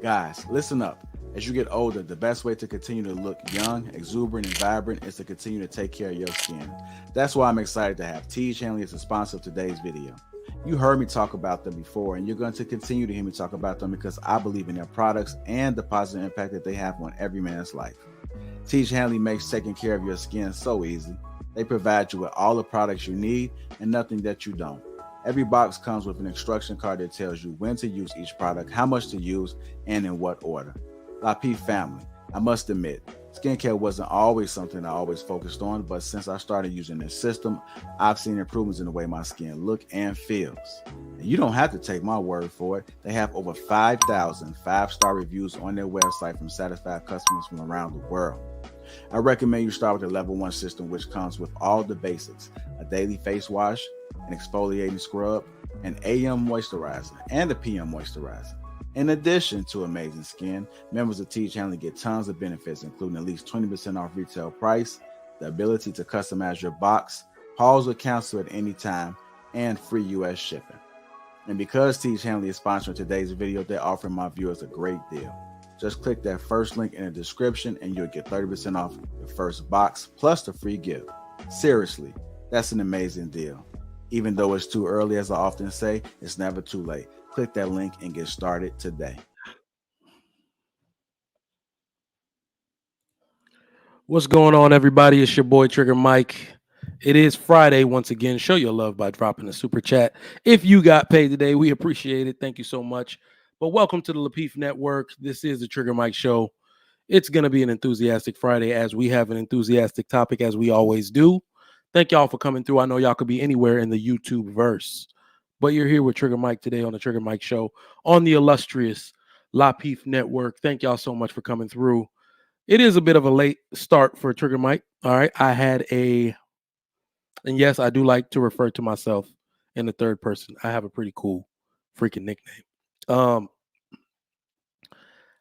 Guys, listen up. As you get older, the best way to continue to look young, exuberant, and vibrant is to continue to take care of your skin. That's why I'm excited to have Teej Hanley as a sponsor of today's video. You heard me talk about them before, and you're going to continue to hear me talk about them because I believe in their products and the positive impact that they have on every man's life. Teej Hanley makes taking care of your skin so easy. They provide you with all the products you need and nothing that you don't. Every box comes with an instruction card that tells you when to use each product, how much to use, and in what order. Lapeef family, I must admit, skincare wasn't always something I always focused on, but since I started using this system, I've seen improvements in the way my skin looks and feels. And you don't have to take my word for it. They have over 5,000 5-star reviews on their website from satisfied customers from around the world. I recommend you start with the level 1 system, which comes with all the basics: a daily face wash, an exfoliating scrub, an AM moisturizer, and a PM moisturizer. In addition to amazing skin, members of Teej Hanley get tons of benefits, including at least 20% off retail price, the ability to customize your box, pause or cancel at any time, and free US shipping. And because Teej Hanley is sponsoring today's video, they're offering my viewers a great deal. Just click that first link in the description and you'll get 30% off your first box plus the free gift. Seriously, that's an amazing deal. Even though it's too early, as I often say, it's never too late. Click that link and get started today. What's going on, everybody? It's your boy Trigger Mike. It is Friday once again. Show your love by dropping a super chat. If you got paid today, we appreciate it. Thank you so much. But welcome to the Lapeef Network. This is the Trigger Mike Show. It's going to be an enthusiastic Friday as we have an enthusiastic topic as we always do. Thank y'all for coming through. I know y'all could be anywhere in the YouTube verse, but you're here with Trigger Mike today on the Trigger Mike Show on the illustrious Lapeef Network. Thank y'all so much for coming through. It is a bit of a late start for Trigger Mike. All right. And yes, I do like to refer to myself in the third person. I have a pretty cool freaking nickname. I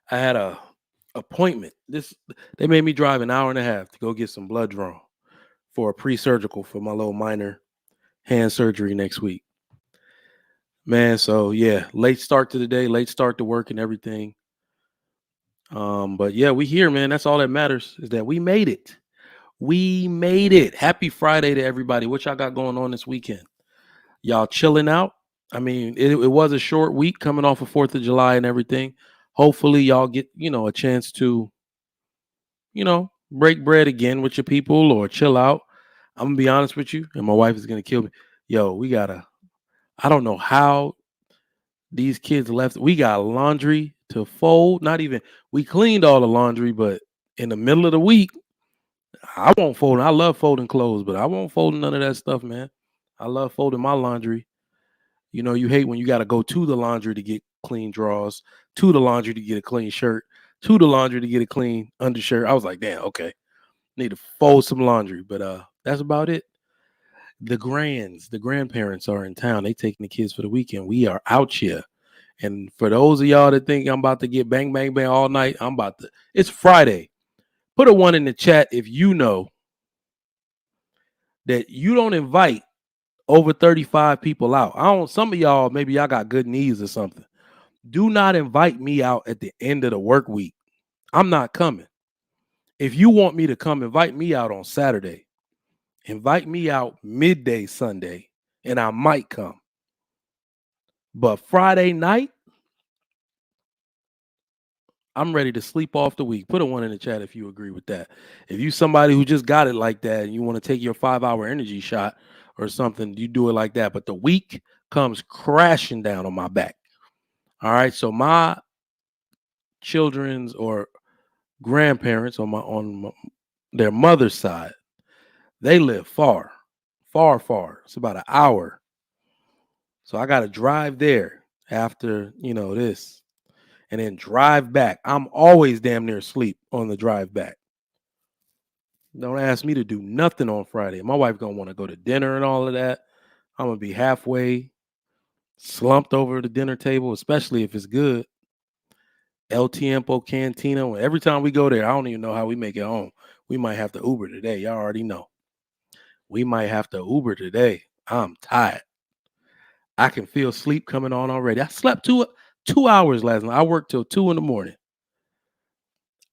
had a appointment. They made me drive an hour and a half to go get some blood drawn for a pre-surgical for my little minor hand surgery next week. Man, so yeah, late start to the day, late start to work and everything. But yeah, we here, man. That's all that matters is that we made it. We made it. Happy Friday to everybody. What y'all got going on this weekend? Y'all chilling out? I mean, it was a short week coming off of 4th of July and everything. Hopefully y'all get, a chance to, break bread again with your people or chill out. I'm gonna be honest with you, and my wife is gonna kill me. Yo, I don't know how these kids left. We got laundry to fold. We cleaned all the laundry, but in the middle of the week, I won't fold. I love folding clothes, but I won't fold none of that stuff, man. I love folding my laundry. You hate when you got to go to the laundry to get clean drawers, to the laundry to get a clean shirt, to the laundry to get a clean undershirt. I was like, damn, okay. Need to fold some laundry, but that's about it. The grandparents are in town. They taking the kids for the weekend. We are out here. And for those of y'all that think I'm about to get bang, bang, bang all night, it's Friday. Put a 1 in the chat if you know that you don't invite over 35 people out. Some of y'all, maybe y'all got good knees or something. Do not invite me out at the end of the work week. I'm not coming. If you want me to come, invite me out on Saturday. Invite me out midday Sunday, and I might come. But Friday night, I'm ready to sleep off the week. Put a 1 in the chat if you agree with that. If you somebody who just got it like that and you want to take your 5-hour energy shot or something, you do it like that. But the week comes crashing down on my back. All right. So my children's or grandparents on their mother's side, they live far. It's about an hour. So I got to drive there after, this. And then drive back. I'm always damn near asleep on the drive back. Don't ask me to do nothing on Friday. My wife gonna want to go to dinner and all of that. I'm gonna be halfway slumped over the dinner table, especially if it's good. El Tiempo Cantina. Every time we go there, I don't even know how we make it home. We might have to Uber today. Y'all already know. We might have to Uber today. I'm tired. I can feel sleep coming on already. I slept 2 hours last night. I worked till 2 in the morning.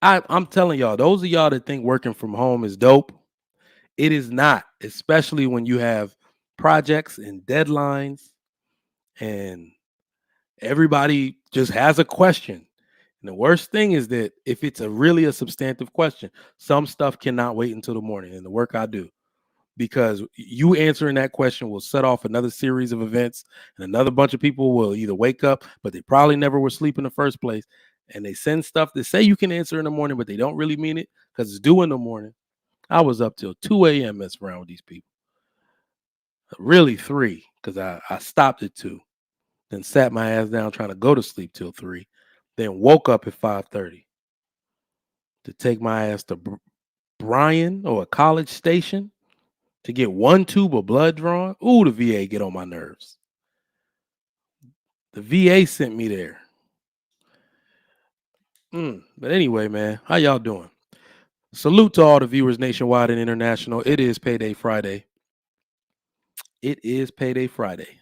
I'm telling y'all, those of y'all that think working from home is dope, it is not, especially when you have projects and deadlines and everybody just has a question. And the worst thing is that if it's really a substantive question, some stuff cannot wait until the morning in the work I do, because you answering that question will set off another series of events, and another bunch of people will either wake up, but they probably never were asleep in the first place. And they send stuff that say you can answer in the morning, but they don't really mean it because it's due in the morning. I was up till 2 a.m. messing around with these people. Really 3, because I stopped at 2, then sat my ass down trying to go to sleep till 3, then woke up at 5:30 to take my ass to Bryan or a College Station to get 1 tube of blood drawn. Ooh, the VA get on my nerves. The VA sent me there. But anyway, man, how y'all doing? Salute to all the viewers nationwide and international. It is Payday Friday. It is Payday Friday.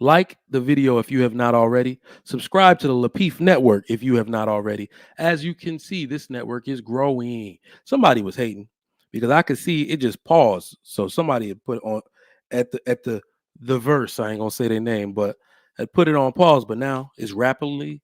Like the video if you have not already. Subscribe to the Lapeef Network if you have not already. As you can see, this network is growing. Somebody was hating because I could see it just paused. So somebody had put on at the verse. I ain't gonna say their name, but had put it on pause. But now it's rapidly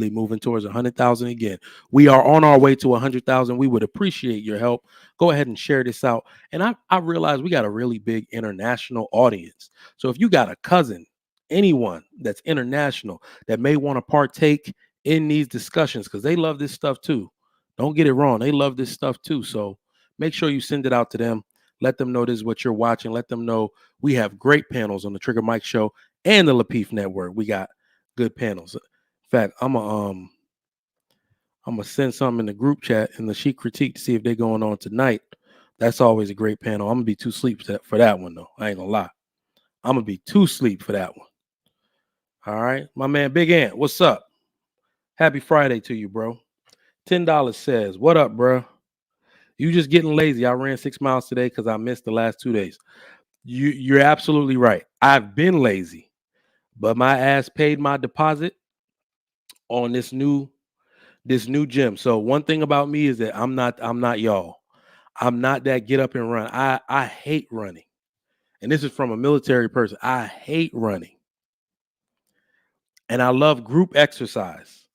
moving towards 100,000 again. We are on our way to 100,000. We would appreciate your help. Go ahead and share this out. And I realize we got a really big international audience. So if you got a cousin, anyone that's international that may want to partake in these discussions, because they love this stuff too. Don't get it wrong. They love this stuff too. So make sure you send it out to them. Let them know this is what you're watching. Let them know we have great panels on the Trigger Mike Show and the Lapeef Network. We got good panels. In fact, I'm gonna send something in the group chat in the Sheet Critique to see if they're going on tonight. That's always a great panel. I'm gonna be too sleep for that one though. I ain't gonna lie. I'm gonna be too sleep for that one. All right, my man Big Ant, what's up? Happy Friday to you, bro. $10 says, "What up, bro? You just getting lazy? I ran 6 miles today because I missed the last 2 days." You're absolutely right. I've been lazy, but my ass paid my deposit on this new gym. So one thing about me is that I'm not y'all. I'm not that get up and run. I hate running. And this is from a military person. I hate running. And I love group exercise.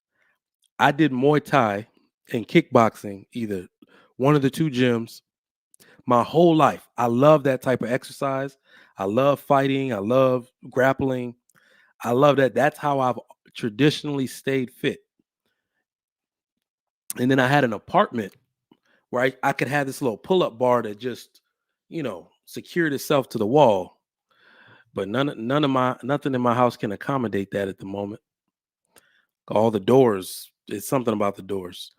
I did Muay Thai and kickboxing, either one of the two gyms, my whole life. I love that type of exercise. I love fighting. I love grappling. I love that. That's how I've traditionally stayed fit. And then I had an apartment where I could have this little pull-up bar that just, secured itself to the wall. But nothing in my house can accommodate that at the moment. All the doors, it's something about the doors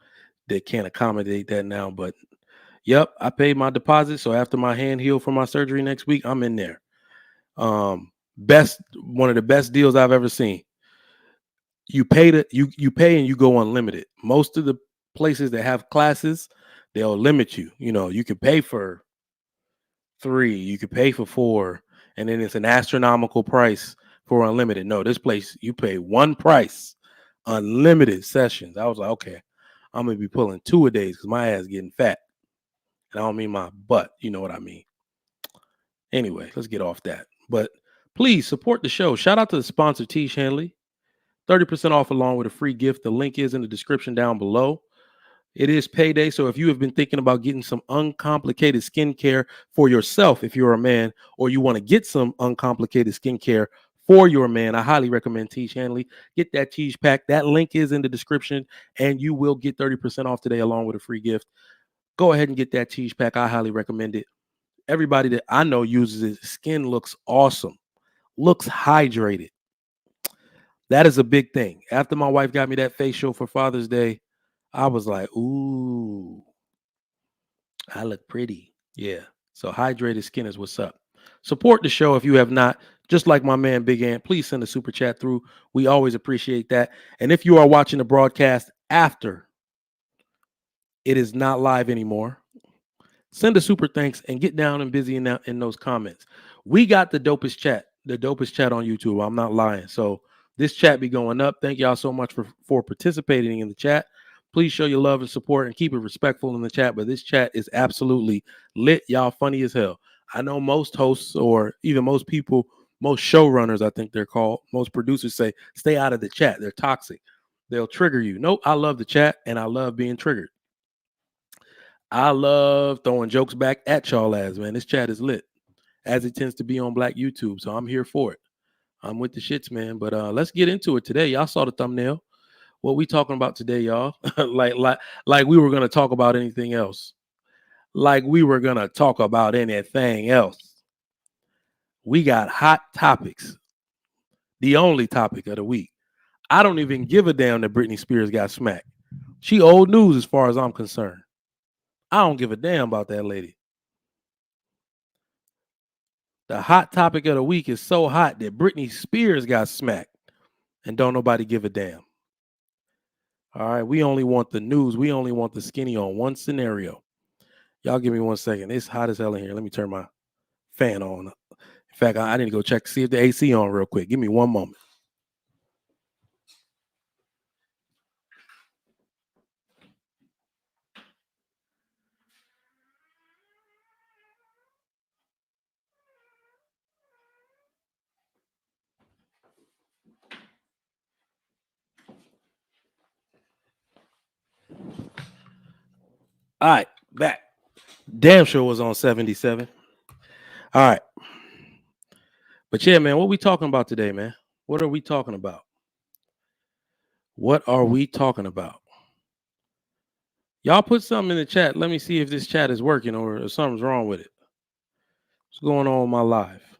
that can't accommodate that now. But yep, I paid my deposit. So after my hand healed from my surgery next week, I'm in there. One of the best deals I've ever seen. You pay and you go unlimited. Most of the places that have classes, they'll limit you. You can pay for 3, you could pay for 4, and then it's an astronomical price for unlimited. No, this place you pay one price, unlimited sessions. I was like, okay, I'm gonna be pulling 2 a days because my ass getting fat. And I don't mean my butt, you know what I mean. Anyway, let's get off that. But please support the show. Shout out to the sponsor, Tish Hanley. 30% off along with a free gift. The link is in the description down below. It is payday, so if you have been thinking about getting some uncomplicated skincare for yourself, if you're a man, or you want to get some uncomplicated skincare for your man, I highly recommend Tish Hanley. Get that Tish pack. That link is in the description, and you will get 30% off today along with a free gift. Go ahead and get that Tish pack. I highly recommend it. Everybody that I know uses it. Skin looks awesome, looks hydrated. That is a big thing. After my wife got me that facial for Father's Day, I was like, ooh, I look pretty. Yeah. So hydrated skin is what's up. Support the show if you have not. Just like my man Big Ant, please send a super chat through. We always appreciate that. And if you are watching the broadcast after it is not live anymore, send a super thanks and get down and busy in those comments. We got the dopest chat on YouTube. I'm not lying. So This chat be going up. Thank y'all so much for participating in the chat. Please show your love and support and keep it respectful in the chat. But this chat is absolutely lit. Y'all funny as hell. I know most hosts or even most people, most showrunners, I think they're called, most producers say, stay out of the chat. They're toxic. They'll trigger you. Nope, I love the chat and I love being triggered. I love throwing jokes back at y'all as, man. This chat is lit, as it tends to be on Black YouTube. So I'm here for it. I'm with the shits, man. But let's get into it today. Y'all saw the thumbnail. What we talking about today, y'all? like we were gonna talk about anything else. Like we were gonna talk about anything else. We got hot topics. The only topic of the week. I don't even give a damn that Britney Spears got smacked. She old news as far as I'm concerned. I don't give a damn about that lady. The hot topic of the week is so hot that Britney Spears got smacked and don't nobody give a damn. All right, we only want the news. We only want the skinny on one scenario. Y'all give me 1 second. It's hot as hell in here. Let me turn my fan on. In fact, I need to go check to see if the AC on real quick. Give me one moment. All right, back. Damn sure was on 77. All right. But yeah, man, what we talking about today, man? What are we talking about? What are we talking about? Y'all put something in the chat. Let me see if this chat is working or something's wrong with it. What's going on with my live?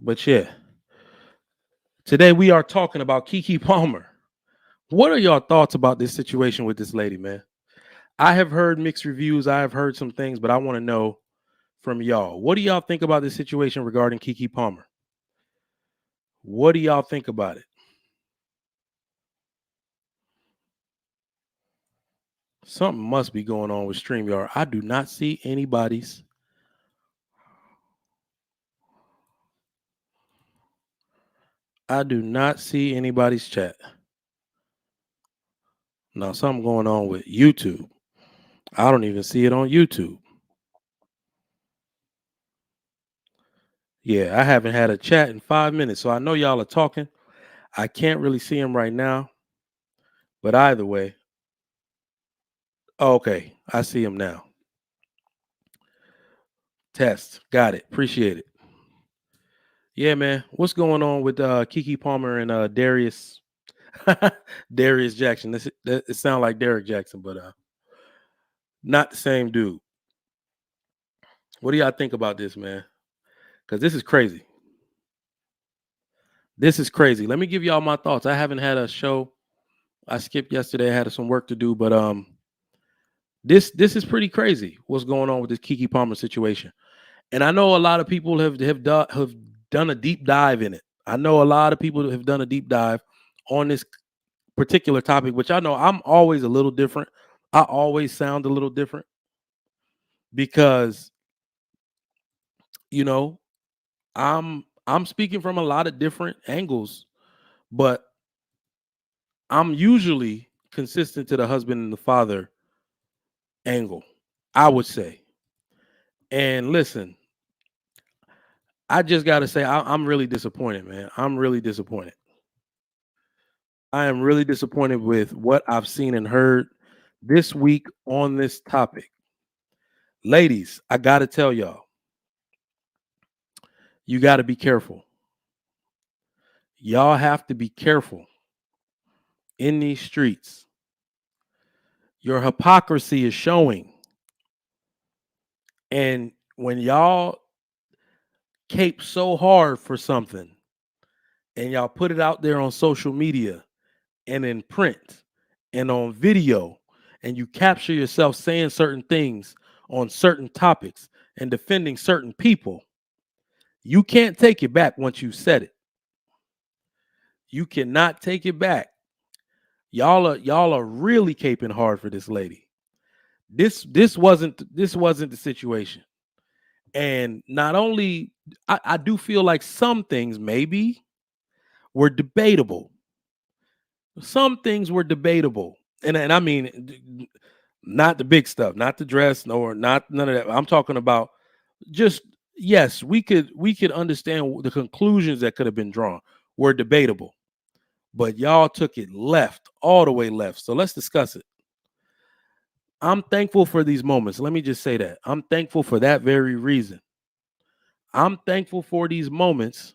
But yeah, today we are talking about KeKe Palmer. What are y'all thoughts about this situation with this lady, man? I have heard mixed reviews. I have heard some things, but I want to know from y'all. What do y'all think about this situation regarding KeKe Palmer? What do y'all think about it? Something must be going on with StreamYard. I do not see anybody's. I do not see anybody's chat. Now, something going on with YouTube. I don't even see it on YouTube. Yeah, I haven't had a chat in 5 minutes, so I know y'all are talking. I can't really see him right now. But either way. Okay, I see him now. Test. Got it. Appreciate it. Yeah, man. What's going on with KeKe Palmer and Darius? Darius Jackson. It sounds like Derek Jackson, but not the same dude. What do y'all think about this, man? Because this is crazy. This is crazy. Let me give y'all my thoughts. I haven't had a show. I skipped yesterday. I had some work to do, but this is pretty crazy. What's going on with this KeKe Palmer situation? And I know a lot of people have done a deep dive in it. I know a lot of people have done a deep dive on this particular topic, which I know I'm always a little different. I always sound a little different because, you know, I'm speaking from a lot of different angles, but I'm usually consistent to the husband and the father angle, I would say. And listen, I just got to say, I'm really disappointed, man. I'm really disappointed. I am really disappointed with what I've seen and heard this week on this topic. Ladies, I got to tell y'all, you got to be careful. Y'all have to be careful in these streets. Your hypocrisy is showing. And when y'all cape so hard for something and y'all put it out there on social media and in print and on video, and you capture yourself saying certain things on certain topics and defending certain people, you can't take it back once you said it. You cannot take it back. Y'all are really caping hard for this lady. This wasn't the situation. And not only I do feel like some things maybe were debatable. Some things were debatable. And I mean, not the big stuff, not the dress, nor not none of that. I'm talking about just, yes, we could understand the conclusions that could have been drawn were debatable, but y'all took it left, all the way left. So let's discuss it. I'm thankful for these moments. Let me just say that. I'm thankful for that very reason. I'm thankful for these moments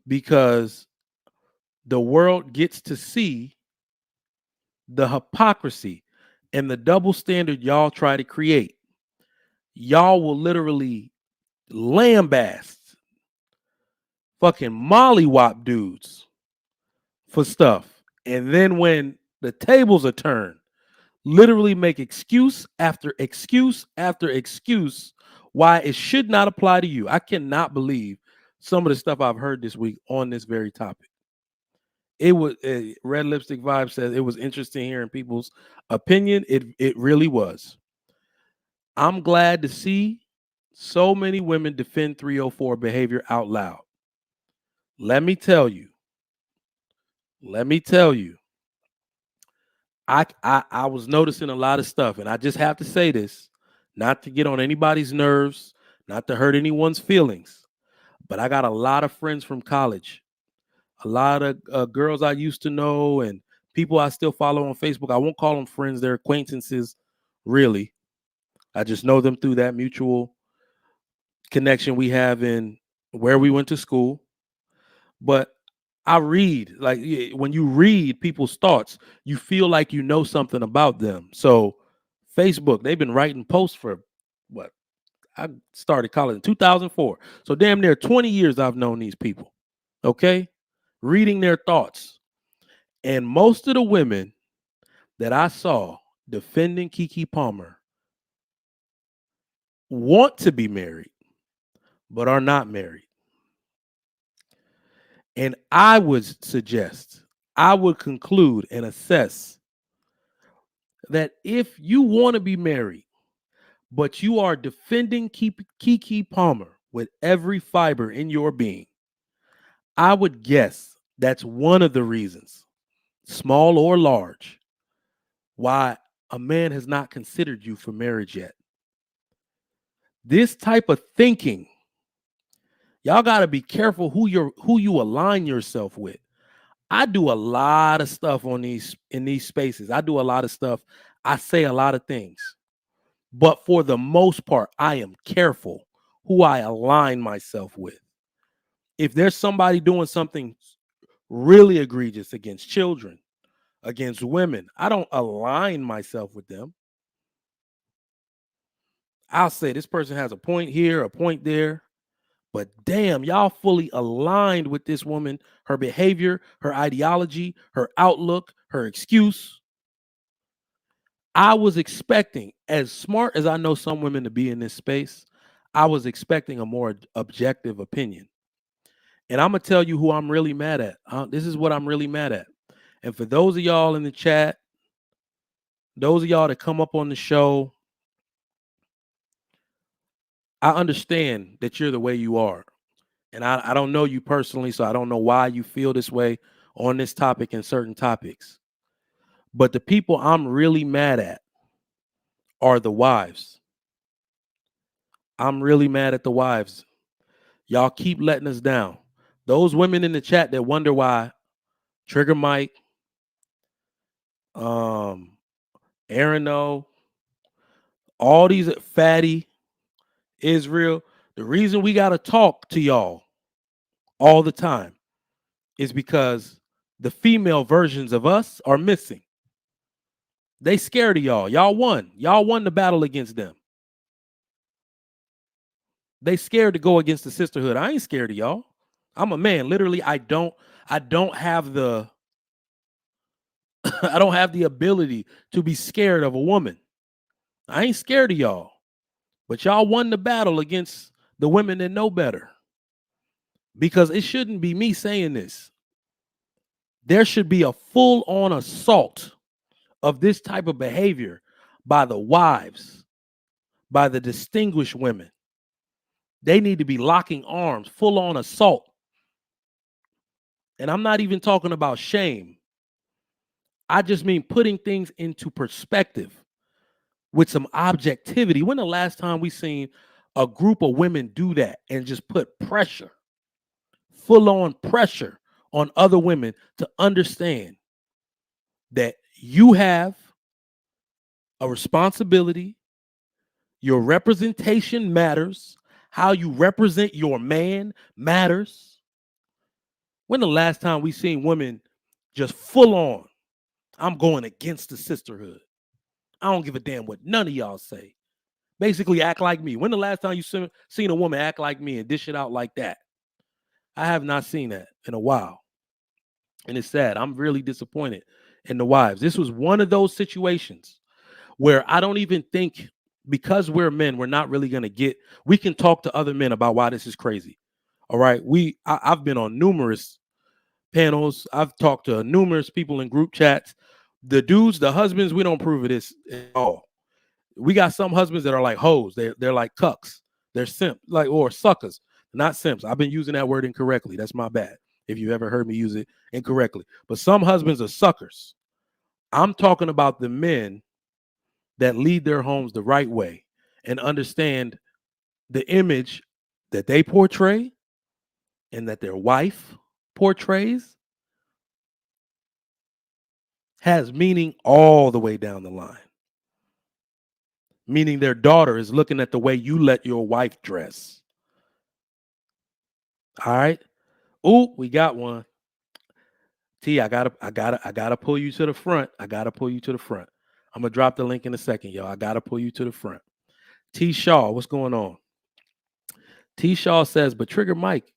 because the world gets to see the hypocrisy and the double standard y'all try to create. Y'all will literally lambaste fucking mollywop dudes for stuff. And then when the tables are turned, literally make excuse after excuse after excuse why it should not apply to you. I cannot believe some of the stuff I've heard this week on this very topic. It was Red Lipstick Vibe says it was interesting hearing people's opinion. It really was. I'm glad to see so many women defend 304 behavior out loud. Let me tell you. I was noticing a lot of stuff, and I just have to say this, not to get on anybody's nerves, not to hurt anyone's feelings, but I got a lot of friends from college, a lot of girls I used to know, and people I still follow on Facebook. I won't call them friends; they're acquaintances, really. I just know them through that mutual connection we have in where we went to school. But I read, like, when you read people's thoughts, you feel like you know something about them. So Facebook, they've been writing posts for what? I started college in 2004. So damn near 20 years I've known these people. Okay? Reading their thoughts. And most of the women that I saw defending KeKe Palmer want to be married, but are not married. And I would suggest, I would conclude and assess that if you want to be married, but you are defending KeKe Palmer with every fiber in your being, I would guess that's one of the reasons, small or large, why a man has not considered you for marriage yet. This type of thinking, y'all got to be careful who you align yourself with. I do a lot of stuff in these spaces. I do a lot of stuff. I say a lot of things. But for the most part, I am careful who I align myself with. If there's somebody doing something really egregious against children, against women, I don't align myself with them. I'll say this person has a point here, a point there. But damn, y'all fully aligned with this woman, her behavior, her ideology, her outlook, her excuse. I was expecting, as smart as I know some women to be in this space, I was expecting a more objective opinion. And I'm going to tell you who I'm really mad at. This is what I'm really mad at. And for those of y'all in the chat, those of y'all that come up on the show, I understand that you're the way you are. And I don't know you personally, so I don't know why you feel this way on this topic and certain topics. But the people I'm really mad at are the wives. I'm really mad at the wives. Y'all keep letting us down. Those women in the chat that wonder why Trigger Mike, Aaron O, all these Fatty, Israel, the reason we got to talk to y'all all the time is because the female versions of us are missing. They scared of y'all. Y'all won. Y'all won the battle against them. They scared to go against the sisterhood. I ain't scared of y'all. I'm a man. Literally, I don't have the I don't have the ability to be scared of a woman. I ain't scared of y'all. But y'all won the battle against the women that know better. Because it shouldn't be me saying this. There should be a full-on assault of this type of behavior by the wives, by the distinguished women. They need to be locking arms, full-on assault. And I'm not even talking about shame. I just mean putting things into perspective with some objectivity. When the last time we seen a group of women do that and just put pressure, full on pressure on other women to understand that you have a responsibility, your representation matters, how you represent your man matters. When the last time we seen women just full on, I'm going against the sisterhood. I don't give a damn what none of y'all say. Basically act like me. When the last time you seen a woman act like me and dish it out like that? I have not seen that in a while. And it's sad. I'm really disappointed in the wives. This was one of those situations where I don't even think, because we're men, we're not really going to we can talk to other men about why this is crazy. All right. I've been on numerous panels. I've talked to numerous people in group chats. The dudes, the husbands, we don't prove of this at all. We got some husbands that are like hoes. They're like cucks. They're simp, or suckers, not simps. I've been using that word incorrectly. That's my bad if you ever heard me use it incorrectly. But some husbands are suckers. I'm talking about the men that lead their homes the right way and understand the image that they portray and that their wife portrays has meaning all the way down the line. Meaning their daughter is looking at the way you let your wife dress. All right. Ooh, we got one. T, I gotta pull you to the front. I gotta pull you to the front. I'm gonna drop the link in a second, y'all. I gotta pull you to the front. T Shaw, what's going on? T Shaw says, but Trigger Mike,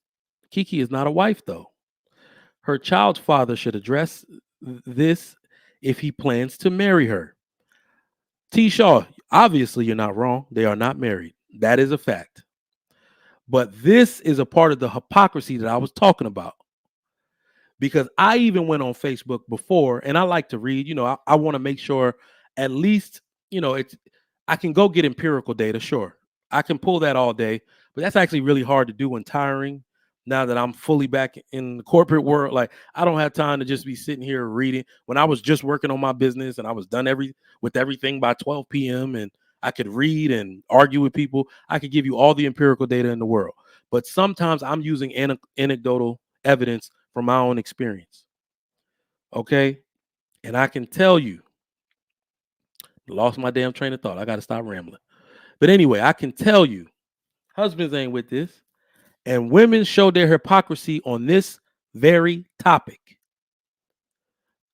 KeKe is not a wife, though. Her child's father should address this if he plans to marry her. T Shaw, obviously you're not wrong. They are not married. That is a fact. But this is a part of the hypocrisy that I was talking about. Because I even went on Facebook before, and I like to read. I want to make sure at least, I can go get empirical data. Sure, I can pull that all day, but that's actually really hard to do and tiring now that I'm fully back in the corporate world. Like, I don't have time to just be sitting here reading. When I was just working on my business and I was done with everything by 12 p.m. and I could read and argue with people, I could give you all the empirical data in the world. But sometimes I'm using anecdotal evidence from my own experience. Okay. And I can tell you, lost my damn train of thought. I got to stop rambling. But anyway, I can tell you, husbands ain't with this. And women show their hypocrisy on this very topic.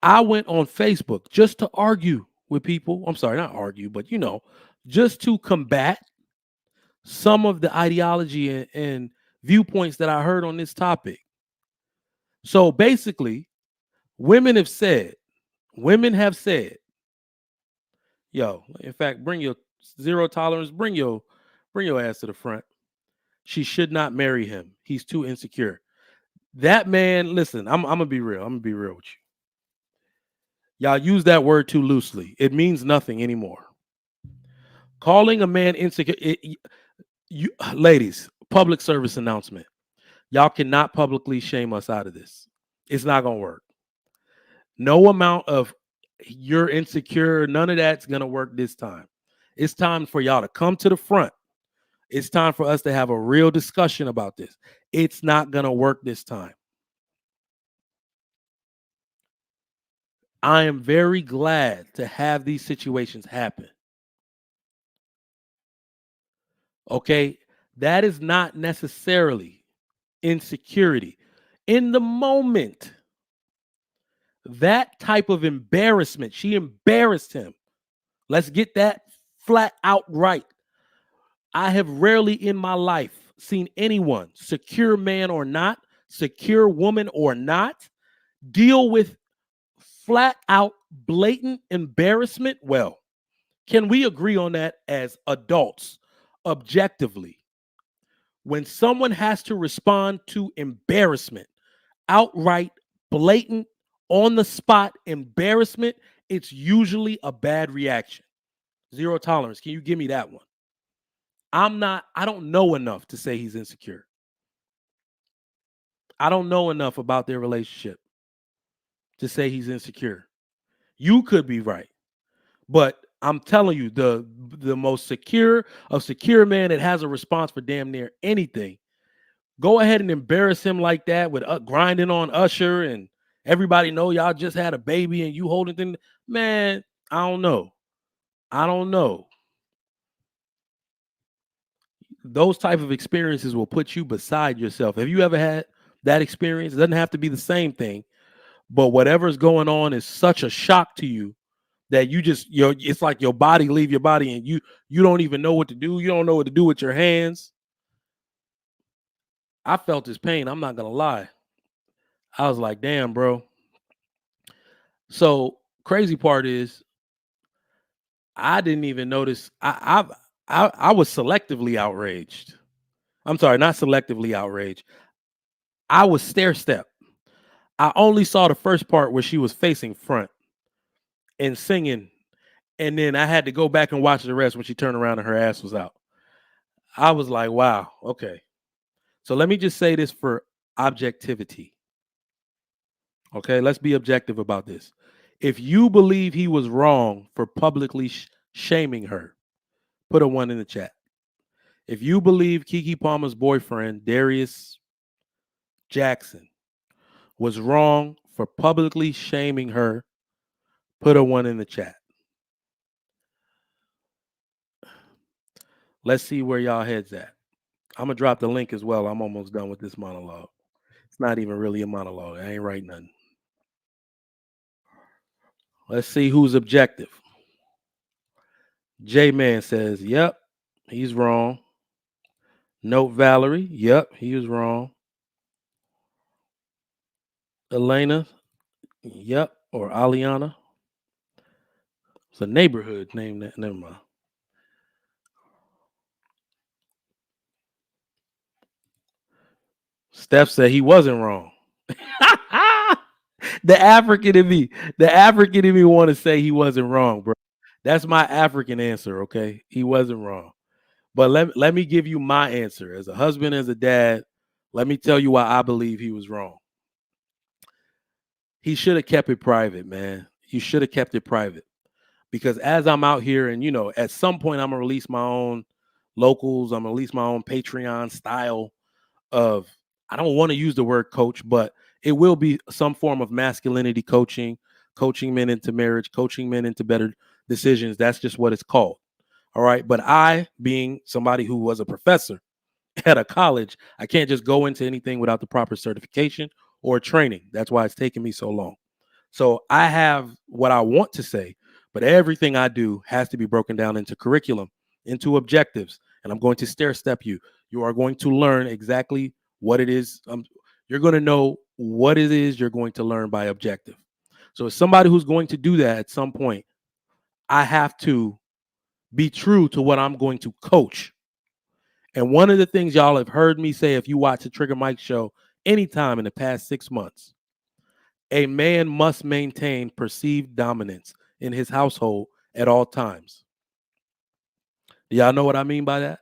I went on Facebook just to argue with people. I'm sorry, not argue, but just to combat some of the ideology and viewpoints that I heard on this topic. So basically, women have said, yo, in fact, bring your zero tolerance, bring your ass to the front. She should not marry him. He's too insecure. That man, listen, I'm gonna be real. I'm gonna be real with you. Y'all use that word too loosely. It means nothing anymore. Calling a man insecure, you ladies, public service announcement. Y'all cannot publicly shame us out of this. It's not gonna work. No amount of you're insecure, none of that's gonna work this time. It's time for y'all to come to the front. It's time for us to have a real discussion about this. It's not gonna work this time. I am very glad to have these situations happen. Okay, that is not necessarily insecurity. In the moment, that type of embarrassment, she embarrassed him. Let's get that flat out right. I have rarely in my life seen anyone, secure man or not, secure woman or not, deal with flat out blatant embarrassment. Well, can we agree on that as adults, objectively? When someone has to respond to embarrassment, outright, blatant, on the spot embarrassment, it's usually a bad reaction. Zero tolerance. Can you give me that one? I don't know enough to say he's insecure. I don't know enough about their relationship to say he's insecure. You could be right, but I'm telling you, the most secure man that has a response for damn near anything. Go ahead and embarrass him like that with grinding on Usher and everybody know y'all just had a baby and you holding things. Man, I don't know. Those type of experiences will put you beside yourself. Have you ever had that experience? It doesn't have to be the same thing, but whatever's going on is such a shock to you that you just it's like your body leave your body and you don't even know what to do. You don't know what to do with your hands. I felt his pain. I'm not gonna lie. I was like, damn, bro. So crazy part is I didn't even notice. I was selectively outraged. I'm sorry, not selectively outraged. I was stair step. I only saw the first part where she was facing front and singing, and then I had to go back and watch the rest when she turned around and her ass was out. I was like, wow, okay. So let me just say this for objectivity. Okay, let's be objective about this. If you believe he was wrong for publicly shaming her, put a 1 in the chat. If you believe KeKe Palmer's boyfriend, Darius Jackson, was wrong for publicly shaming her, put a 1 in the chat. Let's see where y'all heads at. I'm going to drop the link as well. I'm almost done with this monologue. It's not even really a monologue. I ain't writing nothing. Let's see who's objective. J-Man says, yep, he's wrong. Note Valerie, yep, he was wrong. Elena, yep, or Aliana. It's a neighborhood name. That never mind. Steph said he wasn't wrong. The African in me want to say he wasn't wrong, bro. That's my African answer, okay? He wasn't wrong. But let me give you my answer. As a husband, as a dad, let me tell you why I believe he was wrong. He should have kept it private, man. You should have kept it private. Because as I'm out here and, at some point I'm going to release my own locals. I'm going to release my own Patreon style of, I don't want to use the word coach, but it will be some form of masculinity coaching men into marriage, coaching men into better decisions. That's just what it's called. All right. But I, being somebody who was a professor at a college, I can't just go into anything without the proper certification or training. That's why it's taken me so long. So I have what I want to say, but everything I do has to be broken down into curriculum, into objectives. And I'm going to stair step you. You are going to learn exactly what it is. You're going to know what it is you're going to learn by objective. So as somebody who's going to do that at some point, I have to be true to what I'm going to coach. And one of the things y'all have heard me say, if you watch the Trigger Mike show anytime in the past 6 months, a man must maintain perceived dominance in his household at all times. Do y'all know what I mean by that?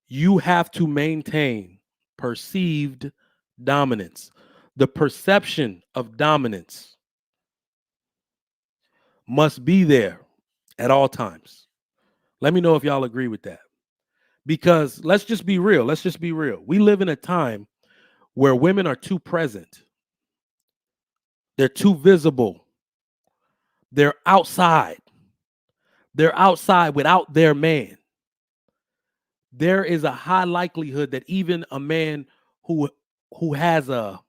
You have to maintain perceived dominance. The perception of dominance must be there at all times. Let me know if y'all agree with that. Because let's just be real. We live in a time where women are too present. They're too visible. They're outside. They're outside without their man. There is a high likelihood that even a man who has a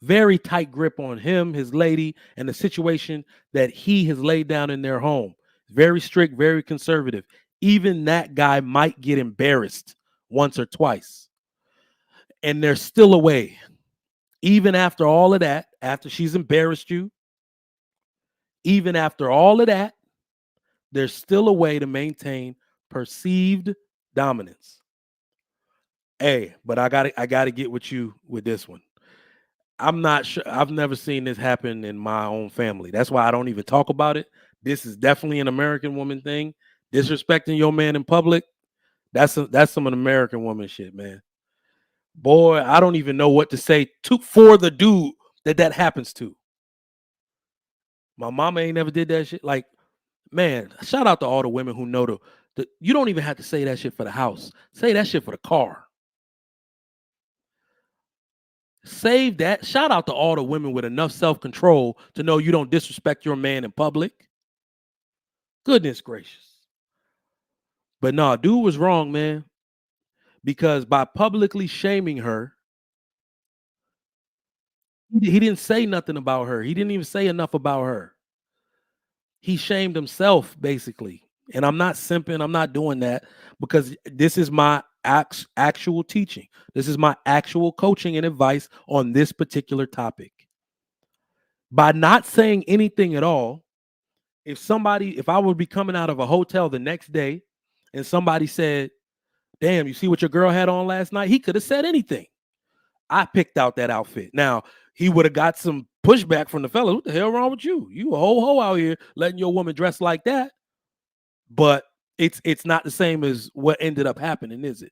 very tight grip on him, his lady, and the situation that he has laid down in their home, very strict, very conservative, even that guy might get embarrassed once or twice. And they're still away. Even after all of that, after she's embarrassed you, even after all of that, there's still a way to maintain perceived dominance. Hey, but I gotta get with you with this one. I'm not sure. I've never seen this happen in my own family. That's why I don't even talk about it. This is definitely an American woman thing. Disrespecting your man in public, that's some American woman shit, man. Boy, I don't even know what to say for the dude that happens to. My mama ain't never did that shit. Like, man, shout out to all the women who know the you don't even have to say that shit for the house. Say that shit for the car. Save that. Shout out to all the women with enough self-control to know you don't disrespect your man in public. Goodness gracious. But nah, dude was wrong, man. Because by publicly shaming her, he didn't say nothing about her. He didn't even say enough about her. He shamed himself, basically. And I'm not simping. I'm not doing that because this is my actual teaching. This is my actual coaching and advice on this particular topic. By not saying anything at all, if I would be coming out of a hotel the next day and somebody said, damn, you see what your girl had on last night? He could have said anything. I picked out that outfit. Now, he would have got some pushback from the fellas. What the hell wrong with you? You a whole hoe out here letting your woman dress like that. But it's not the same as what ended up happening, is it?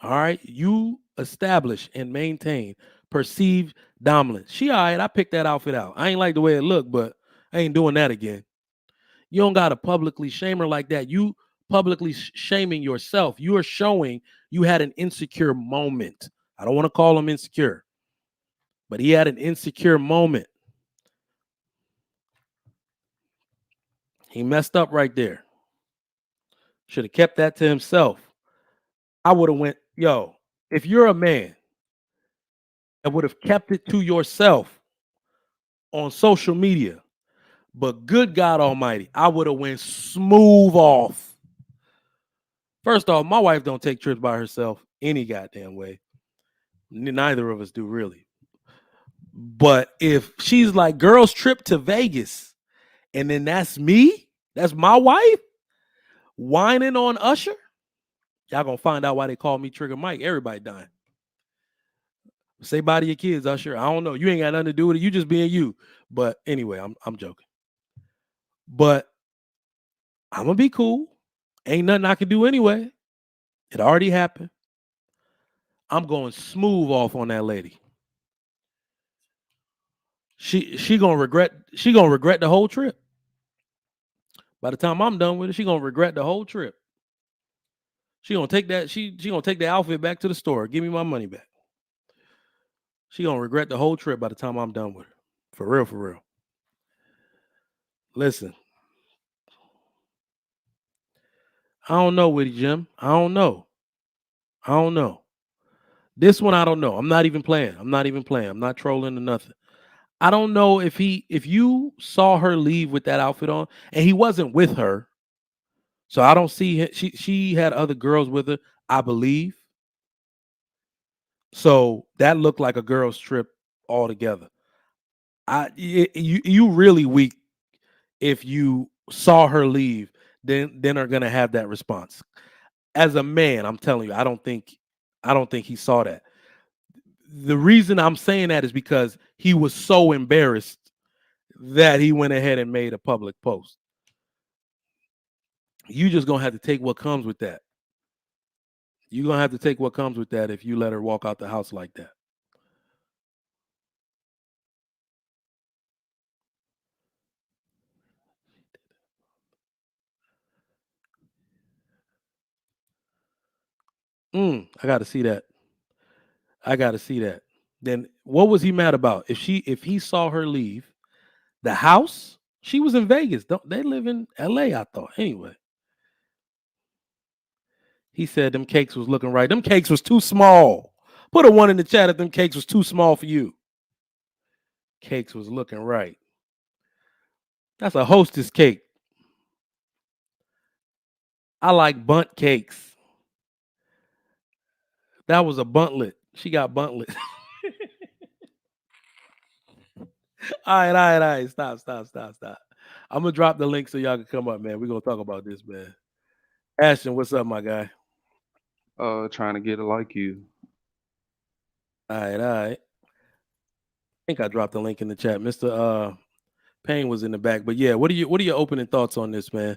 All right. You establish and maintain perceived dominance. She all right. I picked that outfit out. I ain't like the way it looked, but I ain't doing that again. You don't got to publicly shame her like that. You publicly shaming yourself. You are showing you had an insecure moment. I don't want to call him insecure, but he had an insecure moment. He messed up right there. Should have kept that to himself. I would have went, yo, if you're a man that would have kept it to yourself on social media, but good God Almighty, I would have went smooth off. First off, my wife don't take trips by herself any goddamn way. Neither of us do, really. But if she's like, girls trip to Vegas, and then that's me, that's my wife, whining on Usher, y'all gonna find out why they call me Trigger Mike. Everybody dying. Say bye to your kids, Usher. I don't know. You ain't got nothing to do with it. You just being you. But anyway, I'm joking. But I'm gonna be cool. Ain't nothing I can do anyway. It already happened. I'm going smooth off on that lady. She gonna regret the whole trip. By the time I'm done with it, she gonna regret the whole trip. She gonna take that. She gonna take the outfit back to the store. Give me my money back. She gonna regret the whole trip by the time I'm done with her. For real, for real. Listen, I don't know, Witty Jim. I don't know. This one I don't know. I'm not even playing. I'm not trolling or nothing. I don't know if you saw her leave with that outfit on, and he wasn't with her. So I don't see him. She had other girls with her, I believe. So that looked like a girl's trip altogether. You really weak if you saw her leave, then are gonna have that response. As a man, I'm telling you, I don't think he saw that. The reason I'm saying that is because he was so embarrassed that he went ahead and made a public post. You just gonna have to take what comes with that. You're gonna have to take what comes with that if you let her walk out the house like that. I gotta see that. Then what was he mad about? If he saw her leave the house, she was in Vegas. Don't they live in LA? I thought. Anyway. He said them cakes was looking right. Them cakes was too small. Put a one in the chat if them cakes was too small for you. Cakes was looking right. That's a hostess cake. I like bunt cakes. That was a buntlet. She got buntlet. All right. Stop. I'm gonna drop the link so y'all can come up, man. We're gonna talk about this, man. Ashton, what's up, my guy? Trying to get it like you. All right. I think I dropped the link in the chat. Mr. Payne was in the back. But yeah, what are your opening thoughts on this, man?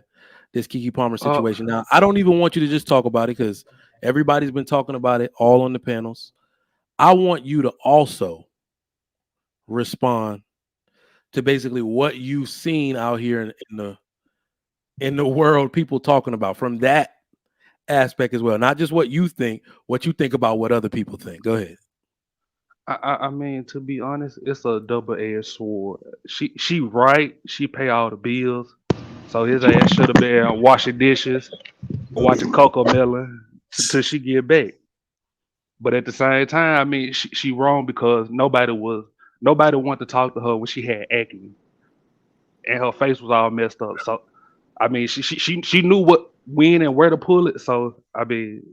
this KeKe Palmer situation. Now, I don't even want you to just talk about it because everybody's been talking about it all on the panels. I want you to also respond to basically what you've seen out here in the world, people talking about from that aspect as well. Not just what you think about what other people think. Go ahead. I mean, to be honest, it's a double-edged sword. She right. She pay all the bills, so his ass should have been washing dishes, watching Coco Melon till she get back. But at the same time, I mean, she wrong because nobody wanted to talk to her when she had acne and her face was all messed up. So I mean, she knew when and where to pull it. So I mean,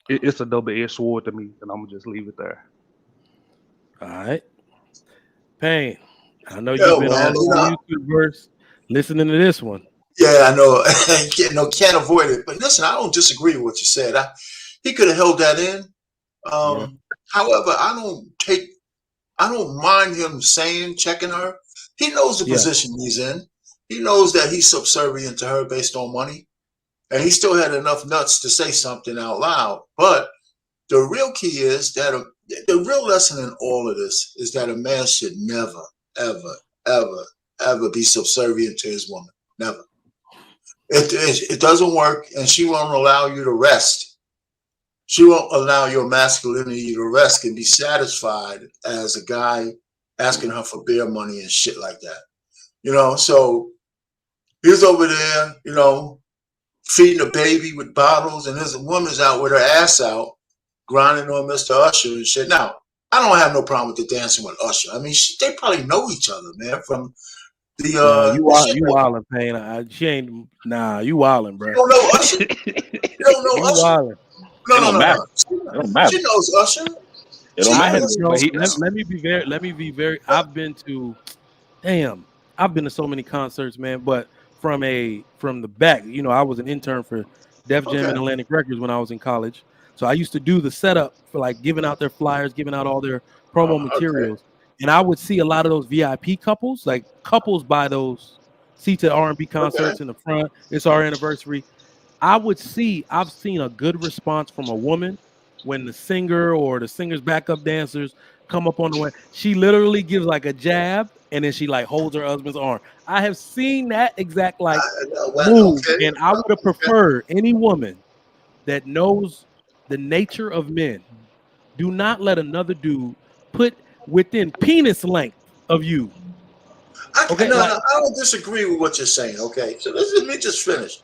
it's a double-edged sword to me, and I'm gonna just leave it there. All right. Pain. I know you've Yo, been man, all over the YouTube verse listening to this one. yeah, I know. Can't avoid it. But listen, I don't disagree with what you said. He could have held that in. Yeah. However, I don't mind him checking her. He knows the position he's in. He knows that he's subservient to her based on money. And he still had enough nuts to say something out loud. But the real key is that the real lesson in all of this is that a man should never, ever, ever, ever be subservient to his woman. Never. It doesn't work, and she won't allow you to rest. She won't allow your masculinity to rest and be satisfied as a guy asking her for beer money and shit like that. You know, so he's over there, you know, feeding a baby with bottles, and there's a woman's out with her ass out, grinding on Mr. Usher and shit. Now, I don't have no problem with the dancing with Usher. I mean, they probably know each other, man, from the you wildin', Pain. She ain't. Nah, you wildin', bro. You don't know Usher. You don't know Usher. Wildin'. No. It don't matter. She knows Usher. It don't matter. Let me be very. I've been to so many concerts, man. But from the back, you know, I was an intern for Def Jam and Atlantic Records when I was in college. So I used to do the setup for like giving out their flyers, giving out all their promo materials. And I would see a lot of those VIP couples, like couples buy those seats at R&B concerts in the front. It's our anniversary. I've seen a good response from a woman when the singer or the singer's backup dancers come up on the way. She literally gives like a jab and then she like holds her husband's arm. I have seen that exact move, and I would have preferred any woman that knows the nature of men. Do not let another dude put within penis length of you. I don't disagree with what you're saying. Okay, so let me just finish.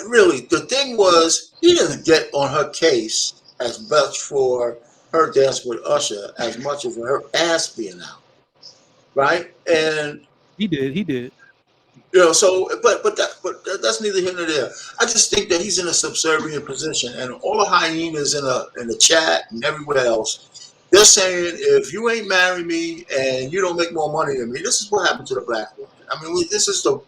Really, the thing was, he didn't get on her case as much for her dance with Usher as much as for her ass being out, right? And he did. You know, so but that's neither here nor there. I just think that he's in a subservient position, and all the hyenas in the chat and everywhere else, they're saying if you ain't marry me and you don't make more money than me, this is what happened to the black woman. I mean, this is the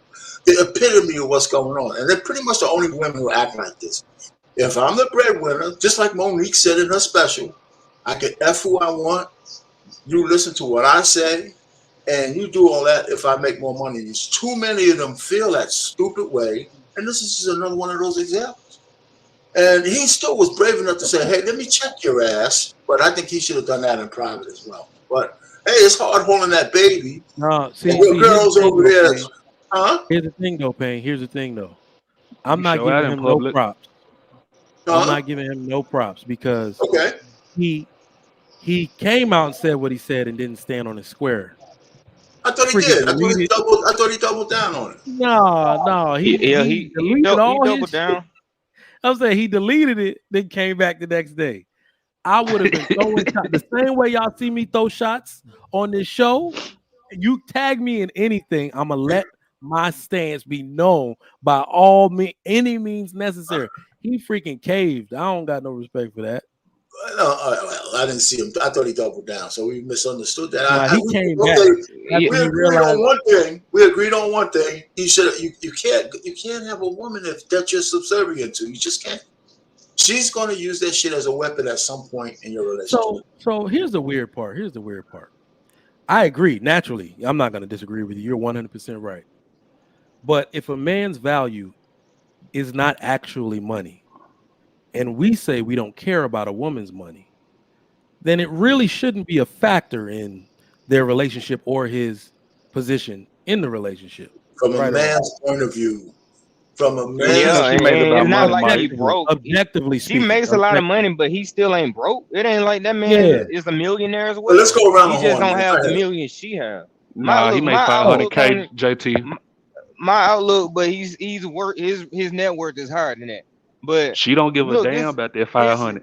epitome of what's going on, and they're pretty much the only women who act like this. If I'm the breadwinner, just like Monique said in her special, I can F who I want. You listen to what I say. And you do all that if I make more money. There's too many of them feel that stupid way. And this is just another one of those examples. And he still was brave enough to say, hey, let me check your ass. But I think he should have done that in private as well. But, hey, it's hard holding that baby. No, girls over there. Huh? Here's the thing, though, Payne. Here's the thing, though. I'm not giving him no props. I'm not giving him no props because he came out and said what he said and didn't stand on his square. I thought he did. I thought he doubled down on it. No. He doubled down. I'm saying he deleted it, then came back the next day. I would have been throwing shots the same way y'all see me throw shots on this show. You tag me in anything, I'm gonna let my stance be known by any means necessary. He freaking caved. I don't got no respect for that. I didn't see him. I thought he doubled down, so we misunderstood that. He came back. We agreed on one thing. We agreed on one thing. He should. You can't have a woman that you're subservient to. You just can't. She's going to use that shit as a weapon at some point in your relationship. So here's the weird part. I agree. Naturally, I'm not going to disagree with you. You're 100% right. But if a man's value is not actually money, and we say we don't care about a woman's money, then it really shouldn't be a factor in their relationship or his position in the relationship. From a Right or wrong? man's point of view. From a Yeah, man's she made it and about it's not money, like he Mike. broke. Objectively She speaking, makes a lot of money, but he still ain't broke. It ain't like that man Yeah. is a millionaire as well. Well, let's go around He the just horn. don't Man. have Go the ahead. millions she have. Nah, he make my outlook on 500K, it, JT. my outlook, but he's worth his net worth is higher than that. But She don't give a look, damn about that this 500.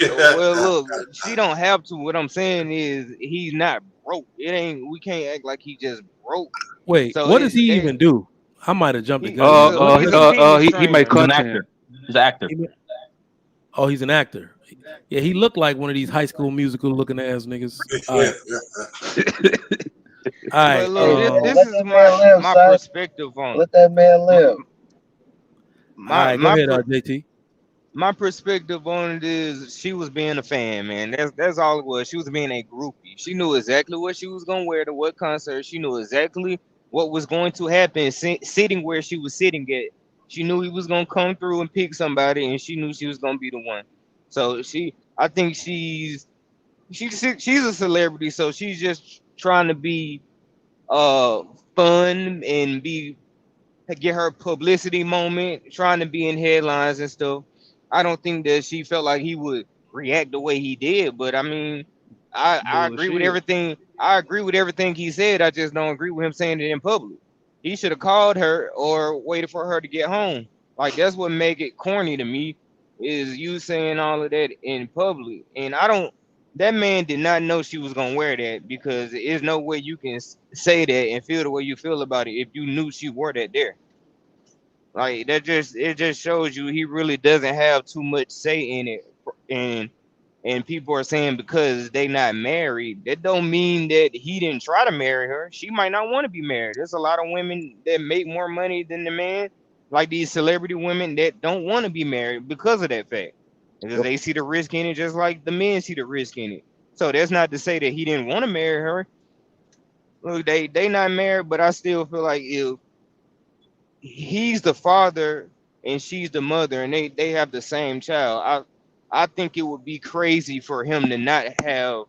well, look, she don't have to. What I'm saying is he's not broke. It ain't. We can't act like he just broke. Wait, So what does he even do? I might have jumped the gun. he's a fitness He trainer. make He's an content. He's an actor. Oh, he's an actor. Yeah, he looked like one of these High School Musical looking ass niggas. All right. All right. But look, this is my perspective on it. Let that man live. All right, go ahead, JT. My perspective on it is she was being a fan, man. That's all it was. She was being a groupie. She knew exactly what she was gonna wear to what concert. She knew exactly what was going to happen. Sitting where she was sitting at, she knew he was gonna come through and pick somebody, and she knew she was gonna be the one. So I think she's a celebrity, so she's just trying to be fun and get her publicity moment, trying to be in headlines and stuff. I don't think that she felt like he would react the way he did, but I mean, I agree with everything. I agree with everything he said. I just don't agree with him saying it in public. He should have called her or waited for her to get home. Like, that's what make it corny to me, is you saying all of that in public. And that man did not know she was gonna wear that, because there's no way you can say that and feel the way you feel about it if you knew she wore that there. Like, it just shows you he really doesn't have too much say in it. And people are saying because they not married, that don't mean that he didn't try to marry her. She might not want to be married. There's a lot of women that make more money than the man, like these celebrity women that don't want to be married because of that fact. Because they see the risk in it just like the men see the risk in it. So that's not to say that he didn't want to marry her. Look, they not married, but I still feel like if he's the father and she's the mother and they have the same child, I think it would be crazy for him to not have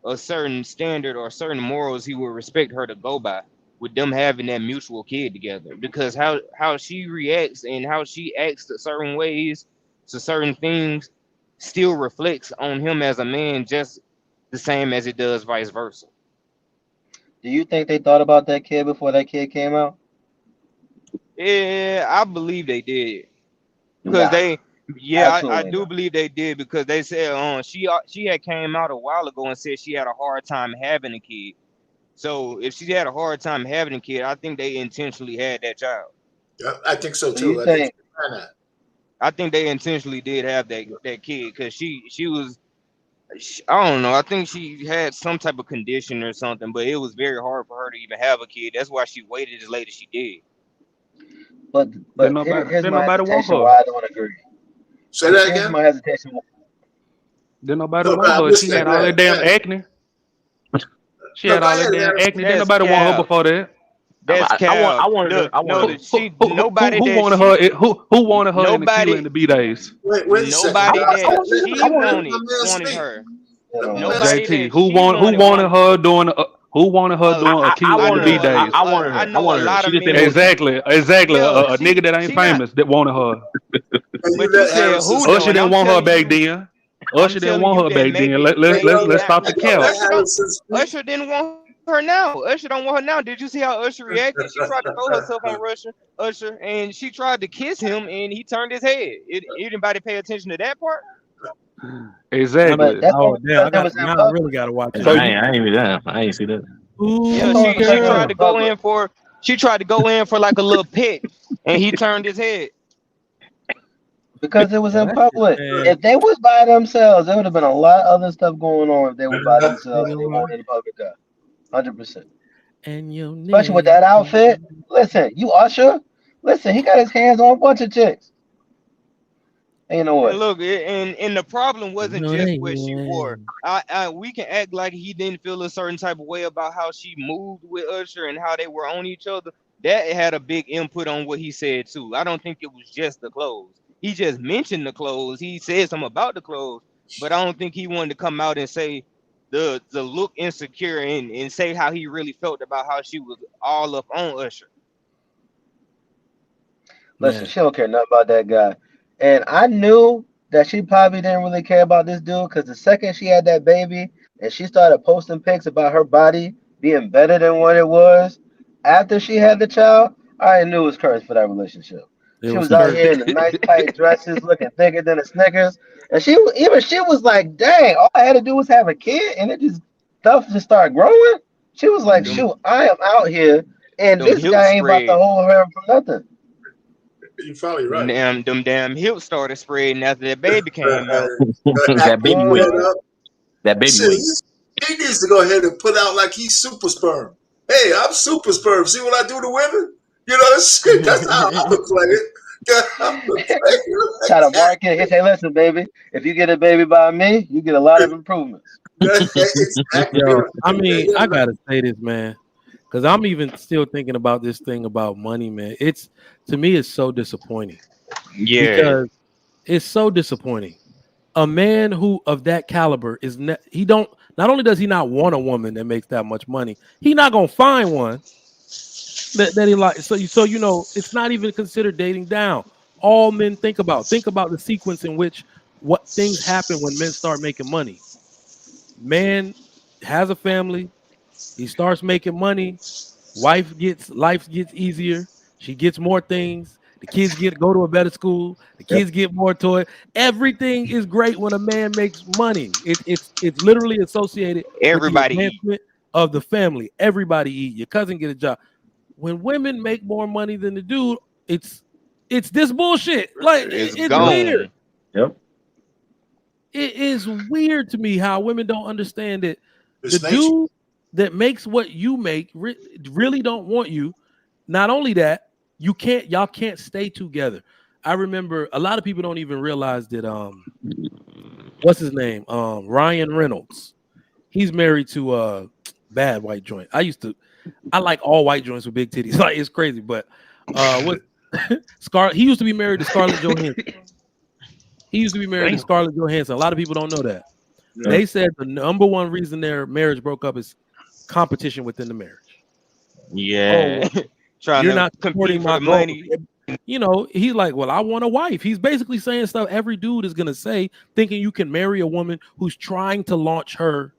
a certain standard or certain morals he would respect her to go by with them having that mutual kid together. Because how she reacts and how she acts to certain ways, to certain things, still reflects on him as a man just the same as it does vice versa. Do you think they thought about that kid before that kid came out? Yeah, I believe they did. Because I do believe they did, because they said she had came out a while ago and said she had a hard time having a kid. So if she had a hard time having a kid, I think they intentionally had that child. Yeah, I think so too. I think they intentionally did have that kid, because she was, I don't know, I think she had some type of condition or something, but it was very hard for her to even have a kid. That's why she waited as late as she did. But here's my hesitation why I don't agree. Say that again. Here's my hesitation. Didn't nobody want her. She had all that damn acne. She had all that damn acne. Didn't nobody want her before that. That's I wanted nobody. Who wanted her? Who wanted her in the Q in the B days? Wait nobody that she wanted her. JT, who wanted her doing? Who wanted her doing a Q in the B days? I wanted her. I wanted her. She just didn't exactly. A nigga that ain't famous that wanted her. But you said who? Usher didn't want her back then. Usher didn't want her back then. Let's stop the count. Usher didn't want her now. Usher don't want her now. Did you see how Usher reacted? She tried to throw herself on Usher, and she tried to kiss him, and he turned his head. Anybody pay attention to that part? Exactly. Oh damn! I really gotta watch it. I ain't see that. Yeah, she tried to go in for. She tried to go in for like a little pit, and he turned his head. Because it was in public. If they was by themselves, there would have been a lot of other stuff going on if they were by themselves and they weren't in the public eye. 100%. Especially with that outfit. Listen, you Usher. Listen, he got his hands on a bunch of chicks. Ain't no way. Look, and the problem wasn't just what she wore. We can act like he didn't feel a certain type of way about how she moved with Usher and how they were on each other. that had a big input on what he said too. I don't think it was just the clothes. He just mentioned the clothes. He said something about the clothes, but I don't think he wanted to come out and say the look insecure and say how he really felt about how she was all up on Usher. Listen, she don't care nothing about that guy. And I knew that she probably didn't really care about this dude because the second she had that baby and she started posting pics about her body being better than what it was after she had the child, I already knew it was cursed for that relationship. She was out here in the nice tight dresses, looking thicker than a Snickers, and she was like, "Dang, all I had to do was have a kid, and it just stuff just started growing." She was like, "Shoot, I am out here, and this guy ain't about to hold her for nothing." You're probably right. Them damn hips started spreading after that baby came out. That baby weight. That baby weight. He needs to go ahead and put out like he's super sperm. Hey, I'm super sperm. See what I do to women? You know, that's how I would play it. Try to market. He say, "Listen, baby, if you get a baby by me, you get a lot of improvements." Yo, I mean, I gotta say this, man, because I'm even still thinking about this thing about money, man. It's to me, it's so disappointing. Yeah, because it's so disappointing. A man who of that caliber is not only does he not want a woman that makes that much money, he not gonna find one that he like. So you know, it's not even considered dating down. All men think about the sequence in which what things happen when men start making money. Man has a family, he starts making money, life gets easier, she gets more things, the kids go to a better school, the kids get more toys. Everything is great when a man makes money. It's literally associated everybody with the advancement of the family. Everybody eat. Your cousin get a job. When women make more money than the dude, it's this bullshit. Like it's weird. Yep. It is weird to me how women don't understand it. It's the dude that makes what you make really don't want you. Not only that, y'all can't stay together. I remember a lot of people don't even realize that what's his name? Ryan Reynolds. He's married to a bad white joint. I like all white joints with big titties. Like it's crazy, but he used to be married to Scarlett Johansson. A lot of people don't know that. Yeah. They said the number one reason their marriage broke up is competition within the marriage. Yeah. You're not supporting my money. You know, he's like, well, I want a wife. He's basically saying stuff every dude is going to say, thinking you can marry a woman who's trying to launch her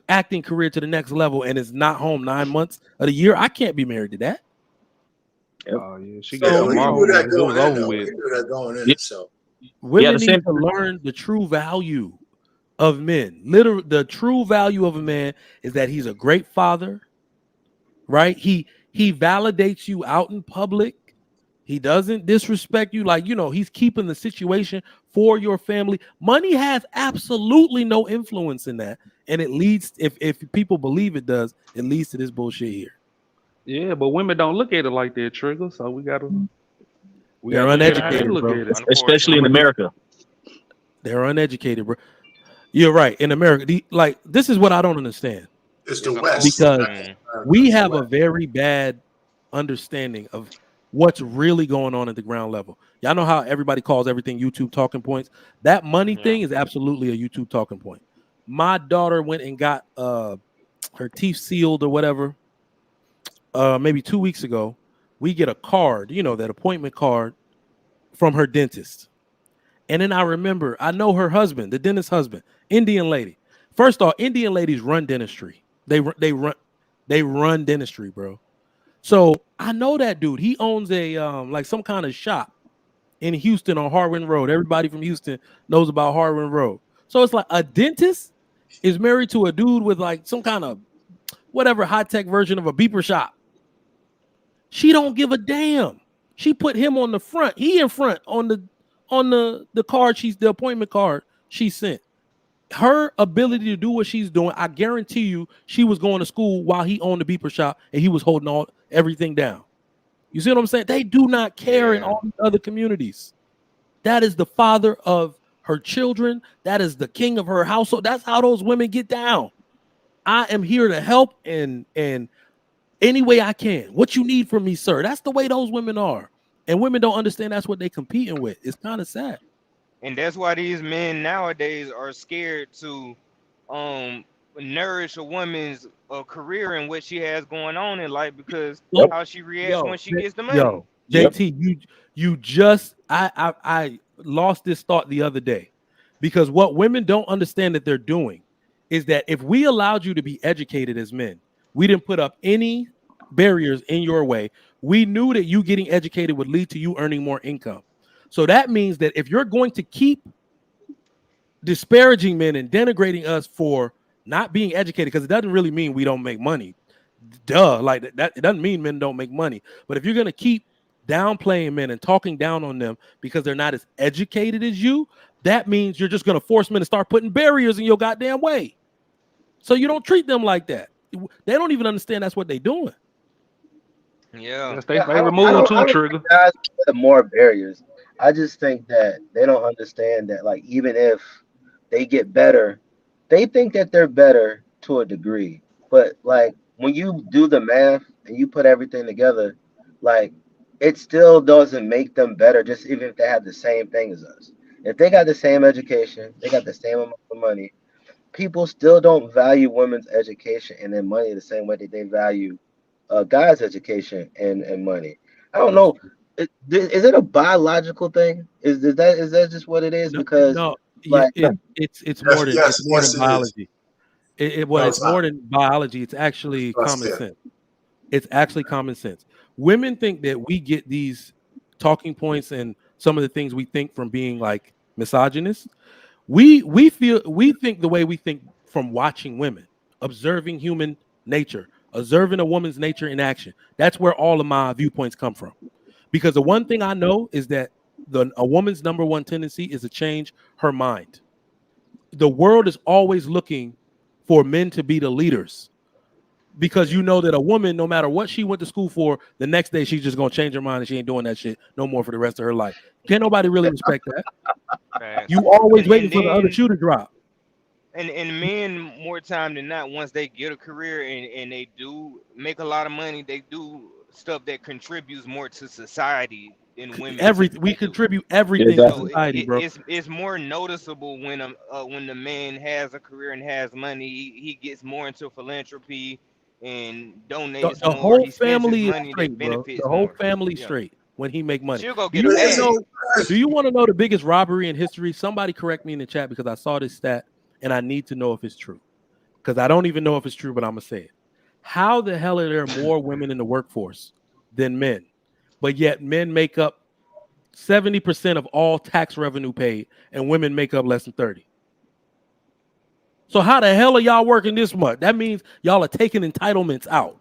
acting career to the next level and is not home 9 months of the year. I can't be married to that. Oh, yeah. She got we knew that going in. So women need to learn the true value of men. Literally, the true value of a man is that he's a great father, right? He validates you out in public. He doesn't disrespect you. Like, you know, he's keeping the situation for your family. Money has absolutely no influence in that. And it leads, if people believe it does, it leads to this bullshit here. Yeah, but women don't look at it like that, Trigger. So we gotta they're uneducated, look bro. at it. Especially in America. They're uneducated, bro. You're right. In America, this is what I don't understand. It's the West. Because we have a very bad understanding of what's really going on at the ground level. Y'all know how everybody calls everything YouTube talking points. That money thing is absolutely a YouTube talking point. My daughter went and got her teeth sealed or whatever. Maybe 2 weeks ago, we get a card, you know, that appointment card from her dentist. And then I know her husband, the dentist's husband, Indian lady. First off, Indian ladies run dentistry. They run dentistry, bro. So I know that dude. He owns a like some kind of shop in Houston on Harwin Road. Everybody from Houston knows about Harwin Road. So it's like a dentist is married to a dude with like some kind of whatever high-tech version of a beeper shop. She don't give a damn. She put him on the front. He in front on the card. The appointment card she sent. Her ability to do what she's doing, I guarantee you, she was going to school while he owned the beeper shop and he was holding everything down. You see what I'm saying? They do not care in all these other communities. That is the father of her children. That is the king of her household. That's how those women get down. I am here to help, and Any way I can. What you need from me, sir? That's the way those women are. And women don't understand that's what they're competing with. It's kind of sad. And that's why these men nowadays are scared to nourish a woman's career and what she has going on in life, because how she reacts when she gets the money. JT, you just I lost this thought the other day, because what women don't understand that they're doing is that if we allowed you to be educated as men, we didn't put up any barriers in your way. We knew that you getting educated would lead to you earning more income. So that means that if you're going to keep disparaging men and denigrating us for not being educated, because it doesn't really mean we don't make money. Duh, like that, it doesn't mean men don't make money. But if you're going to keep downplaying men and talking down on them because they're not as educated as you, that means you're just going to force men to start putting barriers in your goddamn way. So you don't treat them like that. They don't even understand that's what they're doing. Yeah, they remove too, Trigger. Guys put more barriers. I just think that they don't understand that, like, even if they get better, they think that they're better to a degree. But like when you do the math and you put everything together, like it still doesn't make them better, just even if they have the same thing as us. If they got the same education, they got the same amount of money, people still don't value women's education and their money the same way that they value guys' education and money. I don't know. Is it a biological thing? Is that just what it is? Because it's more than biology. It's more than biology. It's actually common sense. It's actually common sense. Women think that we get these talking points and some of the things we think from being like misogynist. We think the way we think from watching women, observing human nature, observing a woman's nature in action. That's where all of my viewpoints come from. Because the one thing I know is that a woman's number one tendency is to change her mind. The world is always looking for men to be the leaders, because you know that a woman, no matter what she went to school for, the next day she's just gonna change her mind and she ain't doing that shit no more for the rest of her life. Can't nobody really respect that. You always waiting for the other shoe to drop. And men, more time than not, once they get a career and they do make a lot of money, they do stuff that contributes more to society than women. We contribute everything to society, bro. It's more noticeable when the man has a career and has money. He gets more into philanthropy and donates. The whole family is straight, bro. The whole family straight when he make money. She'll go get do you want to know the biggest robbery in history? Somebody correct me in the chat, because I saw this stat and I need to know if it's true, because I don't even know if it's true, but I'm gonna say it. How the hell are there more women in the workforce than men, but yet men make up 70% of all tax revenue paid and women make up less than 30%? So how the hell are y'all working this much? That means y'all are taking entitlements out.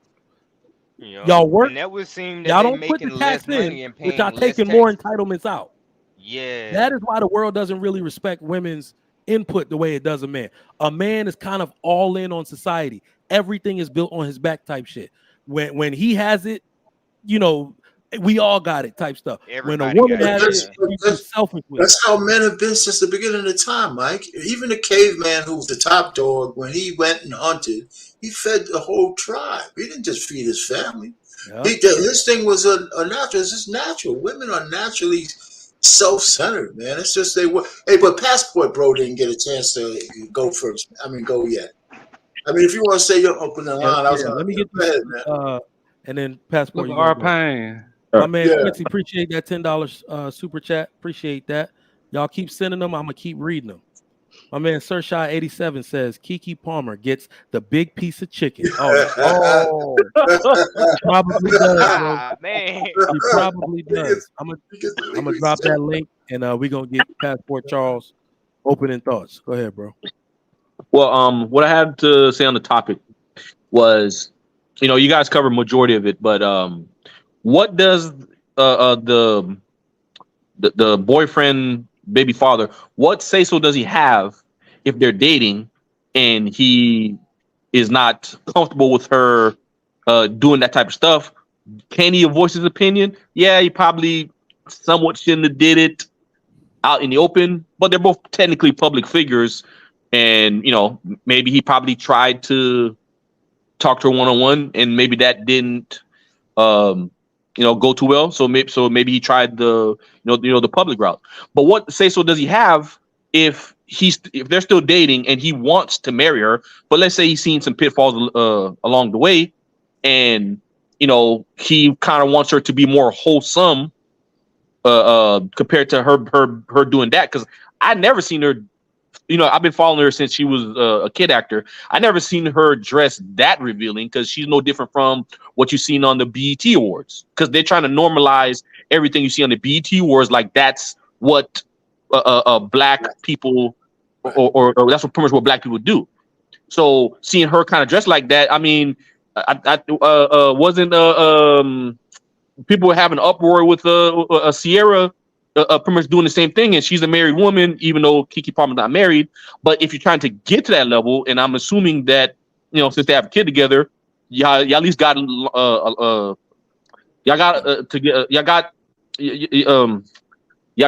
Y'all work. And that would seem that y'all don't put the tax in, but y'all taking more entitlements out. Yeah. That is why the world doesn't really respect women's input the way it does a man. A man is kind of all in on society. Everything is built on his back type shit. When he has it, you know, we all got it type stuff. When a woman has it, she's selfish with it. That's how men have been since the beginning of time, Mike. Even the caveman who was the top dog, when he went and hunted, he fed the whole tribe. He didn't just feed his family. Yeah. His thing was a natural. It's just natural. Women are naturally self-centered, man. It's just they were. Hey, but Passport Bro didn't get a chance to go first. I mean, go yet. I mean, if you want to say you're open the line, let me get this, and then Passport. Look at our pain. My man Quincy, appreciate that $10 super chat. Appreciate that. Y'all keep sending them. I'm gonna keep reading them. My man Sir Shy 87 says KeKe Palmer gets the big piece of chicken. Oh. He probably does, bro. Man. He probably does. I'm gonna drop that link, and we're gonna get Passport Charles opening thoughts. Go ahead, bro. Well, what I had to say on the topic was, you know, you guys covered majority of it, but what does the boyfriend, baby father, what say so does he have if they're dating and he is not comfortable with her doing that type of stuff? Can he voice his opinion? Yeah, he probably somewhat shouldn't have did it out in the open, but they're both technically public figures. And, you know, maybe he probably tried to talk to her one-on-one, and maybe that didn't go too well. So maybe he tried the the public route. But what say so does he have if they're still dating and he wants to marry her? But let's say he's seen some pitfalls along the way, and he kind of wants her to be more wholesome compared to her doing that. Because I never seen her. I've been following her since she was a kid actor. I never seen her dress that revealing, because she's no different from what you've seen on the BET Awards. Because they're trying to normalize everything you see on the BET Awards, like that's what black people, or that's what pretty much what black people do. So seeing her kind of dressed like that, I mean, I wasn't people were having an uproar with Sierra. Pretty much doing the same thing, and she's a married woman, even though KeKe Palmer's not married. But if you're trying to get to that level, and I'm assuming that since they have a kid together, y'all at least got y'all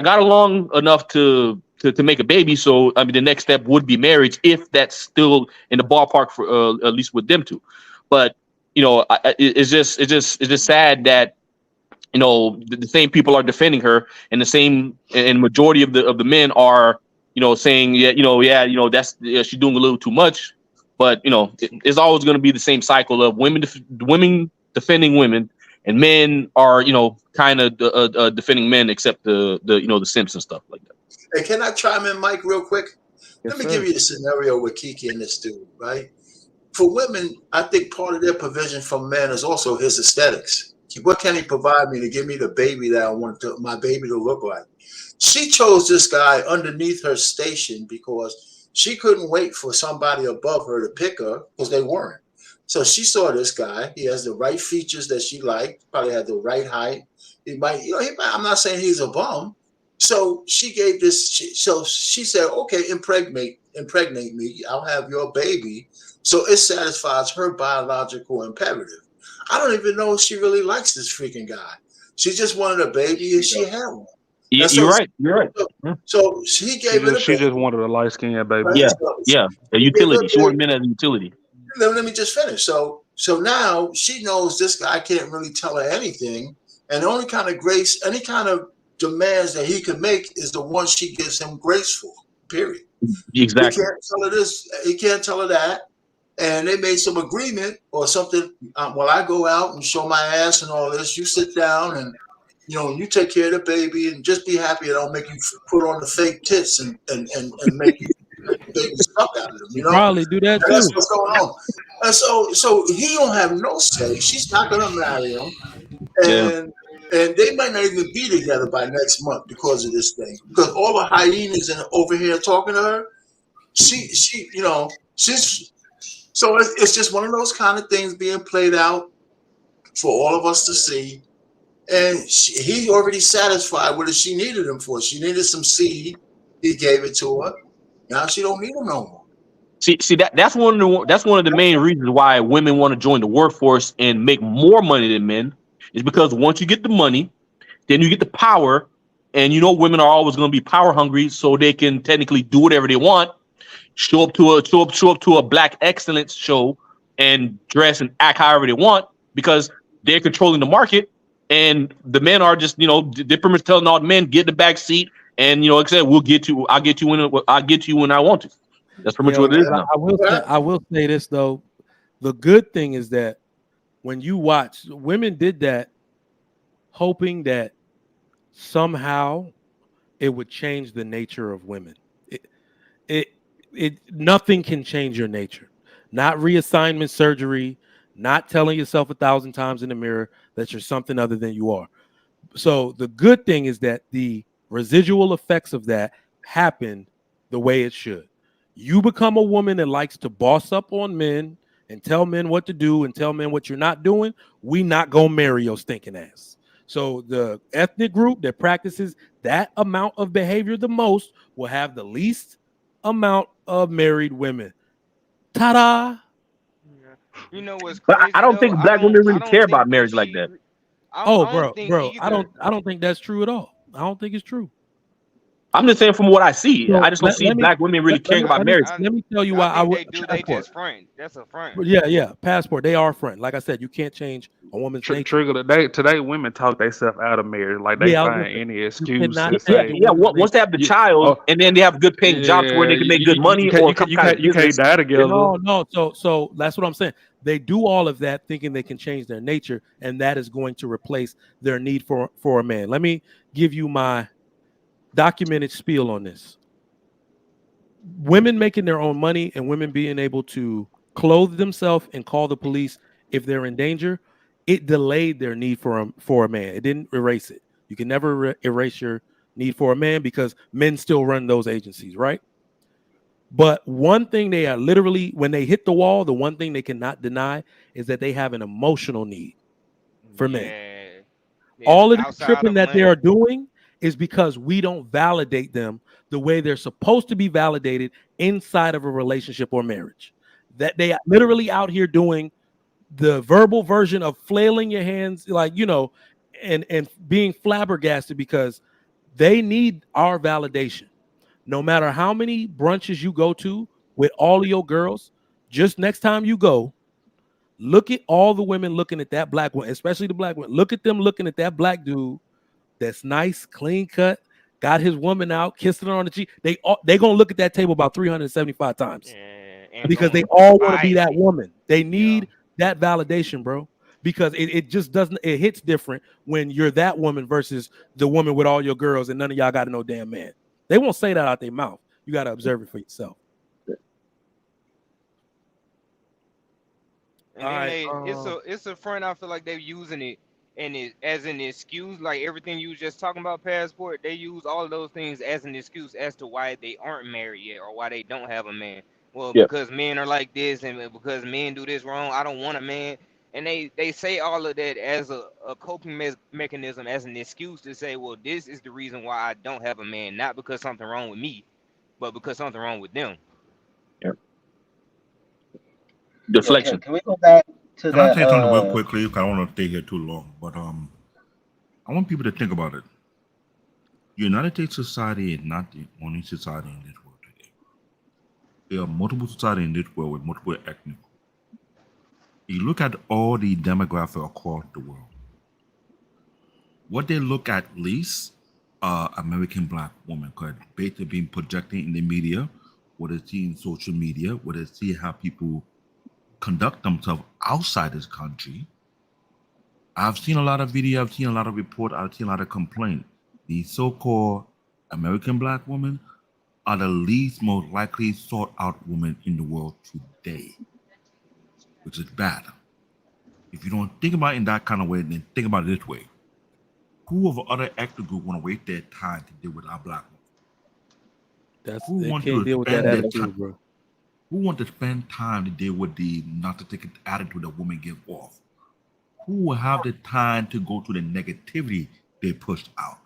got along enough to make a baby. So I mean, the next step would be marriage, if that's still in the ballpark for at least with them two. But it's just sad that the same people are defending her, and majority of the men are saying that's she's doing a little too much. But it's always going to be the same cycle of women defending women, and men are kind of defending men, except the simps and stuff like that. Hey, can I chime in, Mike, real quick? Yes, Let me give you a scenario with KeKe and this dude, right? For women, I think part of their provision from men is also his aesthetics. What can he provide me to give me the baby that I want my baby to look like? She chose this guy underneath her station because she couldn't wait for somebody above her to pick her, because they weren't. So she saw this guy. He has the right features that she liked, probably had the right height. He might, I'm not saying he's a bum. So she gave this, so she said, okay, impregnate me. I'll have your baby. So it satisfies her biological imperative. I don't even know if she really likes this freaking guy. She just wanted a baby, and she had one. Yeah, you're right. So he gave it. She just wanted a light skin baby. Right? Yeah. A utility. She wanted men as a utility. Let me just finish. So now she knows this guy can't really tell her anything, and the only kind of grace, any kind of demands that he can make is the one she gives him grace for. Period. Exactly. He can't tell her this. He can't tell her that. And they made some agreement or something. While I go out and show my ass and all this, you sit down and you take care of the baby, and just be happy that I'll make you put on the fake tits and make you make the baby suck out of them. Probably do that too. That's what's going on. And so he don't have no say. She's not gonna marry him, and they might not even be together by next month because of this thing. Because all the hyenas over here talking to her, she's. So it's just one of those kind of things being played out for all of us to see. And he already satisfied what she needed him for. She needed some seed. He gave it to her. Now she don't need him no more. See that's one of the main reasons why women want to join the workforce and make more money than men, is because once you get the money, then you get the power, and women are always going to be power hungry, so they can technically do whatever they want. Show up to a black excellence show and dress and act however they want, because they're controlling the market, and the men are just they're pretty much telling all the men, get the back seat, and like I said, I'll get to you when I want to. That's pretty much what it is now. I will say this though, the good thing is that when you watch, women did that hoping that somehow it would change the nature of women. Nothing can change your nature. Not reassignment surgery, not telling yourself 1,000 times in the mirror that you're something other than you are. So the good thing is that the residual effects of that happen the way it should. You become a woman that likes to boss up on men and tell men what to do and tell men what you're not doing. We not gonna marry your stinking ass. So the ethnic group that practices that amount of behavior the most will have the least amount of married women. Ta-da! You know what's But crazy? I don't think black women really care think about marriage like that. Bro, I don't think that's true at all. I don't think it's true. I'm just saying from what I see. So I just don't see black women really caring about marriage. Let me tell you why I think they do. They just front. That's a front. Yeah, passport. They are front. Like I said, you can't change a woman's nature. Trigger today women talk themselves out of marriage. Like they find any excuse to say, once they have the child and then they have good paying jobs where they can make good money or some kind of business. You can't die together. No. So that's what I'm saying. They do all of that thinking they can change their nature, and that is going to replace their need for a man. Let me give you my documented spiel on this. Women making their own money and women being able to clothe themselves and call the police if they're in danger, it delayed their need for a man. It didn't erase it. You can never erase your need for a man because men still run those agencies, right? But one thing they are literally, when they hit the wall, the one thing they cannot deny is that they have an emotional need for men. All of the tripping that they are doing is because we don't validate them the way they're supposed to be validated inside of a relationship or marriage. That they are literally out here doing the verbal version of flailing your hands, like, and being flabbergasted because they need our validation. No matter how many brunches you go to with all of your girls, just next time you go, look at all the women looking at that black one, especially the black one. Look at them looking at that black dude that's nice, clean cut, got his woman out, kissing her on the cheek. They gonna look at that table about 375 times because they all want to be that woman. They need that validation, bro. Because it just doesn't. It hits different when you're that woman versus the woman with all your girls and none of y'all got no damn man. They won't say that out their mouth. You got to observe it for yourself. And then it's a front. I feel like they're using it as an excuse, like everything you was just talking about, passport. They use all of those things as an excuse as to why they aren't married yet or why they don't have a man. Well, because men are like this and because men do this wrong, I don't want a man. And they say all of that as a coping mechanism, as an excuse to say, well, this is the reason why I don't have a man, not because something wrong with me, but because something wrong with them. Deflection. Can we go back to that? Can I say something real quickly? Because I don't want to stay here too long. But I want people to think about it. The United States society is not the only society in this world today. There are multiple societies in this world with multiple ethnic. You look at all the demographics across the world. What they look at least are American black women, because basically being projected in the media, what they see in social media, what they see how people conduct themselves outside this country. I've seen a lot of video, I've seen a lot of report, I've seen a lot of complaint. These so-called American black women are the least most likely sought out women in the world today, which is bad. If you don't think about it in that kind of way, then think about it this way. Who of other ethnic group want to waste their time to deal with our black women? They can't deal with that attitude, bro. Who want to spend time to deal with the narcissistic attitude that women give off? Who will have the time to go through the negativity they pushed out?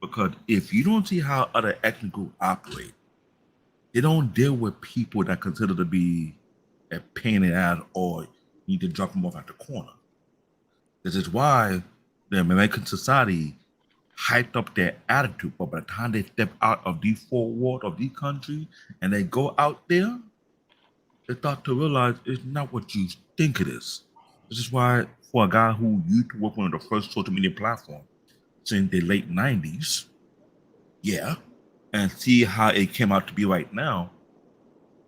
Because if you don't see how other ethnic groups operate, they don't deal with people that consider to be a pain in the ass or need to drop them off at the corner. This is why the American society hyped up their attitude, but by the time they step out of these four walls of these countries and they go out there, they start to realize it's not what you think it is. This is why for a guy who used to work on the first social media platform since the late 90s, and see how it came out to be right now,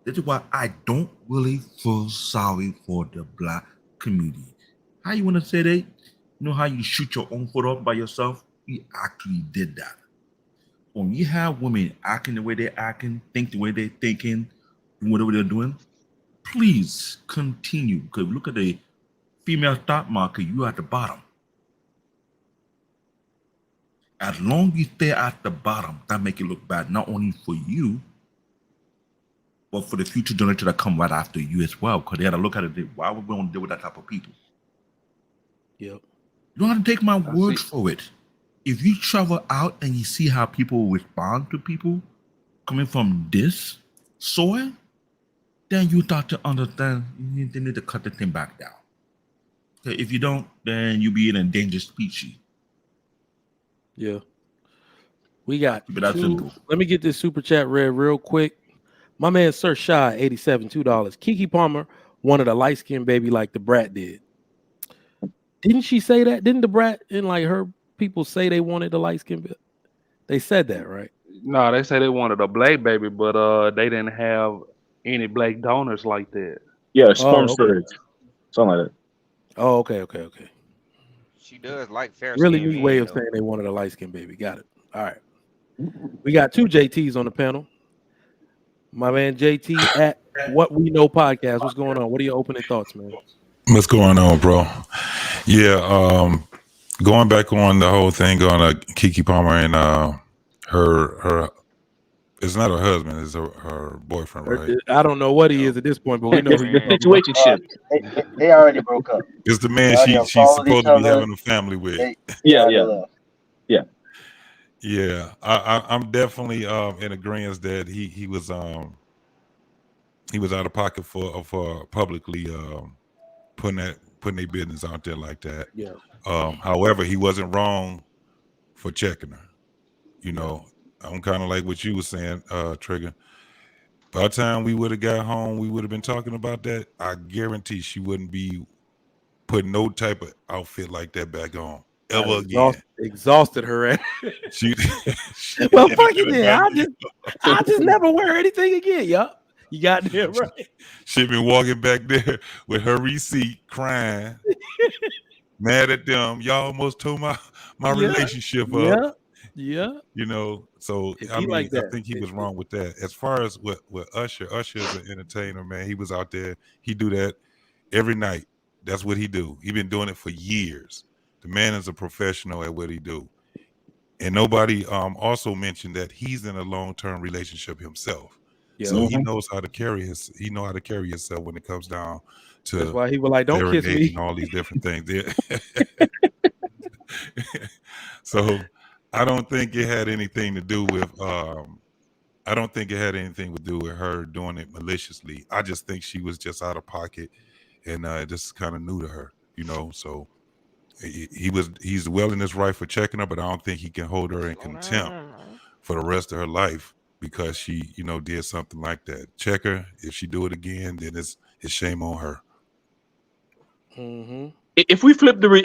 this is why I don't really feel sorry for the black community. How you want to say that? You know how you shoot your own foot off by yourself? We actually did that. When you have women acting the way they're acting, think the way they're thinking, doing whatever they're doing, please continue. Because look at the female stock market, you're at the bottom. As long as you stay at the bottom, that make it look bad, not only for you, but for the future generation that come right after you as well. Because they had to look at it, why would we want to deal with that type of people? Yep. You don't have to take my word for it. If you travel out and you see how people respond to people coming from this soil, then you start to understand they need to cut the thing back down. Okay, if you don't, then you'll be an endangered species. Yeah. We got Keep it that two. simple. Let me get this super chat read real quick. My man Sir Shy, 87, $2. KeKe Palmer wanted a light skinned baby like the brat did. Didn't she say that? Didn't the brat and like her people say they wanted the light skinned baby? They said that, right? No, they say they wanted a black baby, but they didn't have any black donors like that. Yeah, sperm Oh, okay. storage, something like that. Oh, okay. She does like fair Really skinned neat way men, of though. saying they wanted a light skinned baby. Got it. All right. We got two JTs on the panel. My man JT at What We Know Podcast. What's going on? What are your opening thoughts, man? What's going on, bro? Yeah, going back on the whole thing on KeKe Palmer and her it's not her husband, it's her boyfriend, right? I don't know what he is at this point, but we know The situation shift. They already broke up. It's the man They already she's followed each supposed to be other. having a family with. They already left. Yeah. I'm definitely in agreement that he was out of pocket for publicly putting their business out there like that. Yeah. However, he wasn't wrong for checking her. You know, I'm kind of like what you were saying, Trigger. By the time we would have got home, we would have been talking about that. I guarantee she wouldn't be putting no type of outfit like that back on ever again. Exhausted her ass. She well, fuck it then. I just never wear anything again, y'all. You got there right. She been walking back there with her receipt, crying, mad at them. Y'all almost tore my relationship up. Yeah. You know, so I mean, like I think he was wrong with that. As far as with Usher is an entertainer, man. He was out there. He do that every night. That's what he do. He been doing it for years. The man is a professional at what he do. And nobody also mentioned that he's in a long-term relationship himself. Yeah. So he knows how to carry himself when it comes down to that's why he was like, don't kiss me and all these different things. So I don't think it had anything to do with her doing it maliciously. I just think she was just out of pocket and just kind of new to her, you know. So he's well in his right for checking her, but I don't think he can hold her in contempt for the rest of her life because she, you know, did something like that. Check her. If she do it again, then it's shame on her. Mm-hmm. If we flip the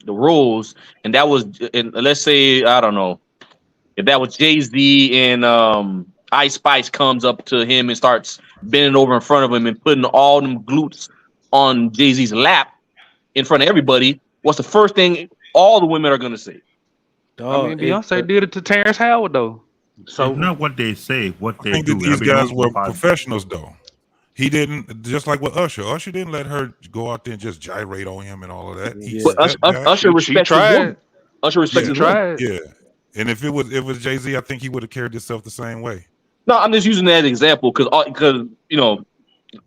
roles, and that was, and let's say, I don't know, if that was Jay-Z and Ice Spice comes up to him and starts bending over in front of him and putting all them glutes on Jay-Z's lap in front of everybody, what's the first thing all the women are gonna say? I mean, Beyonce did it to Terrence Howard though. So it's not what they say, what they I think do. that these guys were professionals though. He didn't, just like with Usher. Usher didn't let her go out there and just gyrate on him and all of that. Usher respects his woman. Usher respects his woman. Yeah. And if it was Jay-Z, I think he would have carried himself the same way. No, I'm just using that as an example because you know.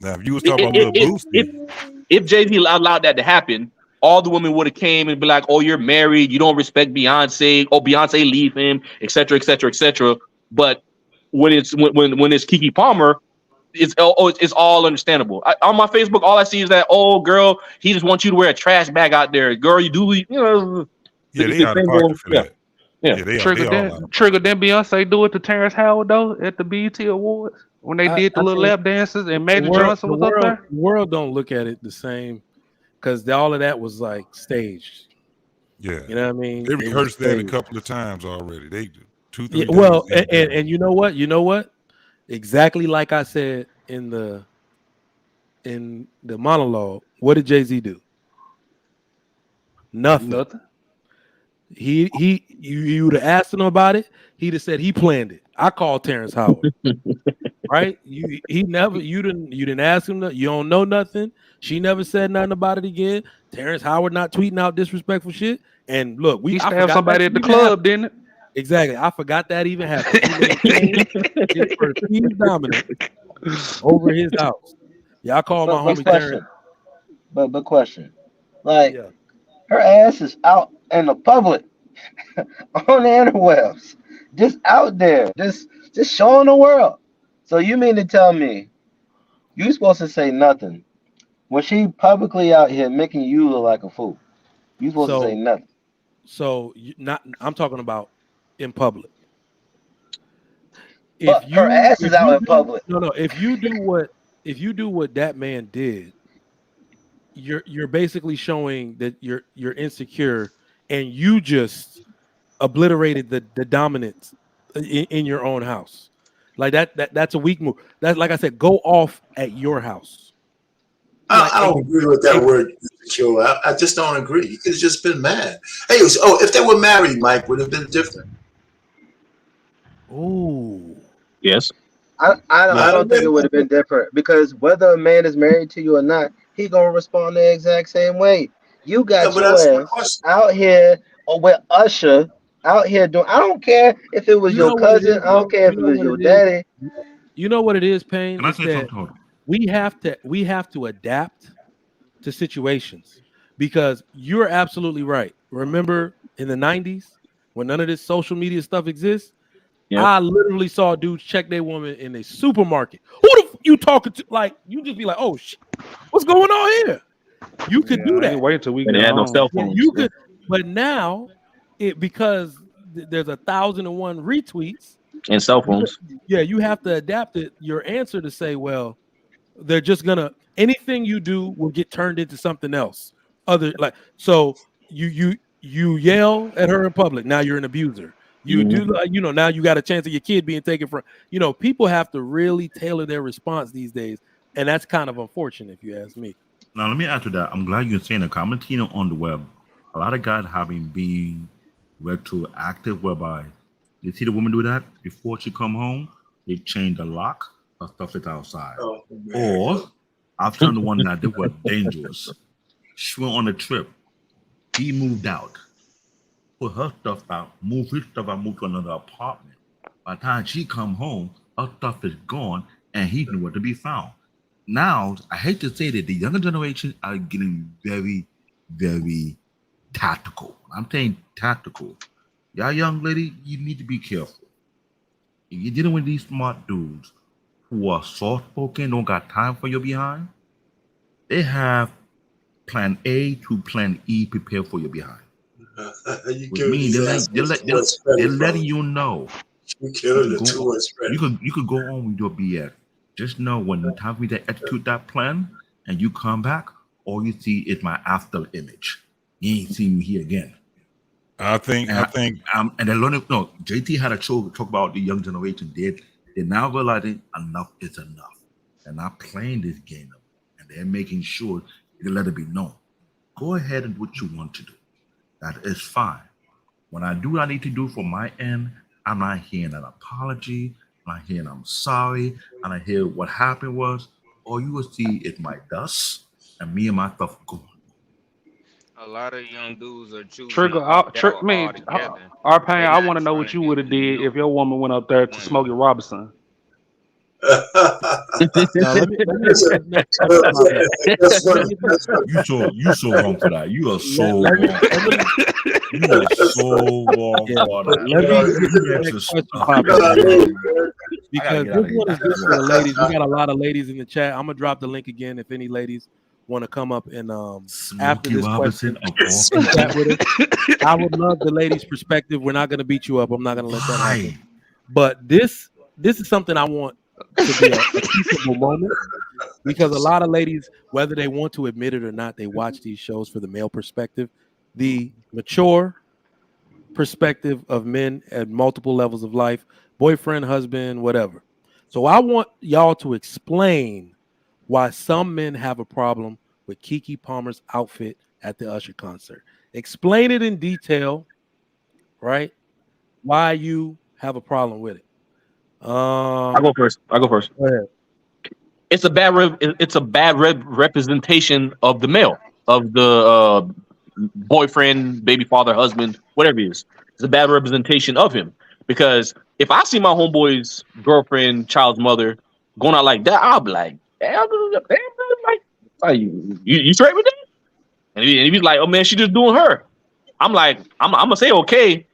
Now, if you was talking about Lil Boosie, if Jay-Z allowed that to happen, all the women would have came and be like, "Oh, you're married. You don't respect Beyonce. Oh, Beyonce leave him, etc., etc., etc." But when it's KeKe Palmer, it's all understandable. On my Facebook, all I see is that, "Oh, girl, he just wants you to wear a trash bag out there, girl. You do, you know." Yeah, they out of pocket for that. Yeah, Trigger. Then Beyonce do it to Terrence Howard though at the BET Awards when they did the little lap dances and Magic Johnson was up there. The world don't look at it the same because all of that was like staged. Yeah, you know what I mean. They rehearsed that a couple of times already. They 2-3 days. Well, and you know what? Exactly like I said in the monologue. What did Jay-Z do? Nothing. You would have asked him about it. He'd have said he planned it. I called Terrence Howard. Right? You didn't ask him. You don't know nothing. She never said nothing about it again. Terrence Howard not tweeting out disrespectful shit. And look, we used to have somebody at the club, didn't it? Exactly. I forgot that even happened. He's dominant over his house. Yeah, I call my homie Terrence. But question, like her ass is out in the public on the interwebs, just out there, just showing the world. So you mean to tell me you supposed to say nothing when she publicly out here making you look like a fool? You supposed to say nothing. So I'm talking about in public. But her ass is out in public. No. If you do what that man did, you're basically showing that you're insecure and you just obliterated the dominance in your own house. Like that's a weak move. That's like I said, go off at your house. I don't agree with that word insecure. I just don't agree. You could have just been mad. Hey, if they were married, Mike, would have been different. Oh, yes. I don't think it would have been different because whether a man is married to you or not, he gonna respond the exact same way. You got your ass out here with Usher out here doing. I don't care if it was your cousin. I don't care if it was your daddy. You know what it is, Payne? Can I say something? We have to adapt to situations because you're absolutely right. Remember in the 90s when none of this social media stuff exists, I literally saw dudes check their woman in a supermarket. Who the you talking to? Like you just be like, oh shit, what's going on here? You could do that. Wait till we get had no cell phones. You could, but now because there's 1,001 retweets and cell phones. You have to adapt your answer to say, well, they're just gonna anything you do will get turned into something else. So you yell at her in public. Now you're an abuser. You do now you got a chance of your kid being taken from. People have to really tailor their response these days, and that's kind of unfortunate if you ask me. Now let me add to that. I'm glad you're saying that. I'm on the web. A lot of guys having been retroactive, whereby they see the woman do that before she come home, they change the lock. Her stuff is outside. Or I've found the one that did was dangerous. She went on a trip. He moved out, put her stuff out, moved his stuff out, moved to another apartment. By the time she come home, her stuff is gone, and he's nowhere to be found. Now, I hate to say that the younger generation are getting very, very tactical. I'm saying tactical. Y'all young lady, you need to be careful. If you're dealing with these smart dudes who are soft-spoken, don't got time for your behind, they have plan A to plan E prepared for your behind. They're letting you know. You could go on with your BS. Just know when the time for me to execute that plan and you come back, all you see is my after image. You ain't seen me here again. I think, and they're learning. No, JT had a show talk about the young generation. They're now realizing enough is enough. They're not playing this game, and they're making sure they let it be known. Go ahead and do what you want to do. That is fine. When I do what I need to do from my end, I'm not hearing an apology. I'm not hearing I'm sorry. And I hear what happened was, all you will see is my dust and me and my stuff gone. A lot of young dudes are choosing. Our Pain, I want to know what you would have did if your woman went up there to Smokey Robinson. You so wrong for that. You are so wrong. You are so wrong for that. Because this one is good for the ladies. We got a lot of ladies in the chat. I'm gonna drop the link again if any ladies want to come up and after this question chat with us. I would love the ladies' perspective. We're not gonna beat you up. I'm not gonna let that happen. But this is something I want to be a teachable moment, because a lot of ladies, whether they want to admit it or not, they watch these shows for the male perspective, the mature perspective of men at multiple levels of life, boyfriend, husband, whatever. So I want y'all to explain why some men have a problem with KeKe Palmer's outfit at the Usher concert. Explain it in detail, right? Why you have a problem with it. I'll go first. Go ahead. It's a bad representation of the male, of the boyfriend, baby father, husband, whatever it is. It's a bad representation of him, because if I see my homeboy's girlfriend, child's mother going out like that, I'll be like, damn, like you straight with that? And he's like, oh man, she just doing her. I'm like, I'm gonna say okay,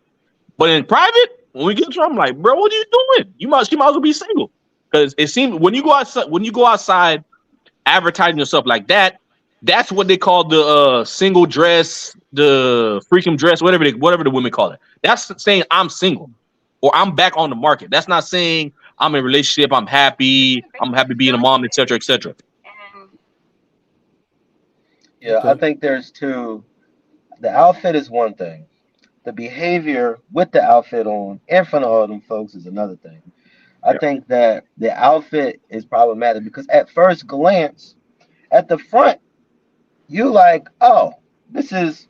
but in private, when we get to her, I'm like, bro, what are you doing? She might as well be single, because it seems when you go outside advertising yourself like that, That's what they call the single dress, the freakum dress, whatever the women call it. That's saying I'm single or I'm back on the market. That's not saying I'm in a relationship, I'm happy being a mom, etc., etc. Yeah, I think there's two. The outfit is one thing. The behavior with the outfit on in front of all them folks is another thing. I Yeah. think that the outfit is problematic because at first glance, at the front, you like, oh, this is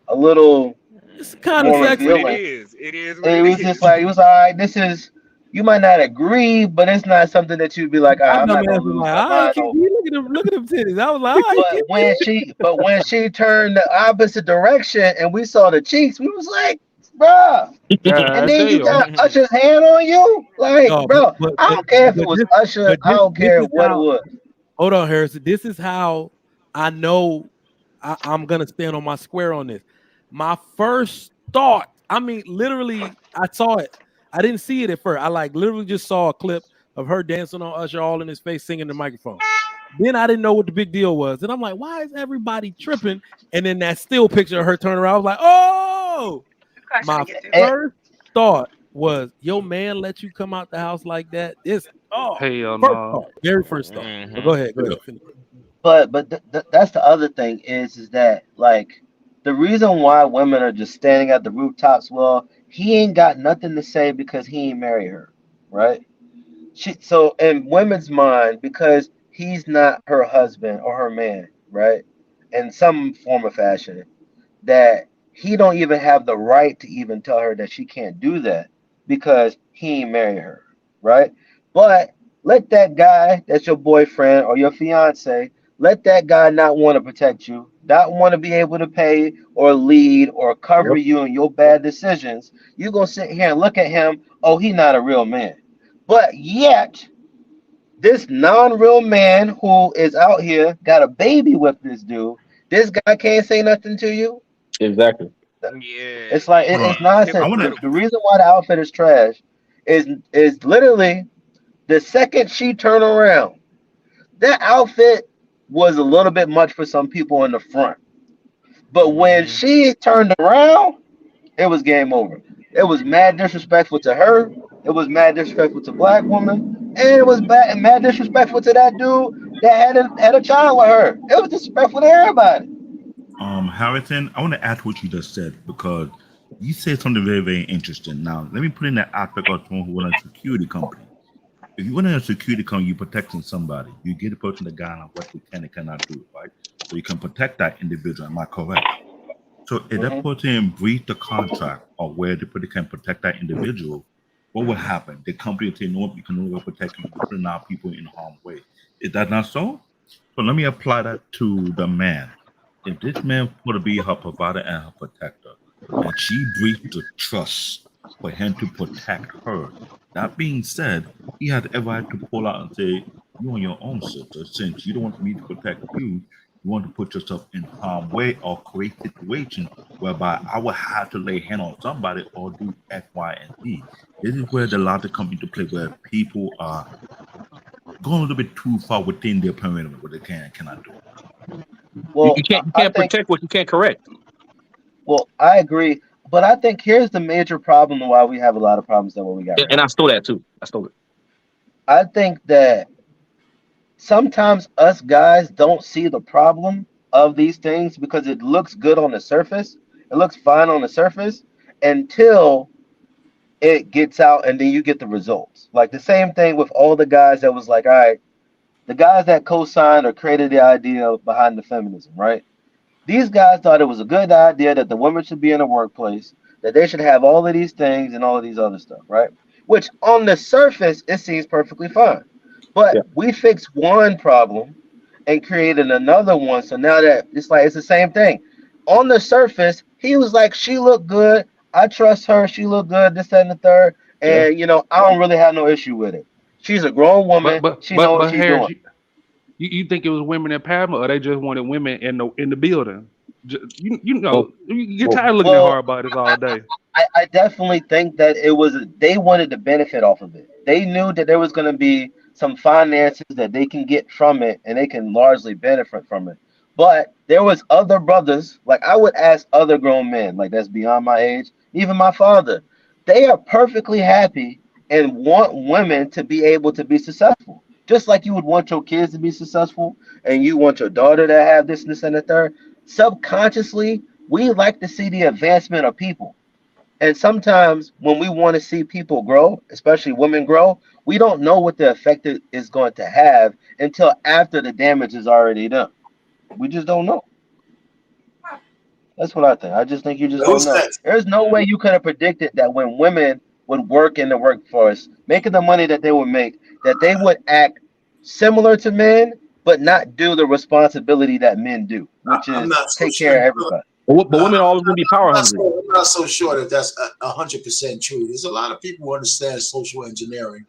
a little It's kind of more sexy. It revealing. is. It is what And it it was just is. like it was all right. This is you might not agree, but it's not something that you'd be like, all My right, I'm not dumb ass gonna was lose like, my all right, mind KeKe, over. look at them titties. I was like, all right, KeKe. But when she turned the opposite direction and we saw the cheeks, we was like, bruh. And God then you damn. got Usher's hand on you, like, No, bro. I don't care if it was Usher. I don't this care is what it how. was. Hold on, Harrison. This is how I know I'm gonna stand on my square on this. My first thought, I mean, literally, I saw it. I didn't see it at first. I like literally just saw a clip of her dancing on Usher, all in his face, singing the microphone. Then I didn't know what the big deal was, and I'm like, why is everybody tripping? And then that still picture of her turning around, I was like, oh. My first thought was, yo, man, let you come out the house like that. This, Hell first no. thought, very first thought. But go ahead. Finish. But that's the other thing is that like the reason why women are just standing at the rooftops. Well, he ain't got nothing to say because he ain't marry her, right? So in women's mind, because he's not her husband or her man, right? In some form of fashion, that he don't even have the right to even tell her that she can't do that because he ain't marry her, right? But let that guy that's your boyfriend or your fiance, let that guy not want to protect you, not want to be able to pay or lead or cover Yep. you in your bad decisions. You're gonna sit here and look at him, oh, he's not a real man. But yet, this non-real man who is out here got a baby with this dude. This guy can't say nothing to you. Exactly. Yeah, It's like Bro, it's it's I nonsense. want to. The hypocritical. reason why the outfit is trash is literally the second she turned around. That outfit was a little bit much for some people in the front, but when Mhm. she turned around, it was game over. It was mad disrespectful to her. It was mad disrespectful to black woman, and it was mad disrespectful to that dude that had a child with her. It was disrespectful to everybody. Harrison, I want to add what you just said because you said something very, very interesting. Now, let me put in that aspect of someone who runs a security company. If you run a security company, you're protecting somebody. You get a person to guide on what they can and cannot do, right? So you can protect that individual. Am I correct? So if that Hmm. person breached the contract or where the person can protect that individual, what will happen? The company will say, no, we can no longer protect you. You're putting our people in harm's way. Is that not so? So let me apply that to the man. If this man supposed to be her provider and her protector, and she breached the trust for him to protect her, that being said, he has every right to pull out and say, "You on your own, sister. Since you don't want me to protect you, you want to put yourself in harm's way or create situation whereby I will have to lay hand on somebody or do X, Y, and Z." This is where the logic comes into play, where people are going a little bit too far within their perimeter, what they can and cannot do. Well, You I can't think. protect what you can't correct. Well, I agree, but I think here's the major problem why we have a lot of problems than what we got right And I now. stole that too. I stole it. I think that sometimes us guys don't see the problem of these things because it looks good on the surface. It looks fine on the surface until it gets out and then you get the results. Like the same thing with all the guys that was like, all right, the guys that co-signed or created the idea behind the feminism, right? These guys thought it was a good idea that the women should be in the workplace, that they should have all of these things and all of these other stuff, right? Which on the surface it seems perfectly fine. But Yeah. we fixed one problem and created another one. So now that it's like it's the same thing. On the surface, he was like, she looked good. I trust her. She looked good, this, that, and the third. Yeah. And I don't really have no issue with it. She's a grown But woman. but She but know what but she's Harris, doing. you think it was women empowerment, or they just wanted women in the building? Well, You get well, tired of looking at Well, hard bodies all day. I definitely think that it was they wanted to benefit off of it. They knew that there was going to be some finances that they can get from it, and they can largely benefit from it. But there was other brothers, like I would ask other grown men, like that's beyond my age, even my father. They are perfectly happy and want women to be able to be successful. Just like you would want your kids to be successful and you want your daughter to have this, and the third. Subconsciously, we like to see the advancement of people. And sometimes when we want to see people grow, especially women grow, we don't know what the effect it is going to have until after the damage is already done. We just don't know. That's what I think. I just think you just don't Who's know. next? There's no way you could have predicted that when women would work in the workforce, making the money that they would make, that they would act similar to men, but not do the responsibility that men do, which I'm is not so take sure. care of everybody. But women are always going to be power hungry. I'm not so sure that that's 100% true. There's a lot of people who understand social engineering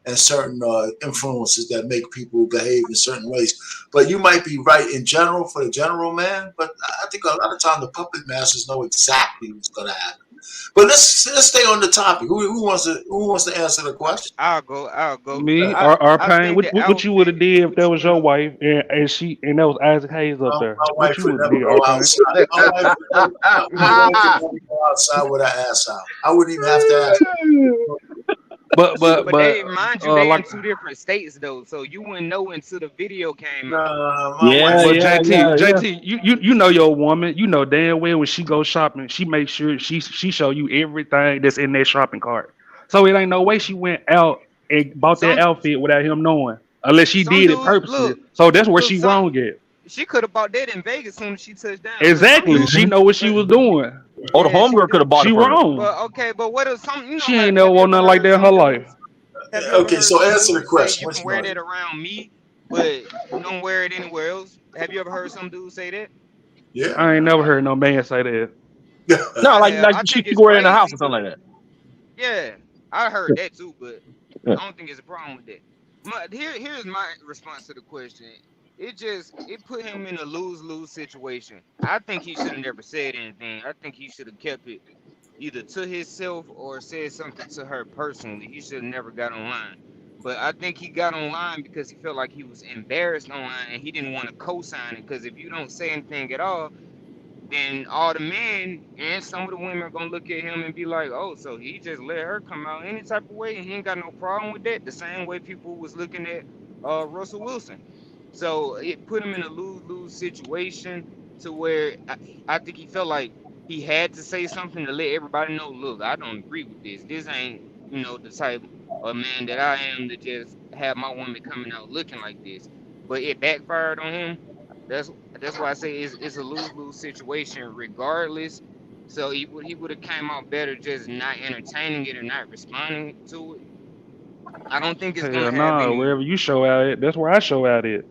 and certain influences that make people behave in certain ways. But you might be right in general for the general man. But I think a lot of time the puppet masters know exactly what's going to happen. But let's stay on the topic. Who wants to answer the question? I'll go. Me, I Pain, think the what you would have outfit. did if that was your wife and that was Isaac Hayes up there? My What wife you would would have never did, go Pain? outside. My wife would never go outside with her ass out. I wouldn't even have to ask. But They mind you, they in like, two different states though, so you wouldn't know until the video came out. My wife. but JT, you know your woman. You know damn well when she goes shopping, she makes sure she show you everything that's in that shopping cart. So it ain't no way she went out and bought that Some outfit without him knowing, unless she some did it dudes purposely. So that's where look she some wrong at. she could have bought that in Vegas soon as she touched down. Cause some Exactly, dudes, she know what she was doing. Oh, the yeah, she homegirl could could. have bought She it for her. wrong. But okay, but what if some She ain't never have you want ever nothing like heard that in her some life. dudes have you ever Okay, heard so some answer the dudes say question. you Which can wear one? that around me, but you don't wear it anywhere else? Have you ever heard some dudes say that? Yeah. I ain't never heard no man say that. No, I like have. I she think can it's go in the house crazy, or but something like yeah, I heard that too, but that. I don't think it's a problem with that. Here's my response to the question. It put him in a lose-lose situation. I think he should have never said anything. I think he should have kept it either to himself or said something to her personally. He should have never got online. But I think he got online because he felt like he was embarrassed online and he didn't want to co-sign it. Because if you don't say anything at all, then all the men and some of the women are gonna look at him and be like, "Oh, so he just let her come out any type of way, and he ain't got no problem with that." The same way people was looking at Russell Wilson. So it put him in a lose-lose situation to where I think he felt like he had to say something to let everybody know, "Look, I don't agree with this. This ain't the type of man that I am to just have my woman coming out looking like this." But it backfired on him. That's why I say it's a lose-lose situation regardless. So he would have came out better just not entertaining it or not responding to it. I don't think it's Hell gonna have nah, any. wherever you show out at, that's where I show out at.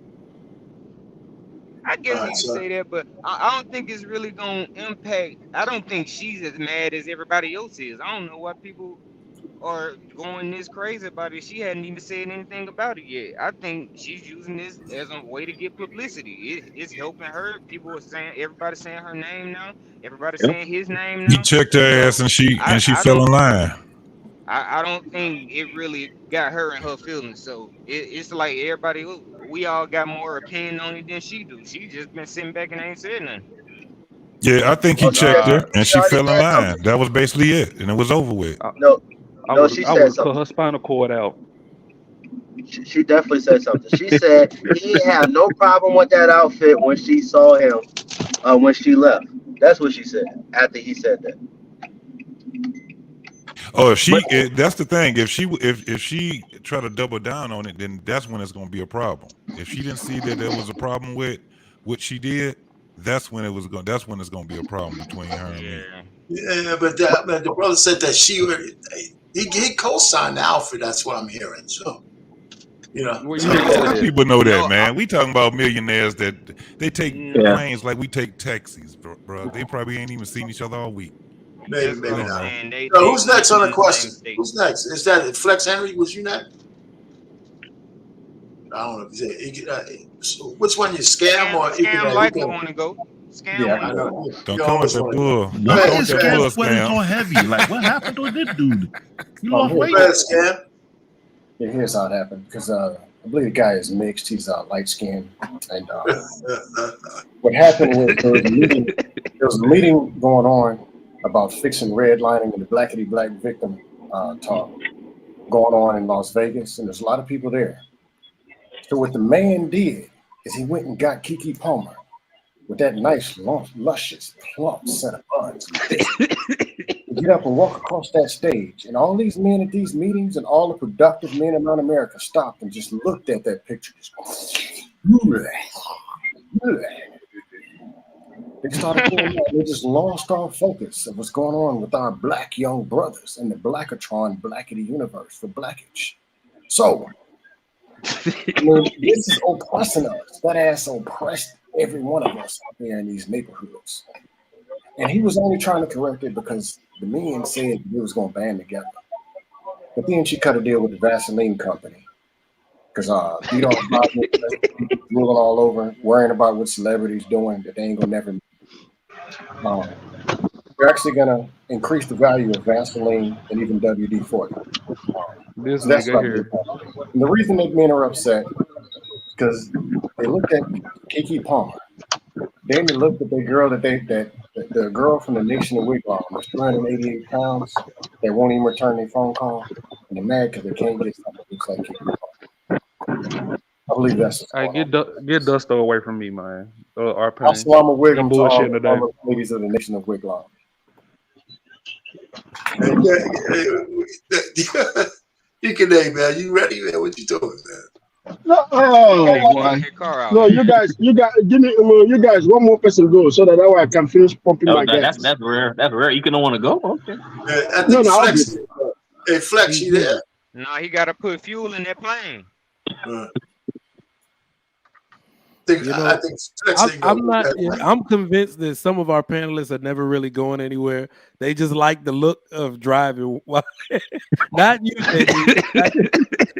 I All guess right, you could so say that, but I don't think it's really gonna impact. I don't think she's as mad as everybody else is. I don't know why people are going this crazy about it. She hadn't even said anything about it yet. I think she's using this as a way to get publicity. It's helping her. People are saying, everybody's saying her name now. Everybody's Yep. saying his name He now. checked her ass So and she I fell don't in line. I don't think it really got her in her feelings. So it's like everybody, we all got more opinion on it than she do. She just been sitting back and ain't said nothing. Yeah, I think he Well, checked her and she she already fell in said line. something. That was basically it, and it was over with. No, I no, would she I would said have cut something. her spinal cord out. She definitely said something. She said he had no problem with that outfit when she saw him when she left. That's what she said after he said that. Oh, But that's the thing. If she try to double down on it, then that's when it's going to be a problem. If she didn't see that there was a problem with what she did, that's when that's when it's going to be a problem between her and me. yeah, but the brother said that he co-signed the outfit. That's what I'm hearing. So Where you Man, hear a that lot of at? people know that, No, man. We talking about millionaires that they take no, yeah, planes like we take taxis, bro. They probably ain't even seen each other all week. maybe, that's what We maybe I'm don't not. know. saying. They So they who's next on living the in the same question? state. Who's next? Is that Flex Henry? Was you next? I don't know. So which one you scam or Scam you likely can? want to go. Scam Yeah, want I to know go. Don't you come with always that want to go. bull. Go Don't Why come ahead, with is that Scam. Scam bull, sweating so Scam. heavy? Like, what happened to this dude? You oh, lost here, weight? Go ahead, Scam. here's how it happened. Because I believe the guy is mixed. He's light skinned. And what happened was there was a meeting going on about fixing redlining and the blackity black victim talk going on in Las Vegas, and there's a lot of people there. So what the man did is he went and got KeKe Palmer with that nice, luscious, plump set of buns. Get up and walk across that stage, and all these men at these meetings and all the productive men around America stopped and just looked at that picture. They started doing that. They just lost our focus of what's going on with our black young brothers in the Blackatron, Blackity universe for Blackage. So, I mean, this is oppressing us. That ass oppressed every one of us out there in these neighborhoods. And he was only trying to correct it because the men said they was going to band together. But then she cut a deal with the Vaseline company. Because you don't ruling all over, worrying about what celebrities doing that they ain't going to never. They're actually going to increase the value of Vaseline and even WD-40. This that's nigga here. And the reason that men are upset is because they looked at KeKe Palmer. Then they looked at the girl the girl from the Nation of Wigwam was 288 pounds. They won't even return their phone call, and they're mad because they can't get something that looks like KeKe Palmer. I believe that's. Hey, get Dusto away from me, man. Our Assalamu alaikum to all today. the ladies of the Nation of Wigwam. KeKe, man, you ready, man? What you doing, man? No, no, you guys, give me, you guys, one more person go so that way I can finish pumping my gas. That's rare. That's rare. You don't want to go? Okay. I think Flex. Hey, Flex, you there? No, he got to put fuel in that plane. I'm convinced that some of our panelists are never really going anywhere. They just like the look of driving. Not you,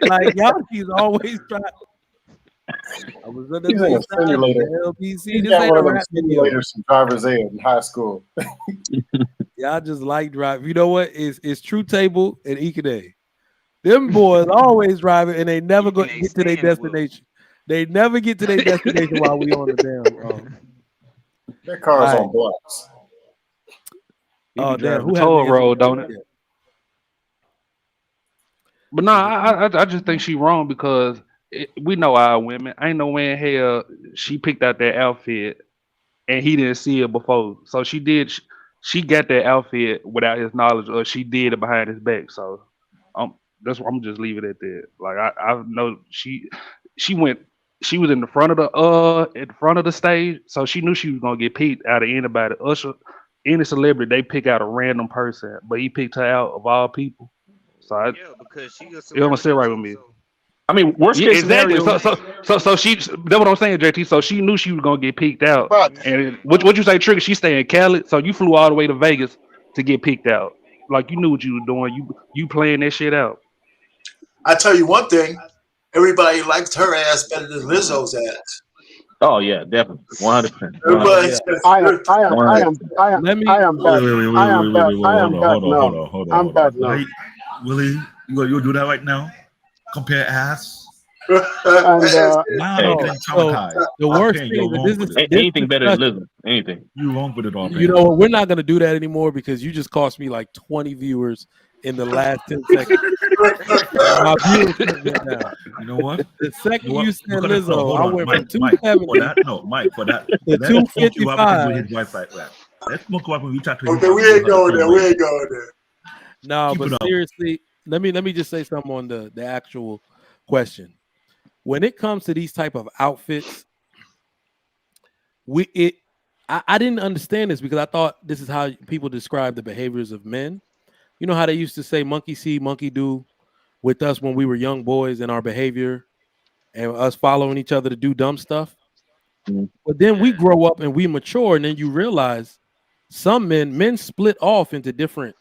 like y'all. He's always trying. I was in a simulator. LBC. This ain't a rap video. Some driver's ed in high school. Y'all just like drive. You know what? It's True Table and KeKe. Them boys always driving, and they never go get to their destination. They never get to their destination while we on the damn. Their car's on blocks. Oh damn! Who toll road, don't it? But no, I just think she wrong because we know our women. Ain't no way in hell she picked out that outfit and he didn't see it before. So she did. She got that outfit without his knowledge, or she did it behind his back. So that's what I'm just leave it at that. Like I know she went. She was in the front of the stage, so she knew she was gonna get picked out of anybody. Usher, any celebrity, they pick out a random person, but he picked her out of all people. So because she was. It don't sit right with me. I mean, worst case exactly. Scenario. So she. That's what I'm saying, JT. So she knew she was gonna get picked out. And what you say, Trigger? She stay in Cali, so you flew all the way to Vegas to get picked out. Like you knew what you were doing. You playing that shit out. I tell you one thing. Everybody liked her ass better than Lizzo's ass. Oh yeah, definitely, 100%. I am back now. Willie, you do that right now? Compare ass. And, the worst thing, anything better than Lizzo. Anything. You wrong with it all. You know, we're not gonna do that anymore because you just cost me like 20 viewers in the last 10 seconds. My viewers went down. You know what? The second you said Lizzo, I went from 270 for that to 255. Let's smoke up when we talk to Okay, we ain't going there. No, but seriously, let me just say something on the actual question. When it comes to these type of outfits, I didn't understand this because I thought this is how people describe the behaviors of men. You know how they used to say monkey see, monkey do with us when we were young boys and our behavior and us following each other to do dumb stuff. Mm-hmm. But then we grow up and we mature, and then you realize some men split off into different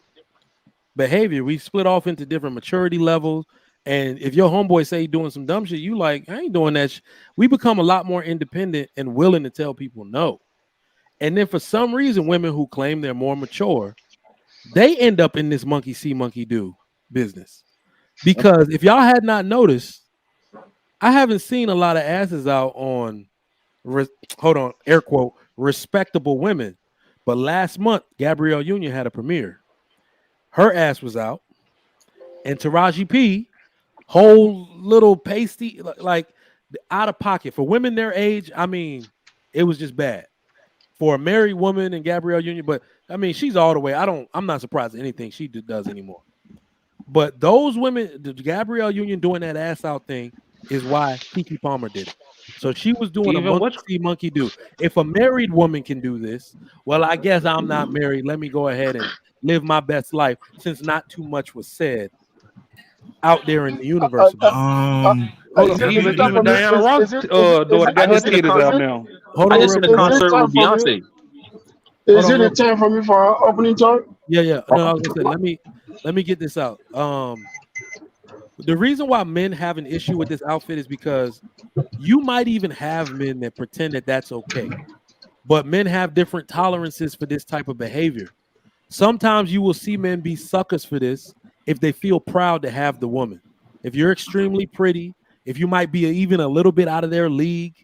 behavior. We split off into different maturity levels. And if your homeboy say he's doing some dumb shit, you like, I ain't doing that. We become a lot more independent and willing to tell people no. And then for some reason, women who claim they're more mature, they end up in this monkey see, monkey do business. Because if y'all had not noticed, I haven't seen a lot of asses out on, hold on, air quote, respectable women. But last month, Gabrielle Union had a premiere. Her ass was out. And Taraji P, whole little pasty, like out of pocket. For women their age, I mean, it was just bad. For a married woman and Gabrielle Union, but I mean, she's all the way. I'm not surprised at anything she does anymore. But those women, the Gabrielle Union doing that ass out thing is why KeKe Palmer did it. So she was doing a monkey see, monkey do. If a married woman can do this, well, I guess I'm not married. Let me go ahead and live my best life since not too much was said out there in the universe. Hold on, even Diana Ross daughter got her titties out now. I just in a concert with Beyonce. Is it a time for me for our opening talk? Yeah. No, I was gonna say, let me get this out. The reason why men have an issue with this outfit is because you might even have men that pretend that that's okay, but men have different tolerances for this type of behavior. Sometimes you will see men be suckers for this if they feel proud to have the woman. If you're extremely pretty, if you might be even a little bit out of their league,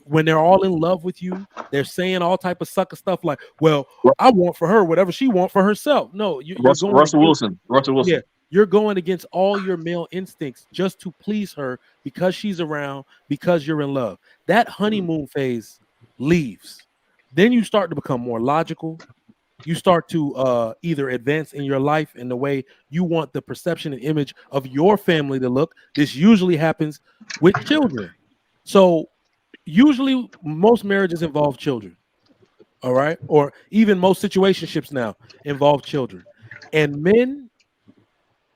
when they're all in love with you, they're saying all type of sucker stuff like, well, I want for her whatever she wants for herself. No, Russell Wilson. Yeah, you're going against all your male instincts just to please her because she's around, because you're in love. That honeymoon phase leaves. Then you start to become more logical. You start to either advance in your life in the way you want the perception and image of your family to look. This usually happens with children. So usually most marriages involve children. All right. Or even most situationships now involve children. And men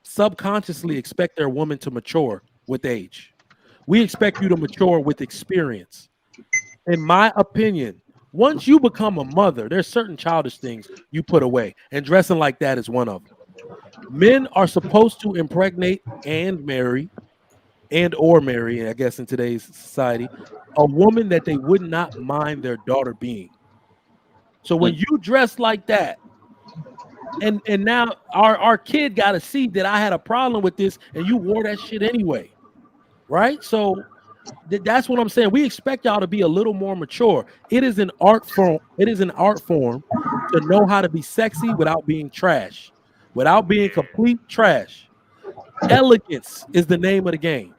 subconsciously expect their woman to mature with age. We expect you to mature with experience. In my opinion, once you become a mother, there's certain childish things you put away, and dressing like that is one of them. Men are supposed to impregnate and marry, I guess in today's society, a woman that they would not mind their daughter being. So when you dress like that, and now our kid got to see that I had a problem with this, and you wore that shit anyway, right? So that's what I'm saying. We expect y'all to be a little more mature. It is an art form. It is an art form to know how to be sexy without being trash, without being complete trash. Elegance is the name of the game.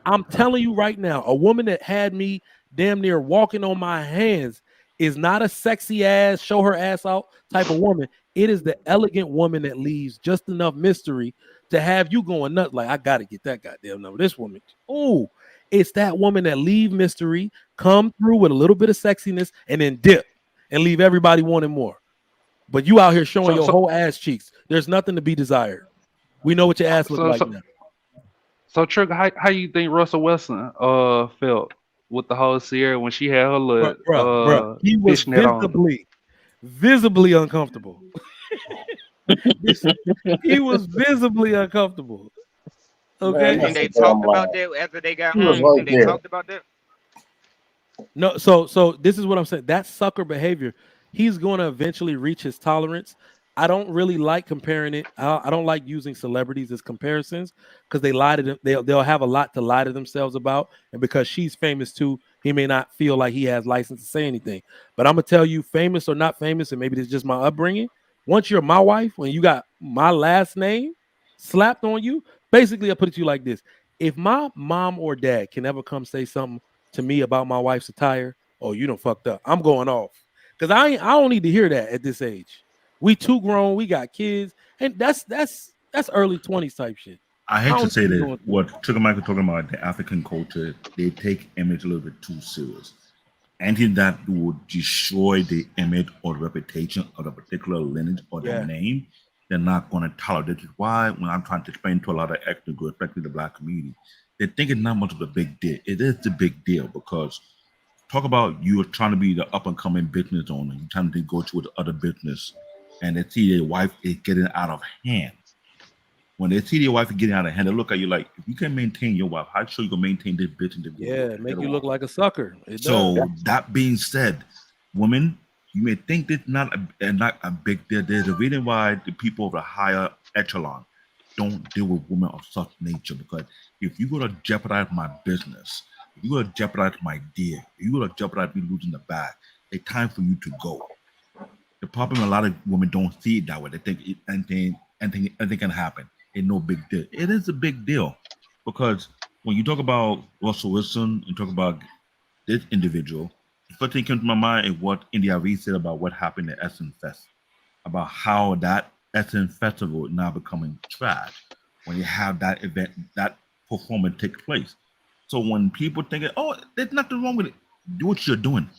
I'm telling you right now, a woman that had me damn near walking on my hands is not a sexy ass, show her ass out type of woman. It is the elegant woman that leaves just enough mystery to have you going nuts. Like, I got to get that goddamn number. This woman. Ooh, it's that woman that leave mystery, come through with a little bit of sexiness, and then dip and leave everybody wanting more. But you out here showing your whole ass cheeks. There's nothing to be desired. We know what your ass looks like now. So, Trigger, how you think Russell Wilson felt with the whole Sierra when she had her little bro. He was visibly uncomfortable. He was visibly uncomfortable. Okay. And they talked about that after they got home. And they talked about that. No, so this is what I'm saying. That sucker behavior, he's going to eventually reach his tolerance. I don't really like comparing it. I don't like using celebrities as comparisons because they lie to them. They'll have a lot to lie to themselves about. And because she's famous too, he may not feel like he has license to say anything. But I'm going to tell you, famous or not famous, and maybe this is just my upbringing. Once you're my wife, when you got my last name slapped on you, basically I put it to you like this. If my mom or dad can ever come say something to me about my wife's attire, oh, you done fucked up. I'm going off. Because I don't need to hear that at this age. We too grown, we got kids, and that's early 20s type shit. I hate to say that what Trigger Michael talking about, the African culture, they take image a little bit too serious. Anything that would destroy the image or the reputation of a particular lineage or their name, they're not going to tolerate it. Why? When I'm trying to explain to a lot of ethnic groups, especially the Black community, they think it's not much of a big deal. It is the big deal because talk about you are trying to be the up and coming business owner. You're trying to go to the other business, and they see their wife is getting out of hand. When they see their wife is getting out of hand, they look at you like, if you can maintain your wife, how sure you can maintain this business? Yeah, make you look like a sucker. That being said, women, you may think this not a big deal. There's a reason why the people of the higher echelon don't deal with women of such nature, because if you're going to jeopardize my business, if you're going to jeopardize my deal, if you're going to jeopardize me losing the bag, it's time for you to go. The problem, a lot of women don't see it that way. They think anything can happen. It's no big deal. It is a big deal, because when you talk about Russell Wilson and talk about this individual, the first thing that came to my mind is what India Reid said about what happened at Essence Fest, about how that Essence Festival is now becoming trash when you have that event, that performance take place. So when people think, oh, there's nothing wrong with it, do what you're doing.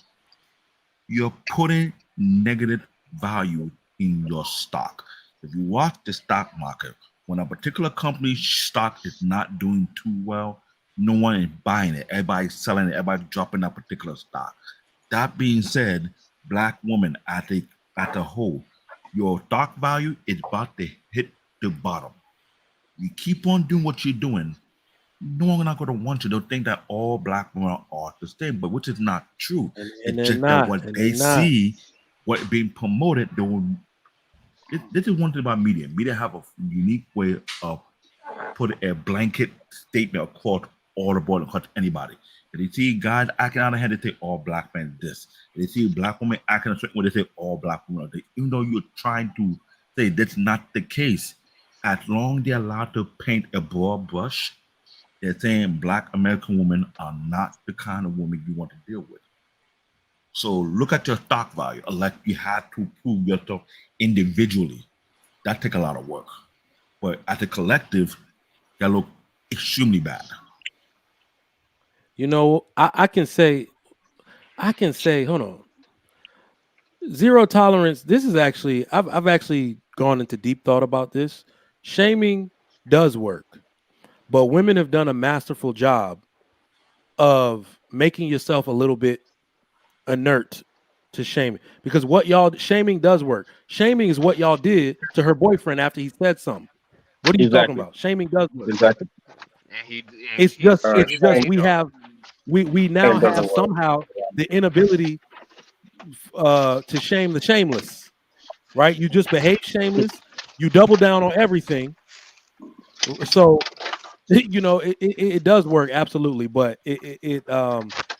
You're putting negative value in your stock. If you watch the stock market, when a particular company's stock is not doing too well, no one is buying it. Everybody's selling it. Everybody's dropping that particular stock. That being said, Black women at the whole, your stock value is about to hit the bottom. You keep on doing what you're doing, no one's not going to want you. They'll think that all Black women are the same, but which is not true. And it's just that what they see, what being promoted, this is one thing about media. Media have a unique way of putting a blanket statement across all the board, across anybody. If they see guys acting out of hand, they say all Black men this. If they see Black women acting a certain way, they say all Black women are this. Even though you're trying to say that's not the case, as long as they're allowed to paint a broad brush, they're saying Black American women are not the kind of woman you want to deal with. So look at your stock value. Like you have to prove yourself individually. That takes a lot of work. But as a collective, that look extremely bad. You know, I can say, hold on. Zero tolerance. This is actually, I've actually gone into deep thought about this. Shaming does work, but women have done a masterful job of making yourself a little bit inert to shaming, because what y'all shaming does work. Shaming is what y'all did to her boyfriend after he said something. What are you talking about? Shaming does work. Exactly. It's just we now have somehow the inability to shame the shameless, right? You just behave shameless. You double down on everything. So, you know, it does work, absolutely, but it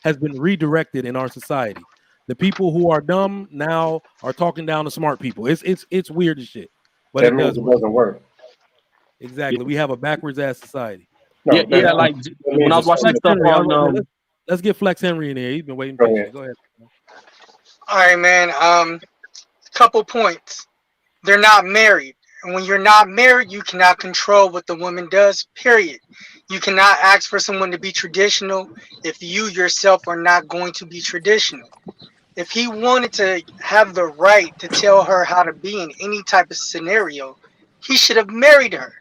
has been redirected in our society. The people who are dumb now are talking down to smart people. It's weird as shit, but that means it doesn't work. Exactly. Yeah. We have a backwards ass society. No, like when I was watching stuff on let's get Flex Henry in here. He's been waiting patiently. Go ahead. All right, man. Couple points. They're not married. And when you're not married, you cannot control what the woman does, period. You cannot ask for someone to be traditional if you yourself are not going to be traditional. If he wanted to have the right to tell her how to be in any type of scenario, he should have married her,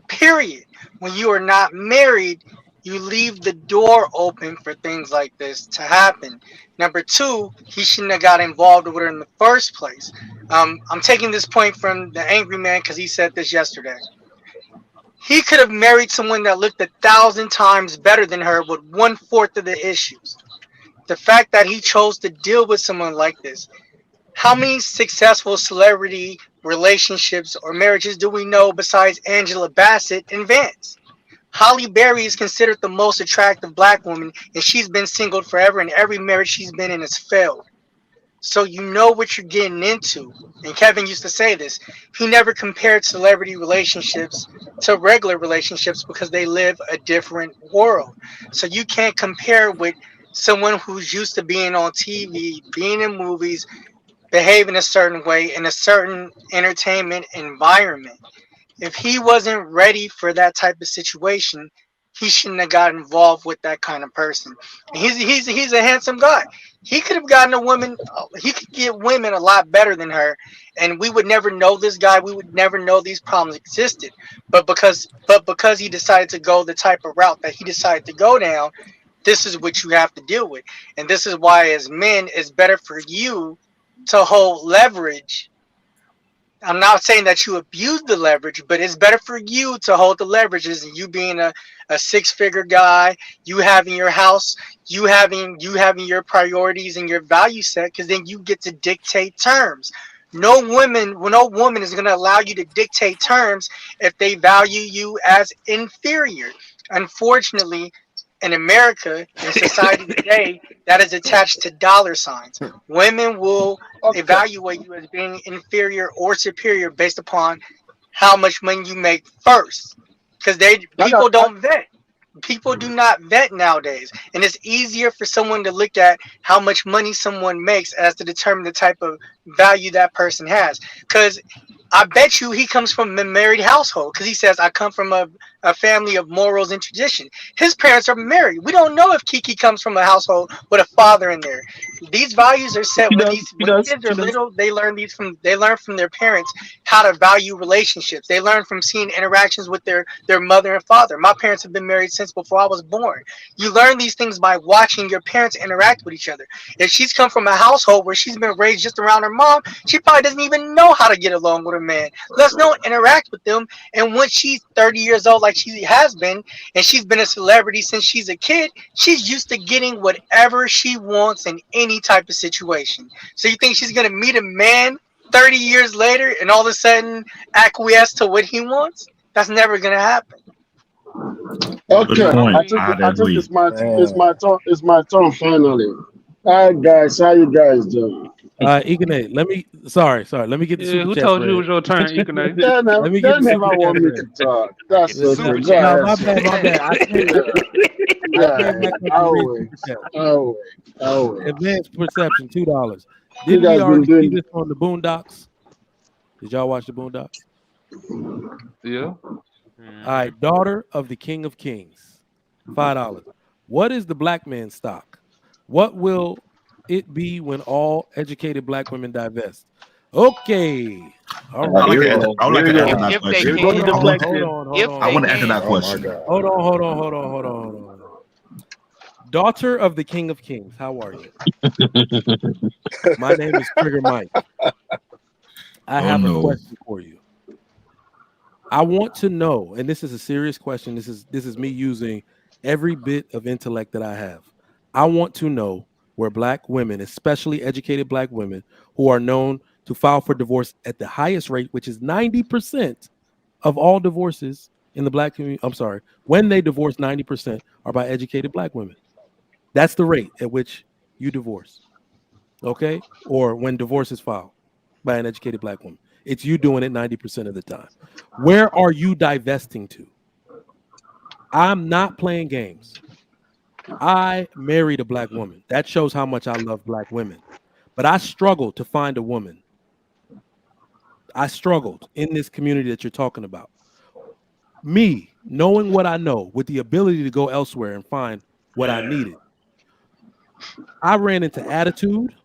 period. When you are not married, you leave the door open for things like this to happen. Number two, he shouldn't have got involved with her in the first place. I'm taking this point from the angry man because he said this yesterday. He could have married someone that looked 1,000 times better than her with 1/4 of the issues. The fact that he chose to deal with someone like this. How many successful celebrity relationships or marriages do we know besides Angela Bassett and Vance? Halle Berry is considered the most attractive Black woman, and she's been single forever, and every marriage she's been in has failed. So you know what you're getting into. And Kevin used to say this. He never compared celebrity relationships to regular relationships because they live a different world. So you can't compare with someone who's used to being on TV, being in movies, behaving a certain way in a certain entertainment environment. If he wasn't ready for that type of situation, he shouldn't have got involved with that kind of person. He's a handsome guy. He could have gotten a woman. He could get women a lot better than her, and we would never know this guy. We would never know these problems existed. But because he decided to go the type of route that he decided to go down, this is what you have to deal with. And this is why, as men, it's better for you to hold leverage. I'm not saying that you abuse the leverage, but it's better for you to hold the leverages, and you being a 6-figure guy, you having your house, you having your priorities and your value set, because then you get to dictate terms. No woman is going to allow you to dictate terms if they value you as inferior. Unfortunately, in America, in society today, that is attached to dollar signs. Women will evaluate you as being inferior or superior based upon how much money you make first, because people don't vet. People do not vet nowadays, and it's easier for someone to look at how much money someone makes as to determine the type of value that person has. Because I bet you he comes from a married household, because he says, I come from a family of morals and tradition. His parents are married. We don't know if KeKe comes from a household with a father in there. These values are set when kids are little. They learn from their parents how to value relationships. They learn from seeing interactions with their mother and father. My parents have been married since before I was born. You learn these things by watching your parents interact with each other. If she's come from a household where she's been raised just around her mom, she probably doesn't even know how to get along with a man. Let's not interact with them. And when she's 30 years old, like she has been, and she's been a celebrity since she's a kid, she's used to getting whatever she wants in any type of situation. So you think she's going to meet a man 30 years later and all of a sudden acquiesce to what he wants? That's never going to happen. Okay, I think it's my turn finally. All right, guys, how you guys doing? KeKe, let me get the super who chat told read. you it was your turn, KeKe? Let me get the They super never chat want me read. to talk. That's okay. No, my bad. I can't. Advanced perception, $2. Didn't we already see this on the Boondocks? Did y'all watch the Boondocks? Yeah. All right, daughter of the King of Kings, $5. What is the black man's stock? What will it be when all educated black women divest? Okay. All right. I would like to answer that question. I want to answer that question. Hold on. Daughter of the King of Kings, how are you? My name is Trigger Mike. I have a question for you. I want to know, and this is a serious question. This is me using every bit of intellect that I have. I want to know where black women, especially educated black women, who are known to file for divorce at the highest rate, which is 90% of all divorces in the black community. I'm sorry, when they divorce, 90% are by educated black women. That's the rate at which you divorce, okay? Or when divorce is filed by an educated black woman. It's you doing it 90% of the time. Where are you divesting to? I'm not playing games. I married a black woman. That shows how much I love black women. But I struggled to find a woman. I struggled in this community that you're talking about. Me, knowing what I know, with the ability to go elsewhere and find what I needed, I ran into attitude.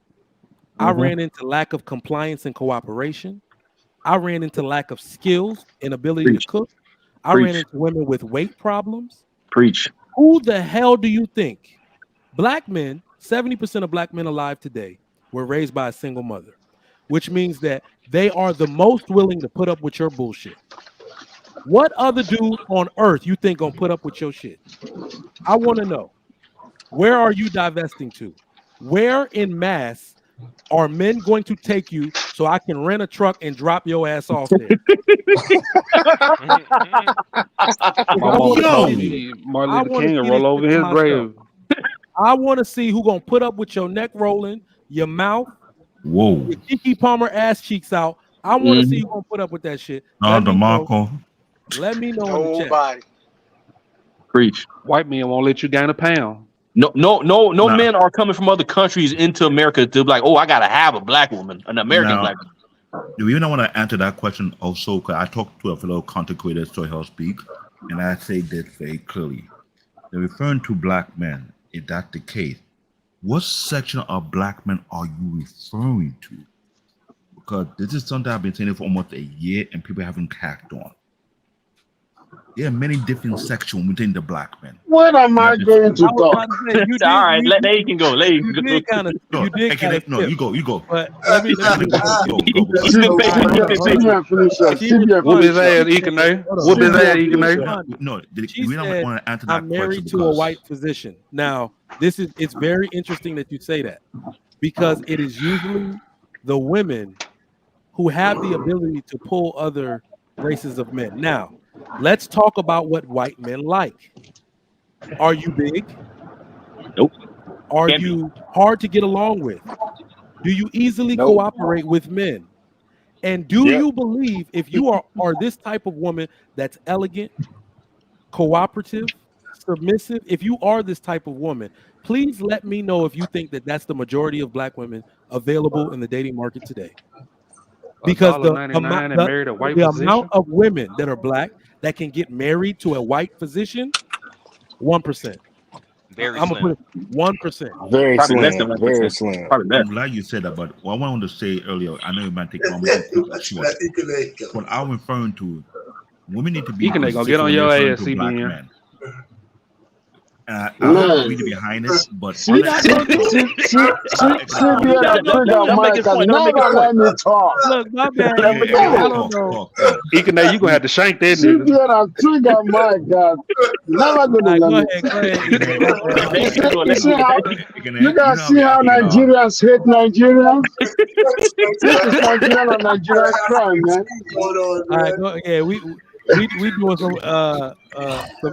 I ran into lack of compliance and cooperation. I ran into lack of skills and ability to cook. I ran into women with weight problems. Who the hell do you think? Black men, 70% of black men alive today were raised by a single mother, which means that they are the most willing to put up with your bullshit. What other dude on earth you think gonna put up with your shit? I want to know. Where are you divesting to? Where in mass are men going to take you so I can rent a truck and drop your ass off there? Martin Luther King will roll over his grave. I want to see who gonna put up with your neck rolling, your mouth, your Keke Palmer ass cheeks out. I want to see who gonna put up with that shit. Let me know in the chat. Preach. White men won't let you gain a pound. No men are coming from other countries into America to be like, oh, I gotta have a black woman, an American black woman. Do you want to answer that question also? Because I talked to a fellow content creator, so he'll speak, and I say this very clearly. They're referring to black men. Is that the case? What section of black men are you referring to? Because this is something I've been saying for almost a year, and people haven't hacked on. There are many different sections within the black men. What am I going to talk? All right, let can go. You did kind of. You go. But let me go. Whoop his ass, Ekene. Whoop his ass, Ekene. No, we don't want to answer that question. I'm married to a white physician. Now, it's very interesting that you say that, because it is usually the women who have the ability to pull other races of men. Now, let's talk about what white men like. Are you big? Nope. Are you hard to get along with? Do you easily cooperate with men? And do you believe if you are this type of woman that's elegant, cooperative, submissive, if you are this type of woman, please let me know if you think that that's the majority of black women available in the dating market today. Because the amount of women that are black that can get married to a white physician, 1%. Very I'm slim. gonna put it 1%. Very Probably less slim. than Very slim. I'm glad you said that, but what I wanted to say earlier, I know you might take long, what I'm referring to, women need to be gonna get on your ass, black CBN. men. I have to read behind it, but see, that trigger Mike and never let me talk. Look, my bad. I don't know. Ekene, you gonna have to shank that nigga. CBN and trigger Mike, God, never gonna let me. Go ahead. You guys see how Nigerians hate Nigerians? This is Nigerian and Nigerian crime, man. All right, we doing some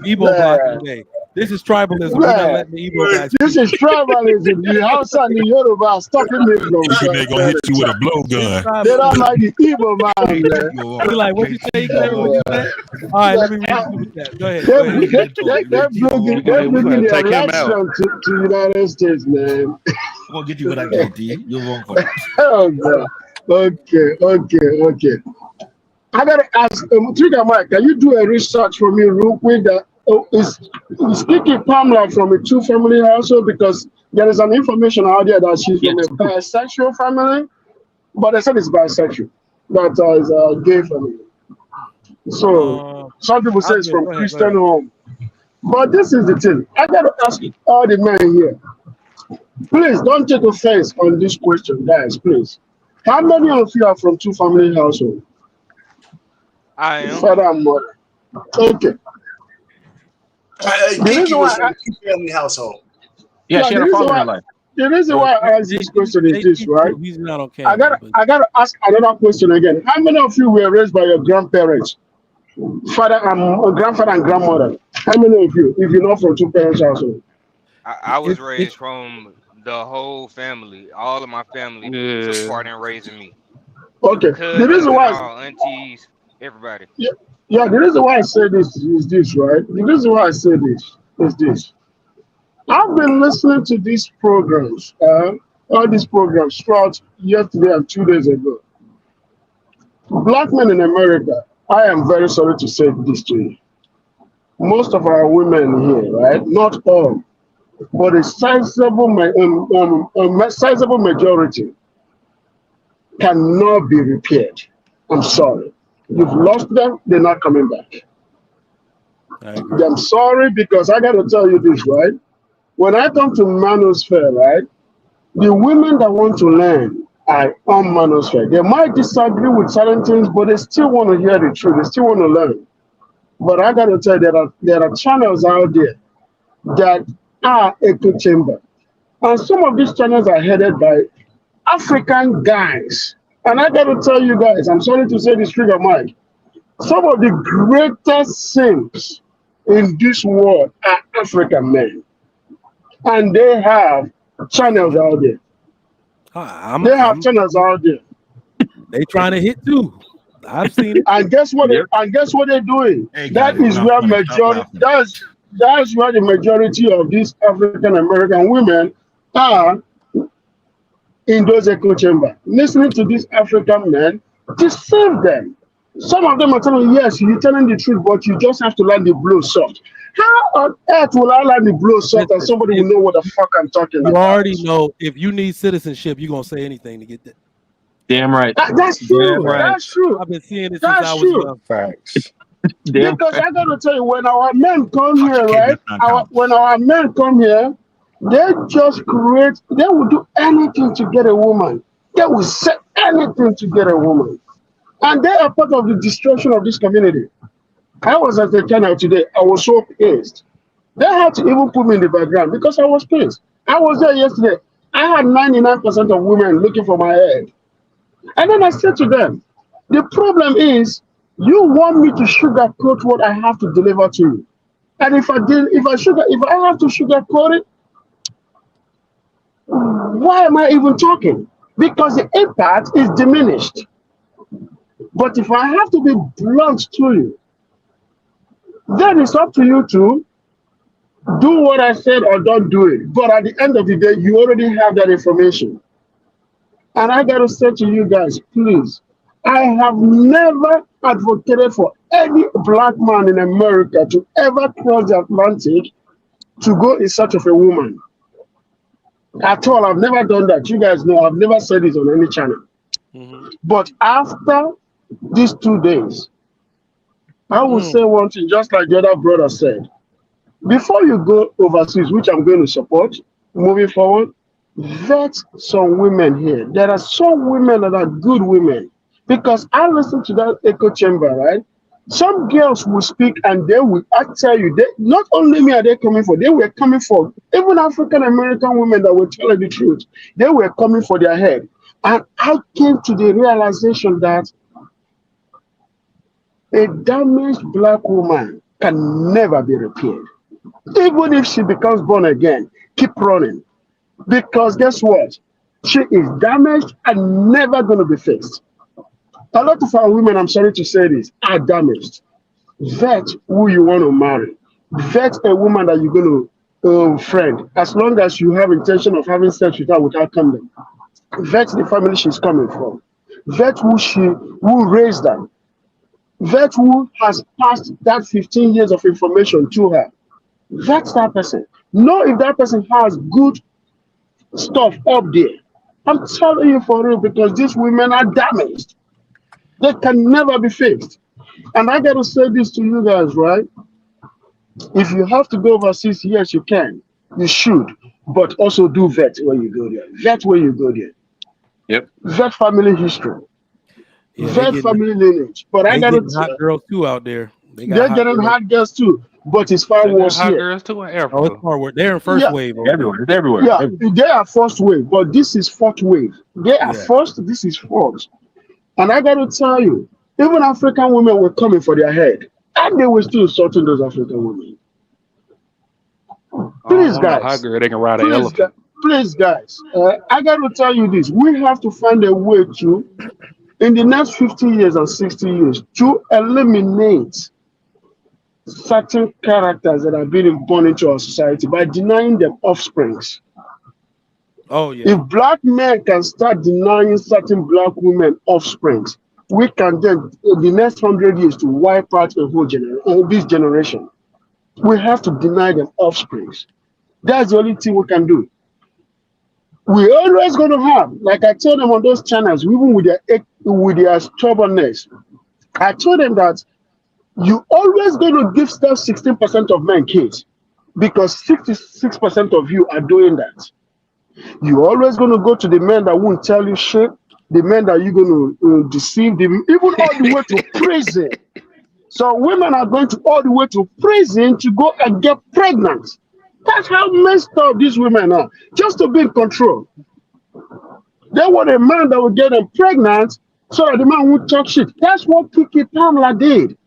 Igbo blocking today. This is tribalism. We're not letting the Igbo guys. This is tribalism. The Hausa and the Yoruba are stopping me from. They're gonna hit you with a blowgun. They don't like the Igbo man, man. You're like, what you say? What you say? All right, let me read that. Go ahead. They're bringing the election to United States, man. We'll get you with that guarantee. You're wrong for that. Oh, God. Okay. I gotta ask, Trigger Mike, can you do a research for me real quick? That is KeKe Pamela from a two-family household? Because there is an information out there that she's from a bisexual family, but they said it's bisexual. That is a gay family. So some people say it's from Christian home. But this is the thing. I gotta ask all the men here. Please don't take offense on this question, guys. Please. How many of you are from two-family household? I am. Father and mother. Okay. KeKe was from a family household. Yeah, she had a father in her life. The reason why I ask this question is this, right? He's not okay. I gotta ask another question again. How many of you were raised by your grandparents? Grandfather and grandmother. How many of you, if you're not from two parents household? I was raised from the whole family. All of my family took part in raising me. Okay. The reason why aunties, everybody. Yeah, the reason why I say this is this, right? The reason why I say this is this. I've been listening to these programs, all these programs throughout yesterday and 2 days ago. Black men in America, I am very sorry to say this to you. Most of our women here, right? Not all, but a sizable majority cannot be repaired. I'm sorry. You've lost them, they're not coming back. I'm sorry, because I got to tell you this, right? When I come to Manosphere, right, the women that want to learn are on Manosphere. They might disagree with certain things, but they still want to hear the truth. They still want to learn. But I got to tell you, there are channels out there that are echo chamber. And some of these channels are headed by African guys. And I got to tell you guys, I'm sorry to say this, Trigger Mike, some of the greatest sins in this world are African men. And they have channels out there. Channels out there. They trying to hit too. I've seen it. And guess what? And guess what they're doing? That is where majority. That's where the majority of these African American women are in those echo chambers, listening to these African men, deceive them. Some of them are telling you, yes, you're telling the truth, but you just have to learn the blow soft. How on earth will I learn the blow soft and somebody will know what the fuck I'm talking about? You already know if you need citizenship, you're gonna say anything to get that. Damn right. That's true. Damn right. That's true. I've been seeing this That's since I was true. young. Facts. Because I gotta tell you, when our men come here, right? When our men come here, they just create. They will do anything to get a woman. They will say anything to get a woman, and they are part of the destruction of this community. I was at the channel today. I was so pissed. They had to even put me in the background because I was pissed. I was there yesterday. I had 99% of women looking for my head. And then I said to them, the problem is you want me to sugarcoat what I have to deliver to you. And if I have to sugarcoat it, why am I even talking? Because the impact is diminished. But if I have to be blunt to you, then it's up to you to do what I said or don't do it. But at the end of the day, you already have that information. And I got to say to you guys, please, I have never advocated for any black man in America to ever cross the Atlantic to go in search of a woman. At all, I've never done that. You guys know I've never said this on any channel. But after these 2 days, I will say one thing, just like the other brother said. Before you go overseas, which I'm going to support, moving forward, vet some women here. There are some women that are good women. Because I listened to that echo chamber, right? Some girls will speak and they will, I tell you, not only me are they coming for, they were coming for, even African American women that will tell you the truth, they were coming for their head. And I came to the realization that a damaged black woman can never be repaired. Even if she becomes born again, keep running. Because guess what? She is damaged and never going to be fixed. A lot of our women, I'm sorry to say this, are damaged. Vet who you want to marry. Vet a woman that you're going to friend, as long as you have intention of having sex with her without condom. Vet the family she's coming from. Vet who raised her. Vet who has passed that 15 years of information to her. Vet that person. Know if that person has good stuff up there. I'm telling you for real, because these women are damaged. They can never be fixed. And I got to say this to you guys, right? If you have to go overseas, yes, you can. You should. But also do vet when you go there. Vet when you go there. Yep. Vet family history. Yeah, vet family lineage. But I got to tell hot girls too out there. They're getting hot girls too. But it's far worse here. Girls too in Africa. Oh, it's far worse. They're in first wave. Everywhere. It's everywhere. Yeah, they are first wave, but this is fourth wave. They are first, this is fourth. And I got to tell you, even African women were coming for their head, and they were still insulting those African women. Please, guys. They can ride an elephant. Please, guys. I got to tell you this. We have to find a way to, in the next 50 years and 60 years, to eliminate certain characters that are being born into our society by denying them offsprings. Oh, yeah. If black men can start denying certain black women offsprings, we can then, in the next 100 years, to wipe out a whole this generation. We have to deny them offsprings. That's the only thing we can do. We're always going to have, like I told them on those channels, even with their stubbornness, I told them that you always going to give still 16% of men kids, because 66% of you are doing that. You're always going to go to the men that won't tell you shit, the men that you're going to deceive them, even all the way to prison. So women are going to all the way to prison to go and get pregnant. That's how messed up these women are, just to be in control. They want a man that will get them pregnant so that the man won't talk shit. That's what KeKe did.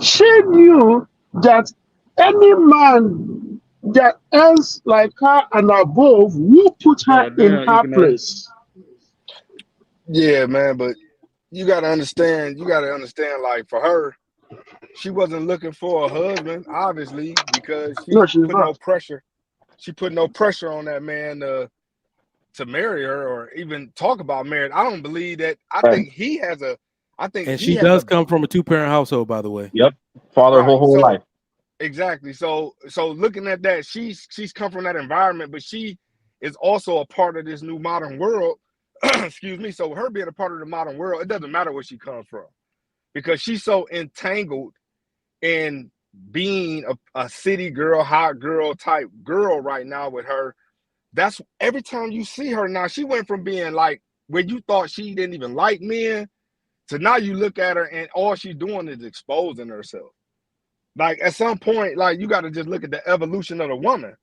She knew that any man that else like her and above will put her in her place. Yeah, man, but you gotta understand, like for her, she wasn't looking for a husband, obviously, because she put no pressure. She put no pressure on that man to marry her or even talk about marriage. I don't believe that. I think he has a. And she does come from a 2-parent household, by the way. Yep, father her whole life. Exactly. So looking at that, she's come from that environment, but she is also a part of this new modern world. Excuse me. So her being a part of the modern world, it doesn't matter where she comes from, because she's so entangled in being a city girl, hot girl type girl right now with her. That's every time you see her now, she went from being like where you thought she didn't even like men to now you look at her and all she's doing is exposing herself. Like at some point, like you got to just look at the evolution of the woman,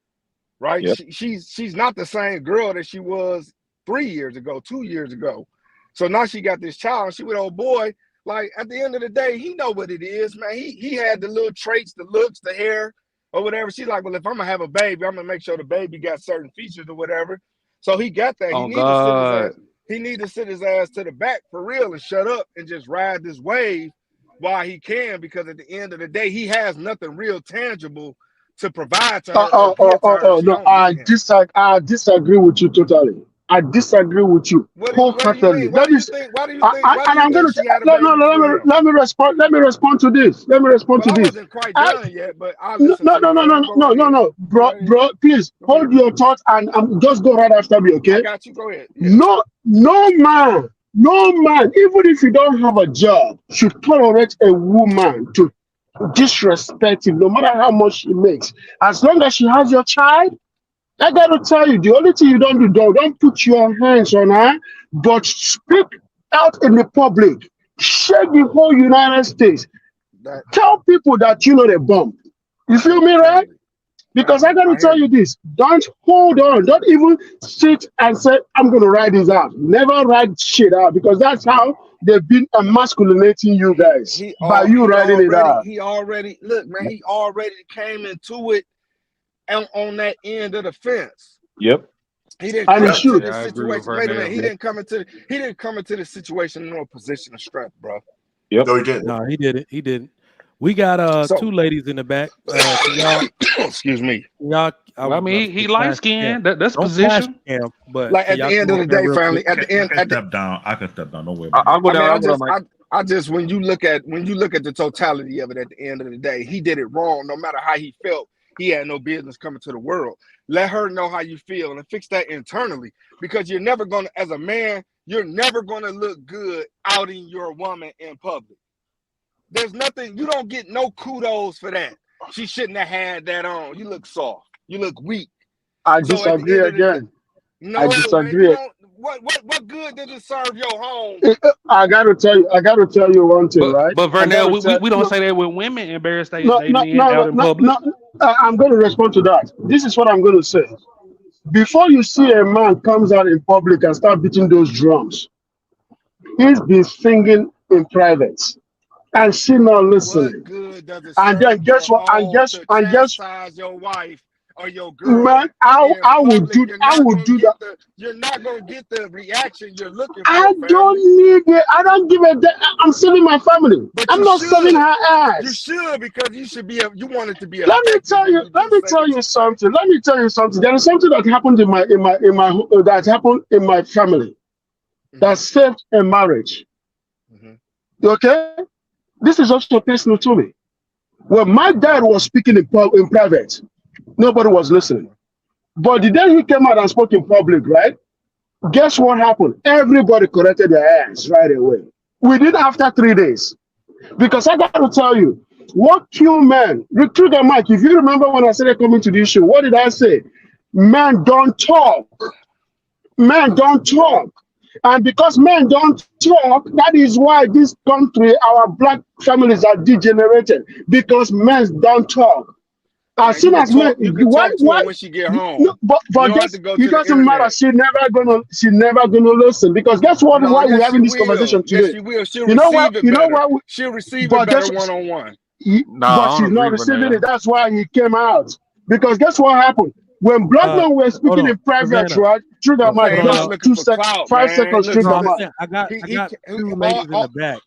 right? Yep. She's not the same girl that she was 3 years ago, 2 years ago. So now she got this child, and she with old boy. Like at the end of the day, he know what it is, man. He had the little traits, the looks, the hair, or whatever. She's like, well, if I'm gonna have a baby, I'm gonna make sure the baby got certain features or whatever. So he got that. Oh God. He need to sit his ass to the back for real and shut up and just ride this wave while he can, because at the end of the day, he has nothing real tangible to provide to her. No, I disagree with you totally. I disagree with you wholeheartedly. Why do you think let me respond to this. I wasn't quite done yet, but no, bro, please hold your thoughts and just go right after me, okay? I got you. Go ahead. Yeah. No man, even if you don't have a job, should tolerate a woman to disrespect him, no matter how much she makes. As long as she has your child, I gotta tell you, the only thing you don't do, don't put your hands on her, but speak out in the public. Shake the whole United States. Tell people that you know they bump. You feel me, right? Because I gotta tell you this. Don't hold on. Don't even sit and say, I'm gonna ride this out. Never ride shit out, because that's how they've been emasculating you guys by you riding it out. He already came into it on that end of the fence. Yep. He didn't come into the situation. Wait a minute. He didn't come into the situation in a position of strength, bro. Yep. No, he didn't. No, he didn't. He didn't. We got two ladies in the back. Y'all, excuse me. Y'all, I mean, he light skinned. That's position. But like at the end of the day, family. At the end, I can step down. Don't worry. I'll go down. I just when you look at the totality of it, at the end of the day, he did it wrong. No matter how he felt, he had no business coming to the world. Let her know how you feel and fix that internally, because you're never gonna, as a man, you're never gonna look good outing your woman in public. There's nothing, you don't get no kudos for that. She shouldn't have had that on. You look soft. You look weak. I disagree again. I disagree. Man, what good did it serve your home? I gotta tell you one thing, right? But Vernell, we don't say that when women embarrass they men out in public. I'm going to respond to that. This is what I'm going to say. Before you see a man comes out in public and start beating those drums, he's been singing in private, and she not listening. And then guess what? And guess your wife or your girl. Man, I would do that. You're not gonna get the reaction you're looking for. I don't need it. I don't give a damn. I'm saving my family. But I'm not saving her ass. You should, because you should be. You want it to be. Let me tell you something. There is something that happened that happened in my family that saved a marriage. Okay, this is also personal to me. When my dad was speaking in private, nobody was listening. But the day he came out and spoke in public, right? Guess what happened? Everybody corrected their ass right away. Within after 3 days. Because I got to tell you, what killed men? Trigger Mike, if you remember when I started coming to this show, what did I say? Men don't talk. Men don't talk. And because men don't talk, that is why this country, our black families are degenerated. Because men don't talk. As soon as men, why when she get home? No, but it doesn't matter. She never gonna listen, because guess what? No, why we're having this conversation today? Yes, she will. She'll you know receive what? it You know better. what? She'll receive it better one-on-one. But she's not receiving it. That's why he came out. Because guess what happened? When black men were speaking in private, right? Trigger Mike, just 2 seconds, 5 seconds. Trigger Mike. I got two ladies in the back.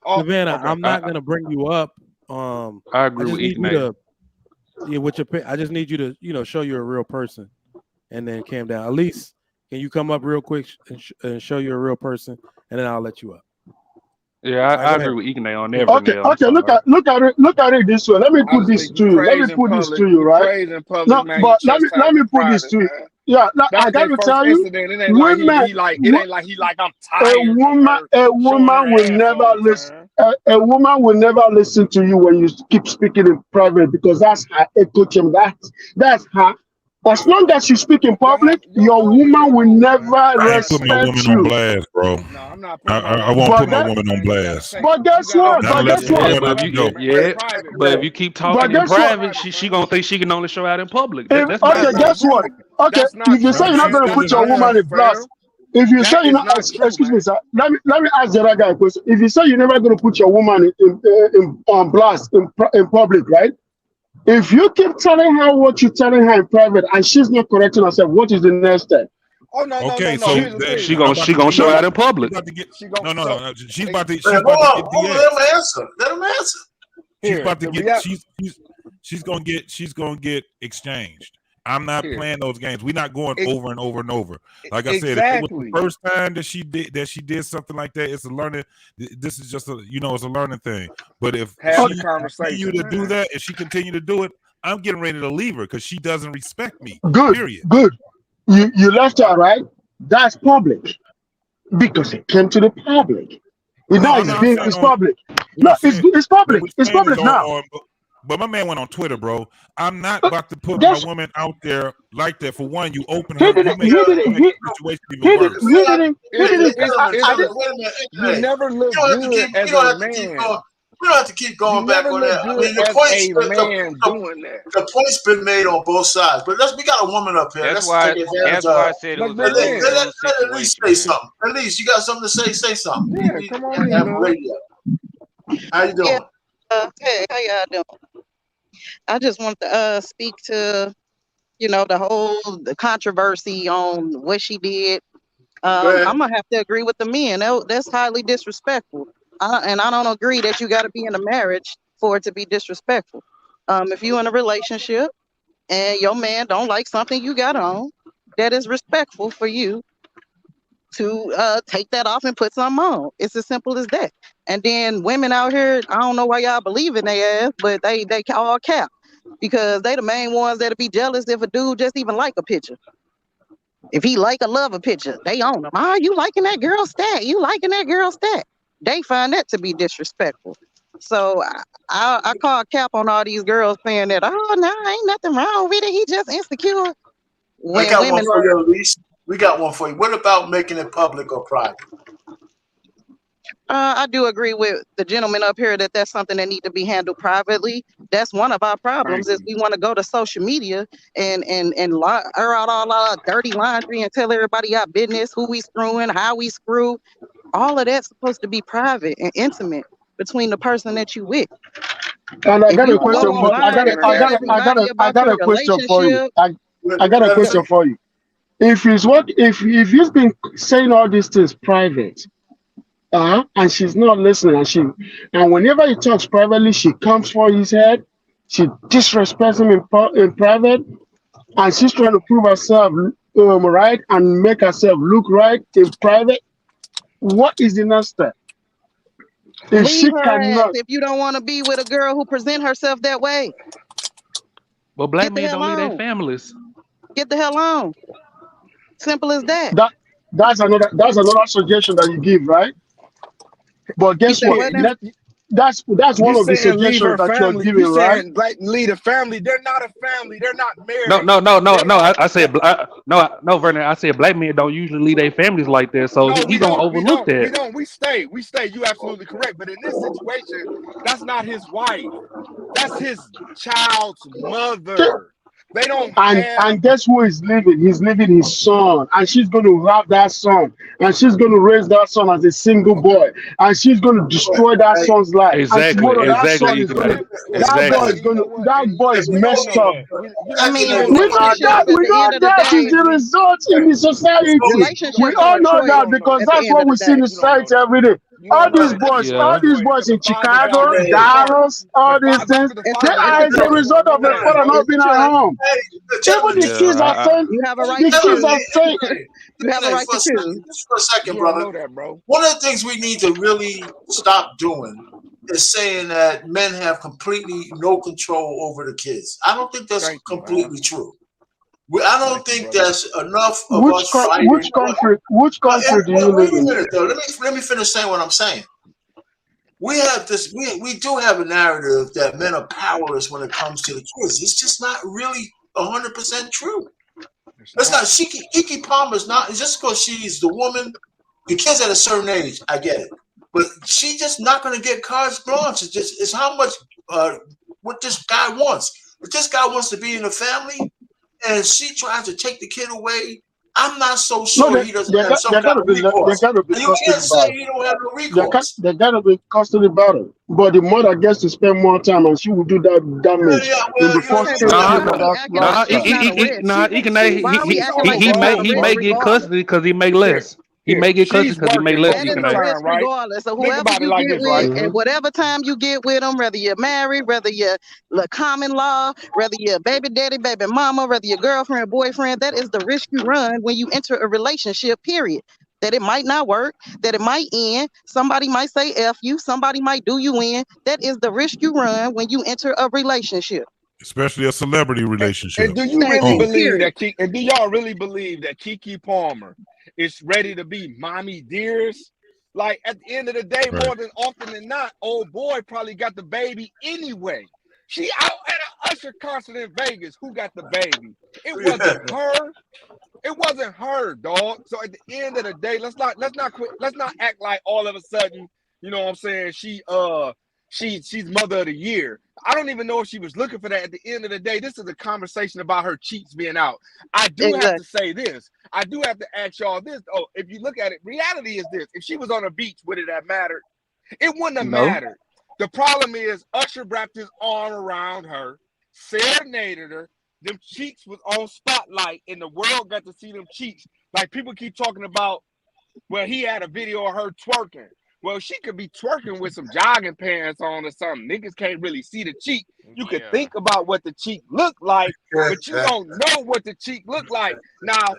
Savannah, I'm not gonna bring you up. I agree with Ike. Yeah, with your I just need you to, show you're a real person, and then calm down. At least, can you come up real quick and show you're a real person, and then I'll let you up. Yeah, I agree with Ike on everything. Okay. Look at it this way. Let me put this to you. Right? No, but let me put this to you. Yeah, I got to tell you, women, I'm tired. A woman will never listen. A woman will never listen to you when you keep speaking in private, because that's her echo chamber. That's her. As long as you speak in public, your woman will never respect you. I ain't put my woman on blast, bro. No, I'm not. I won't put my woman on blast. But guess what? But if you keep talking in private, she gonna think she can only show out in public. Guess what? Okay, if you say you're not gonna put your woman in blast, If you say you know, excuse me, sir. Let me ask the other guy a question. If you say you're never going to put your woman on blast in public, right? If you keep telling her what you're telling her in private and she's not correcting herself, what is the next step? Oh no, okay, no. So she gonna show out in public. She's about to get Let him answer. She's about to get she's gonna get exchanged. I'm not playing those games. We're not going over and over and over. Like I said, if it was the first time that she did something like that, it's a learning. This is just it's a learning thing. But if she continue to do that, if she continue to do it, I'm getting ready to leave her because she doesn't respect me. Good. Period. Good. You left her, right? That's public because it came to the public. It's public. No, it's public. It's public now. But my man went on Twitter, bro. I'm not about to put my woman out there like that. For one, you open her. You never look good as a man. We don't have to keep going back on that. I mean, the point's been made on both sides. But we got a woman up here. That's why I said it was let at least say something. At least you got something to say. Say something. Yeah, come on in. How you doing? Hey, how y'all doing? I just want to speak to, the controversy on what she did. I'm gonna have to agree with the men. That's highly disrespectful. And I don't agree that you got to be in a marriage for it to be disrespectful. If you're in a relationship and your man don't like something you got on, that is respectful for you to take that off and put something on. It's as simple as that. And then women out here, I don't know why y'all believe in their ass, but they all cap because they the main ones that'll be jealous if a dude just even like a picture. If he like or love a picture, they own them. Oh, you liking that girl stat? You liking that girl stat? They find that to be disrespectful. So I call cap on all these girls saying that, oh, no, ain't nothing wrong with it. He just insecure. We got one for you, Elise. We got one for you. What about making it public or private? I do agree with the gentleman up here that that's something that need to be handled privately. That's one of our problems is we want to go to social media and air out all our dirty laundry and tell everybody our business, who we screwing, how we screw. All of that's supposed to be private and intimate between the person that you with. And I got a question for you. I got a question for you. I got a question for you. If he's been saying all these things private, and she's not listening, and whenever he talks privately, she comes for his head, she disrespects him in private, and she's trying to prove herself right and make herself look right in private. What is the next step? If you don't want to be with a girl who present herself that way. Well, black men don't leave their families. Get the hell on. Simple as that. That's another suggestion that you give, right? But guess what? That's one of the suggestions that you're giving, right? Like lead a family. They're not a family. They're not married. No. I said no, Vernon. I said black men don't usually lead their families like that, so he's gonna overlook that. We stay. You absolutely correct. But in this situation, that's not his wife. That's his child's mother. They don't. And guess who is leaving? He's leaving his son, and she's going to have that son, and she's going to raise that son as a single boy, and she's going to destroy that son's life. Exactly. That boy is messed up. We know that is the result in the society. We all know that because that's what we see in the society every day. All these boys in Chicago, Dallas, all these things, they are as a result of the father not being at home. Even the kids are saying, you have a right to choose. Just for a second, brother. One of the things we need to really stop doing is saying that men have completely no control over the kids. I don't think that's completely true. I don't think there's enough of us fighting. Which country do you live in? Let me finish saying what I'm saying. We have this. We do have a narrative that men are powerless when it comes to the kids. It's just not really 100% true. That's not. KeKe Palmer's not. Just because she's the woman, the kids at a certain age. I get it, but she's just not going to get carte blanche. It's how much what this guy wants. If this guy wants to be in a family, and she tries to take the kid away, I'm not so sure he doesn't have some kind of recourse. And you can't say he don't have no recourse. There gotta be custody battle, but the mother gets to spend more time, and she will do that damage in the first he may get custody because he make less. He may get custody because he make less. That is the risk regardless. So whoever you get with, and whatever time you get with them, whether you're married, whether you're common law, whether you're baby daddy, baby mama, whether you're girlfriend, boyfriend, that is the risk you run when you enter a relationship, period. That it might not work, that it might end. Somebody might say F you, somebody might do you in. That is the risk you run when you enter a relationship. Especially a celebrity relationship. And do you really believe that? And do y'all really believe that KeKe Palmer is ready to be mommy dearest? Like at the end of the day, more than often than not, old boy probably got the baby anyway. She out at an Usher concert in Vegas. Who got the baby? It wasn't her. It wasn't her, dog. So at the end of the day, let's not act like all of a sudden, you know what I'm saying? She's mother of the year. I don't even know if she was looking for that. At the end of the day, this is a conversation about her cheeks being out. I do have to say this. I do have to ask y'all this. Oh, if you look at it, reality is this. If she was on a beach, would it have mattered? It wouldn't have mattered. The problem is Usher wrapped his arm around her, serenaded her. Them cheeks was on spotlight, and the world got to see them cheeks. Like people keep talking about, well, he had a video of her twerking. Well, she could be twerking with some jogging pants on or something. Niggas can't really see the cheek. You could think about what the cheek looked like, but you don't know what the cheek looked like. Now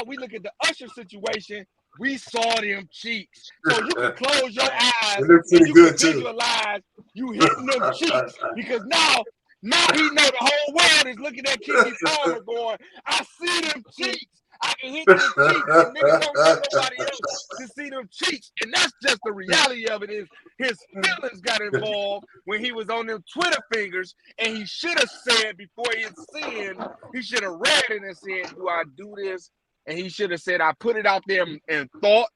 we look at the Usher situation. We saw them cheeks. So you can close your eyes and you can visualize you hitting them cheeks. Because now he know the whole world is looking at KeKe Palmer going, I see them cheeks. I can hit them cheeks. And niggas don't want nobody else to see them cheeks. And that's just the reality of it is his feelings got involved when he was on them Twitter fingers. And he should have said before he had sinned, he should have read it and said, do I do this? And he should have said, I put it out there and thought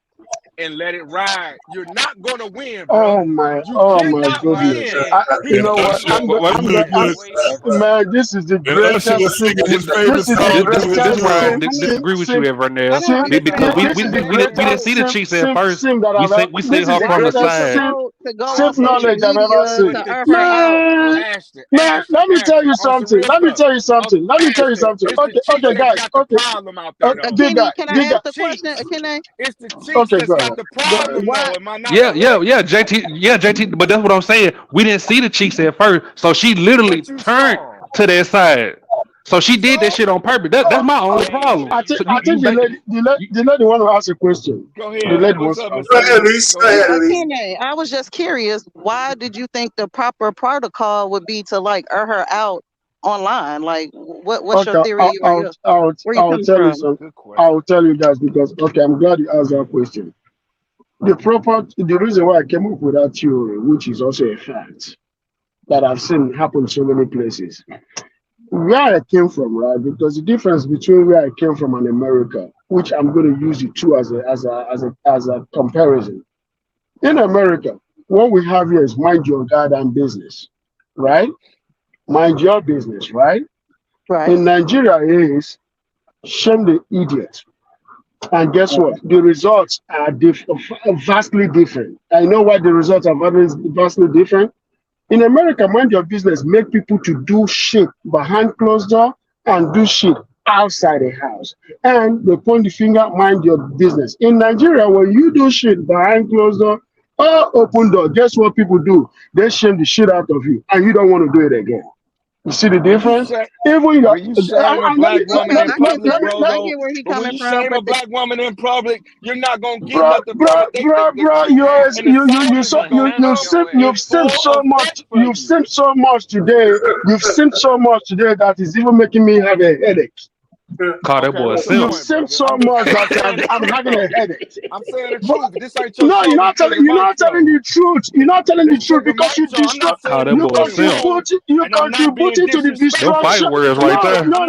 and let it ride. You're not going to win, bro. Oh my goodness. You know what? Man, this is the greatest. I agree with you, Vernell. Because we didn't see the cheeks at first. We see her from the side. Self knowledge I've ever seen. Man, let me tell you something. Okay, guys. Okay. Can I ask the question? Can I? It's the cheeks that's not the problem. Yeah, JT. But that's what I'm saying. We didn't see the cheeks at first, so she literally turned to that side. So she did that shit on purpose. That's my only problem. I think the lady want to ask a question. Go ahead. The lady wants to ask a question. I was just curious. Why did you think the proper protocol would be to like air her out online? Like, what's your theory? I'll tell you something. I'll tell you guys because I'm glad you asked that question. The reason why I came up with that theory, which is also a fact that I've seen happen so many places. Where I came from, right? Because the difference between where I came from and America, which I'm going to use it too as a comparison. In America, what we have here is mind your goddamn business, right? Mind your business, right? Right. In Nigeria is shame the idiot. And guess what? The results are vastly different. I know why the results are vastly different. In America, mind your business, make people to do shit behind closed door and do shit outside the house. And they point the finger, mind your business. In Nigeria, when you do shit behind closed door or open door, guess what people do? They shame the shit out of you and you don't want to do it again. You see the difference? When you shame a black woman in public, when you shame a black woman in public, you're not gonna get nothing. You've sinned so much. You've sinned so much today. That is even making me have a headache. Call that boy a simp. You simp so much that I'm having a headache. I'm saying the truth. This ain't your you're not telling the truth. You're not telling the truth because you destroy. You contributing to the destruction. No fight words right there. No. All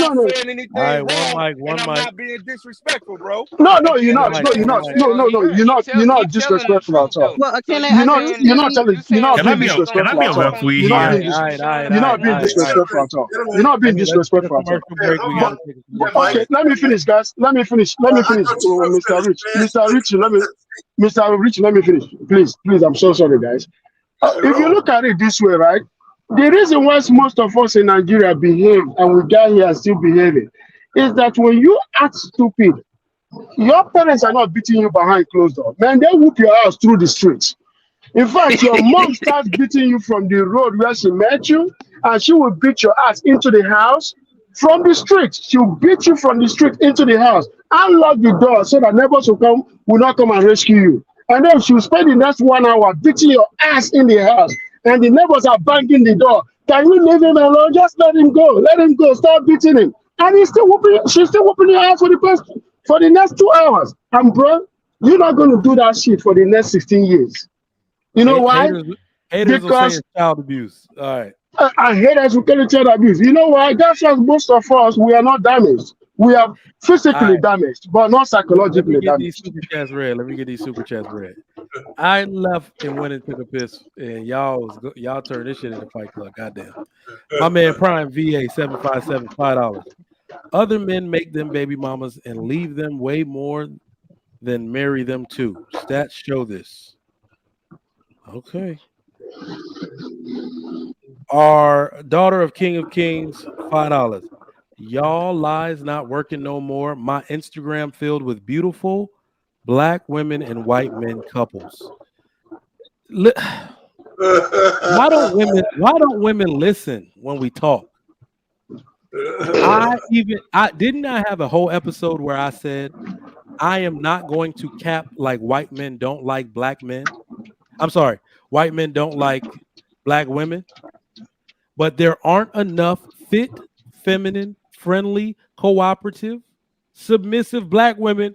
right, one mic. I'm not being disrespectful, bro. No, you're not. You're not disrespectful at all. Well, You're not being disrespectful at all. You're not being disrespectful at all. You're not being disrespectful at all. Okay, let me finish, guys. Let me finish. Mr. Rich. Mr. Rich, let me finish. Please, I'm so sorry, guys. If you look at it this way, right? The reason why most of us in Nigeria behave and we get here and still behaving is that when you act stupid, your parents are not beating you behind closed door. Man, they whoop your ass through the streets. In fact, your mom starts beating you from the road where she met you, and she will beat your ass into the house from the street. She'll beat you from the street into the house. Unlock the door so that neighbors will not come and rescue you. And then she'll spend the next 1 hour beating your ass in the house. And the neighbors are banging the door. Can you leave him alone? Just let him go. Let him go. Stop beating him. And she's still whooping your ass for the next 2 hours. And bro, you're not going to do that shit for the next 16 years. You know why? Haters will say it's child abuse. All right. I hate as we call child abuse. You know why? That's why most of us, we are not damaged. We are physically damaged, but not psychologically damaged. Let me get these super chats read. I left and went and took a piss, and y'all turned this shit into Fight Club. Goddamn. My man Prime VA 757 $5. Other men make them baby mamas and leave them way more than marry them too. Stats show this. Okay. Our daughter of King of Kings, $5. Y'all lies not working no more. My Instagram filled with beautiful black women and white men couples. Why don't women listen when we talk? I have a whole episode where I said I am not going to cap like white men don't like black men. I'm sorry, white men don't like black women, but there aren't enough fit, feminine, friendly, cooperative, submissive black women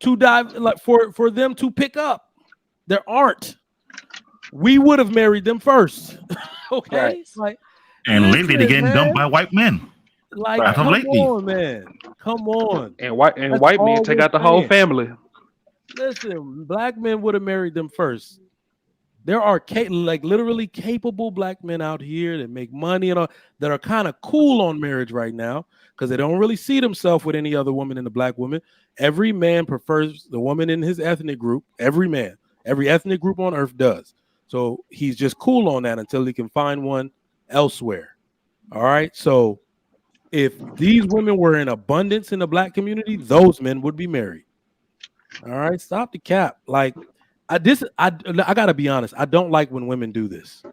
to dive like for them to pick up. There aren't. We would have married them first. Okay. Right. Like, and lately they're getting dumped by white men. Like, come on, man. Come on. And white men take out the whole family. Listen, black men would have married them first. There are literally capable black men out here that make money and all, that are kind of cool on marriage right now because they don't really see themselves with any other woman than the black woman. Every man prefers the woman in his ethnic group. Every man, every ethnic group on earth does. So he's just cool on that until he can find one elsewhere. All right. So if these women were in abundance in the black community, those men would be married. All right. Stop the cap. Like, I gotta be honest. I don't like when women do this,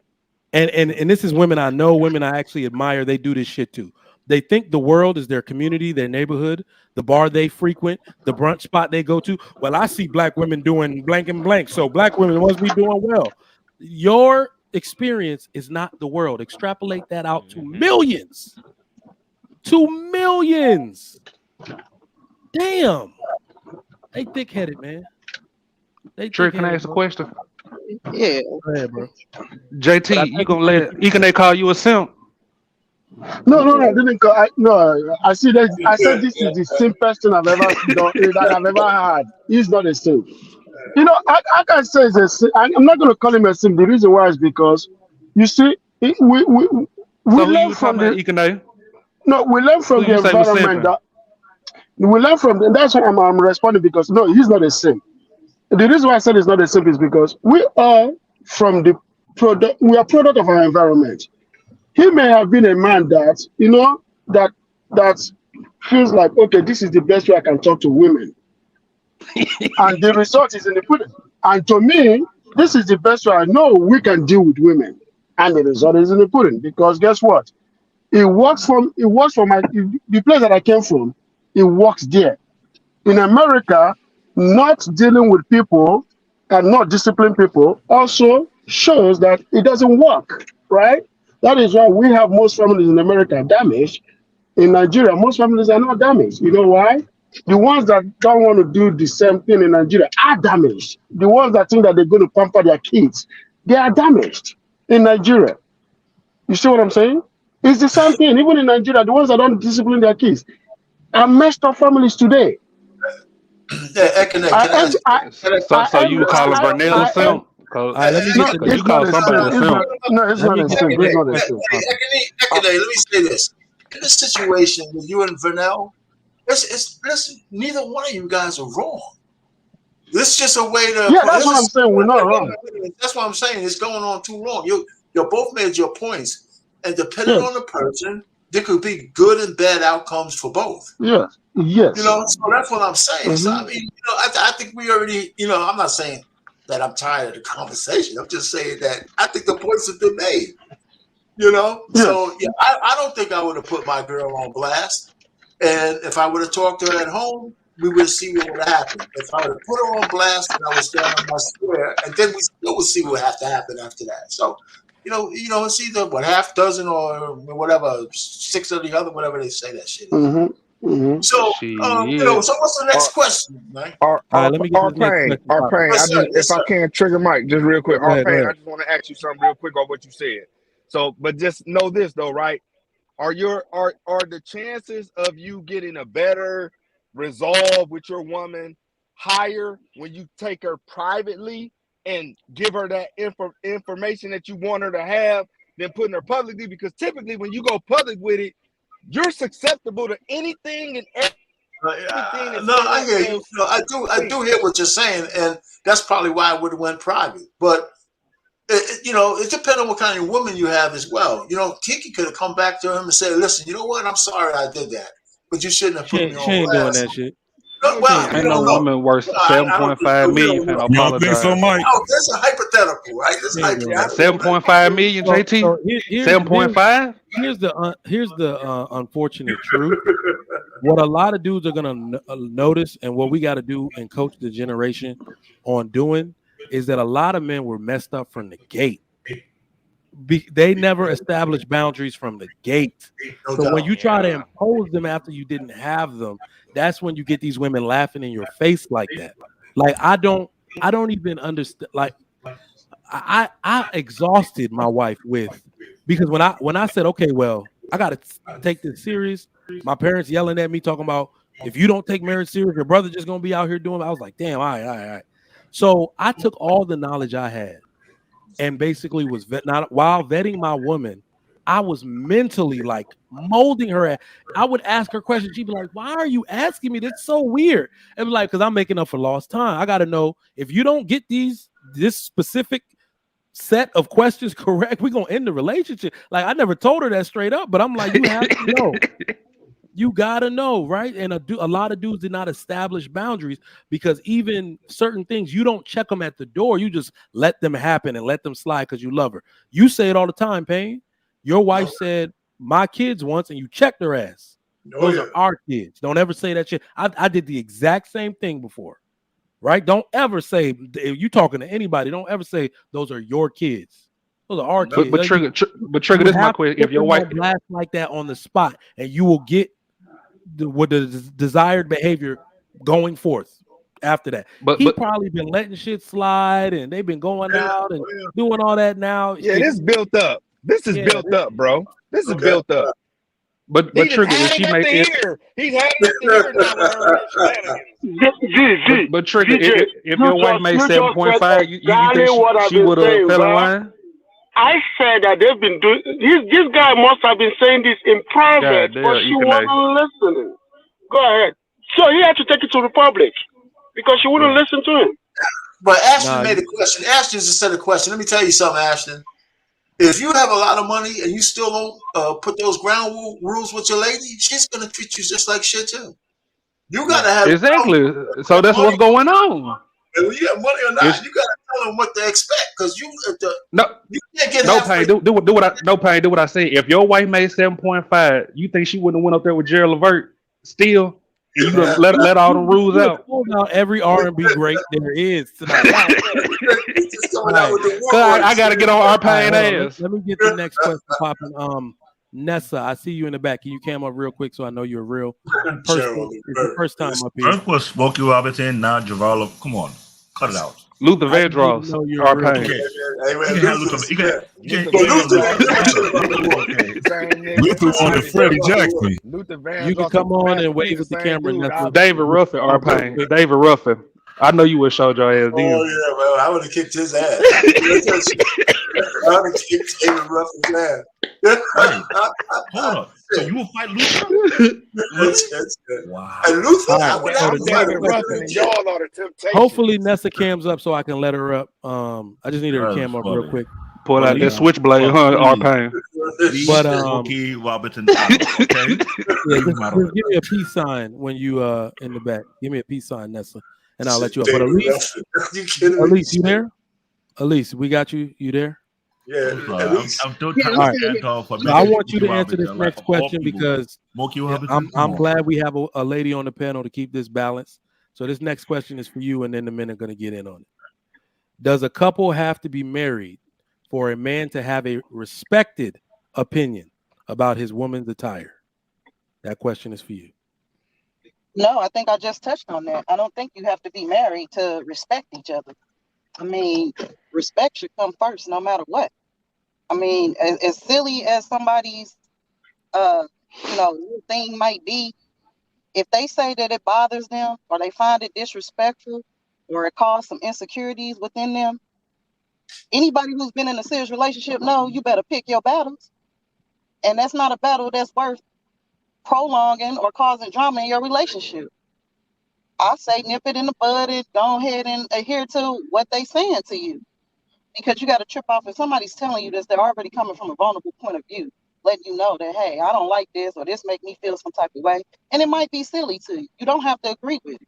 and this is women I know, women I actually admire. They do this shit too. They think the world is their community, their neighborhood, the bar they frequent, the brunch spot they go to. Well, I see black women doing blank and blank, so black women must be doing well. Your experience is not the world. Extrapolate that out to millions. Damn, they thick-headed, man. Trey, can I ask a question? Yeah. Go ahead, bro. JT, you gonna let they call you a simp? No, I didn't call. I see that. I said this is the simplest thing I've ever done, that I've ever had. He's not a simp. You know, I can say it's a simp. I'm not going to call him a simp. The reason why is because, you see, we learn from the. No, we learn from the environment. We learn from. That's why I'm responding because no, he's not a simp. The reason why I said it's not a simp is because we are from the product. We are product of our environment. He may have been a man that, you know, that feels like, okay, this is the best way I can talk to women. And the result is in the pudding. And to me, this is the best way I know we can deal with women. And the result is in the pudding. Because guess what? It works for the place that I came from, it works there. In America, not dealing with people and not disciplined people also shows that it doesn't work, right? That is why we have most families in America damaged. In Nigeria, most families are not damaged. You know why? The ones that don't want to do the same thing in Nigeria are damaged. The ones that think that they're going to pamper their kids, they are damaged in Nigeria. You see what I'm saying? It's the same thing. Even in Nigeria, the ones that don't discipline their kids are messed up families today. Yeah, so you call Vernell a simp? You call somebody a simp. No, it's not a simp. Let me say this. In this situation with you and Vernell, Listen, neither one of you guys are wrong. This is just a way to. Yeah, that's what I'm saying. We're not wrong. That's what I'm saying. It's going on too long. You both made your points, and depending on the person, there could be good and bad outcomes for both. Yeah. Yes. So that's what I'm saying. So I mean, I think we already. I'm not saying that I'm tired of the conversation. I'm just saying that I think the points have been made. So yeah, I don't think I would have put my girl on blast, and if I would have talked to her at home, we would see what would have happened. If I would have put her on blast and I was down on my square, and then we still would see what would have to happen after that. So, it's either half dozen or whatever, 6 of the other, whatever they say that shit is. So, so what's the next question, man? Let me get if I can trigger Mike just real quick. I just want to ask you something real quick on what you said. So, but just know this though, right? Are the chances of you getting a better resolve with your woman higher when you take her privately and give her that information that you want her to have than putting her publicly? Because typically when you go public with it, you're susceptible to anything and everything. No, I hear you. I do hear what you're saying, and that's probably why I would have went private. But it depends on what kind of woman you have as well. KeKe could have come back to him and said, "Listen, you know what? I'm sorry I did that, but you shouldn't have put me on." She ain't doing that shit. Well, ain't no woman worth 7.5 million. And y'all think so, Mike? Oh, that's a hypothetical, right? That's 7.5 million, JT. 7.5. Here's the unfortunate truth. What a lot of dudes are gonna notice, and what we got to do and coach the generation on doing, is that a lot of men were messed up from the gate. They never established boundaries from the gate. So when you try to impose them after you didn't have them, that's when you get these women laughing in your face like that. Like I don't even understand. Like I exhausted my wife because when I said, okay, well, I got to take this serious. My parents yelling at me talking about, if you don't take marriage serious, your brother just gonna be out here doing it. I was like, damn, all right. So I took all the knowledge I had and basically was while vetting my woman, I was mentally like molding her. I would ask her questions. She'd be like, why are you asking me? That's so weird. And be like, because I'm making up for lost time. I got to know, if you don't get this specific set of questions correct, we're going to end the relationship. Like, I never told her that straight up, but I'm like, you have to know. You gotta know, right? And a lot of dudes did not establish boundaries, because even certain things, you don't check them at the door. You just let them happen and let them slide because you love her. You say it all the time, Payne. Your wife said, my kids once, and you checked her ass. Those are our kids. Don't ever say that shit. I did the exact same thing before, right? Don't ever say, if you talking to anybody, don't ever say those are your kids. Those are our kids. But trigger, this is my question. If your wife blast like that on the spot, and you will get the desired behavior going forth after that. But he probably been letting shit slide, and they've been going out and doing all that now. Yeah, this built up. This is built up, bro. This is built up. But trigger, if she makes it, he's had it now. But trigger, if your wife made 7.5, you think she would have fell in line? I said that they've been doing this guy must have been saying this in private, but she wasn't listening. Go ahead. So he had to take it to the public because she wouldn't listen to him. But Ashton made a question. Ashton just said a question. Let me tell you something, Ashton. If you have a lot of money and you still don't put those ground rules with your lady, she's gonna treat you just like shit too. You gotta have exactly. So that's what's going on. And when you have money or not, you gotta tell them what to expect, because you can't get Pain. Do what I say. If your wife made 7.5, you think she wouldn't have went up there with Gerald Levert still? You let all the rules out. Now every R&B great there is tonight. I gotta get on our Pain ass. Let me get the next question popping. Nessa, I see you in the back. Can you come up real quick so I know you're a real person? It's the first time up here. First was Smokey Robinson, now Javala. Come on, cut it out. Luther Vandross. Our Pain. Luther on the Freddie Jackson. You can come on and wave at the camera. David Ruffin, our Pain. David Ruffin. I know you would have showed your ass. Oh yeah, bro. I would have kicked his ass. I would have kicked David Ruffin's ass. Right. Hold up. So you will fight Luther? Wow. And Luther, I would have to fight him. Y'all are the temptation. Hopefully Nessa cams up so I can let her up. I just need her to cam up real quick. Pull out that switchblade, R-Pain. But Smokey Robinson out, okay? Yeah, just give me a peace sign when you in the back. Give me a peace sign, Nessa, and I'll let you up. But Elise, you there? Elise, we got you. You there? Yeah. I'm still trying to so I want you to answer this next question because I'm glad we have a lady on the panel to keep this balance. So this next question is for you, and then the men are going to get in on it. Does a couple have to be married for a man to have a respected opinion about his woman's attire? That question is for you. No, I think I just touched on that. I don't think you have to be married to respect each other. I mean, respect should come first, no matter what. I mean, as silly as somebody's, thing might be, if they say that it bothers them or they find it disrespectful or it caused some insecurities within them, anybody who's been in a serious relationship know you better pick your battles. And that's not a battle that's worth prolonging or causing drama in your relationship. I say nip it in the bud and go ahead and adhere to what they saying to you. Because you got to trip off if somebody's telling you this, they're already coming from a vulnerable point of view, letting you know that, hey, I don't like this or this make me feel some type of way. And it might be silly to you. You don't have to agree with it.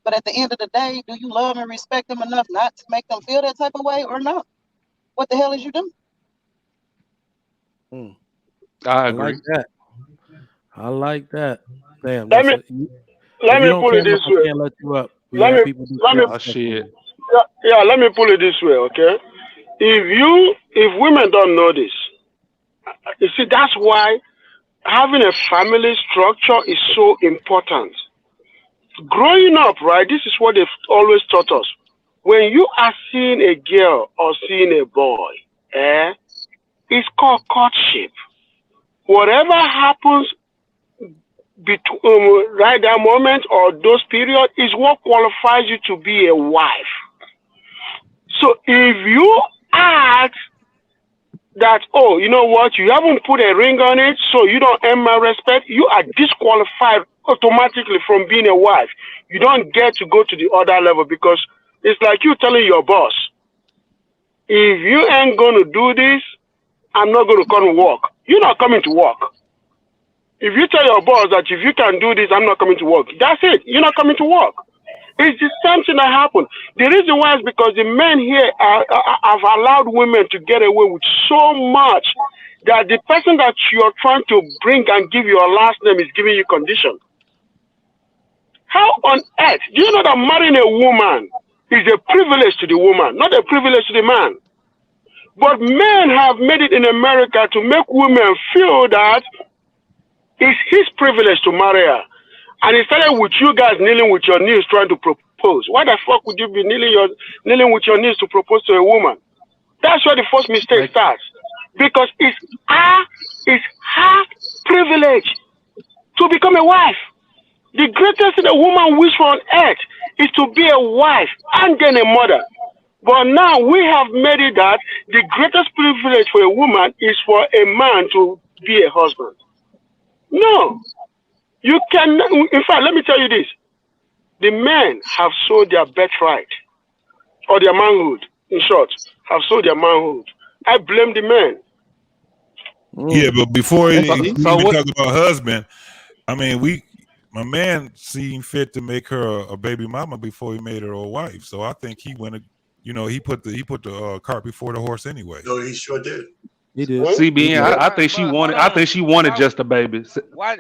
But at the end of the day, do you love and respect them enough not to make them feel that type of way or not? What the hell is you doing? I agree. I like that. Damn. Let me pull it this way. Can't let you up. Let me pull it this way, okay? If women don't know this, you see, that's why having a family structure is so important. Growing up, right, this is what they've always taught us. When you are seeing a girl or seeing a boy, it's called courtship. Whatever happens between right that moment or those periods is what qualifies you to be a wife. So if you ask that, oh, you know what, you haven't put a ring on it, so you don't earn my respect, you are disqualified automatically from being a wife. You don't get to go to the other level because it's like you telling your boss, if you ain't going to do this, I'm not going to come to work. You're not coming to work. If you tell your boss that if you can do this, I'm not coming to work, that's it. You're not coming to work. It's the same thing that happened. The reason why is because the men here have allowed women to get away with so much that the person that you're trying to bring and give your last name is giving you condition. How on earth? Do you know that marrying a woman is a privilege to the woman, not a privilege to the man? But men have made it in America to make women feel that it's his privilege to marry her. And it started with you guys kneeling with your knees trying to propose. Why the fuck would you be kneeling with your knees to propose to a woman? That's where the first mistake starts. Because it's her privilege to become a wife. The greatest thing a woman wishes for on earth is to be a wife and then a mother. But now we have made it that the greatest privilege for a woman is for a man to be a husband. No. You can, in fact, let me tell you this. The men have sold their birthright, or their manhood, in short, have sold their manhood. I blame the men. Yeah, but before we even talk about husband, I mean, my man seemed fit to make her a baby mama before he made her a wife. So I think he went, he put the cart before the horse anyway. No, he sure did. He did. CBN, I think she wanted. I think she wanted just a baby. Why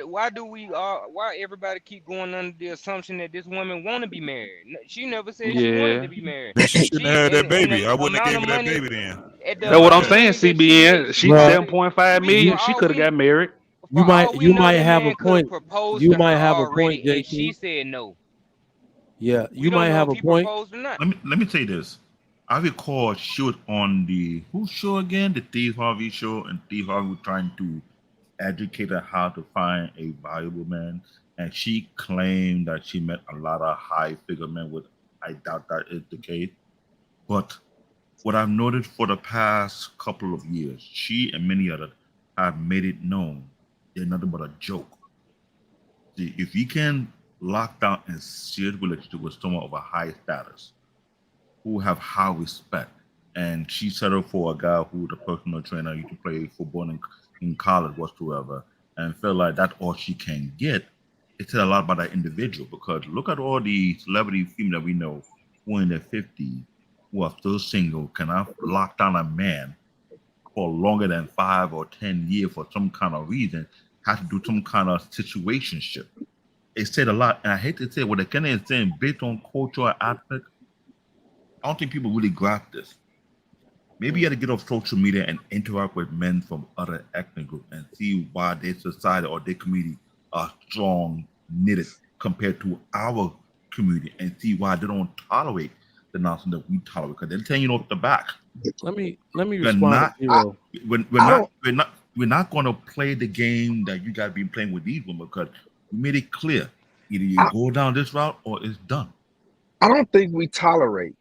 everybody keep going under the assumption that this woman want to be married? She never said she wanted to be married. Then she shouldn't have had that baby. I wouldn't have gave her that baby then. That's what I'm saying. CBN. She's 7.5 million. She could have got married. You might have a point. You might have a point, JT. She said no. Yeah, you might have a point. Let me say this. I recall she was on whose show again? The Steve Harvey show, and Steve Harvey was trying to educate her how to find a valuable man. And she claimed that she met a lot of high-figure men, which I doubt that is the case. But what I've noticed for the past couple of years, she and many others have made it known they're nothing but a joke. See, if you can lock down a serious relationship with someone of a high status, who have high respect, and she settled for a guy who the personal trainer used to play football in college whatsoever, and felt like that's all she can get, it said a lot about that individual. Because look at all the celebrity females that we know who are in their 50s, who are still single, cannot lock down a man for longer than 5 or 10 years for some kind of reason, have to do some kind of situationship. It said a lot, and I hate to say what Kenny is saying based on cultural aspect. I don't think people really grasp this. Maybe you have to get off social media and interact with men from other ethnic groups and see why their society or their community are strong knitted compared to our community, and see why they don't tolerate the nonsense that we tolerate, because they're telling you off the back. Let me respond. We're not going to play the game that you guys been playing with these women, because we made it clear either you go down this route or it's done. I don't think we tolerate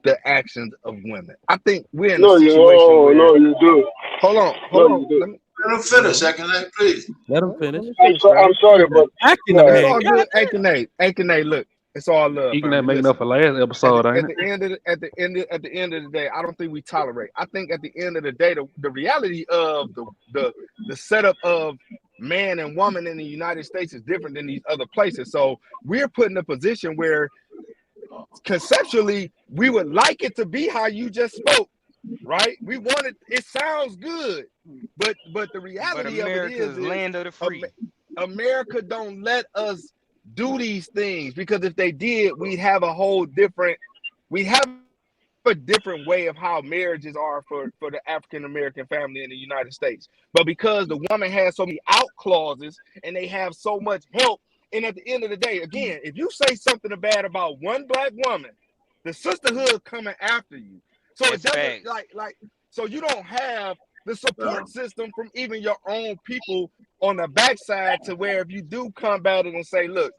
the actions of women. I think we're in a situation where... No, you do. Hold on. Let him finish, KeKe, please. Let him finish. I'm sorry, but it's all good. KeKe, look, it's all love. KeKe making up for last episode. At the end of the day, I don't think we tolerate. I think at the end of the day, the reality of the setup of man and woman in the United States is different than these other places. So we're put in a position where conceptually we would like it to be how you just spoke, right? We want it. It sounds good, but the reality of it is land of the free. America don't let us do these things, because if they did, we'd have a different way of how marriages are for the African American family in the United States. But because the woman has so many out clauses and they have so much help, and at the end of the day, again, if you say something bad about one black woman, the sisterhood coming after you. So it doesn't so you don't have the support system from even your own people on the backside, to where if you do combat it and say, look,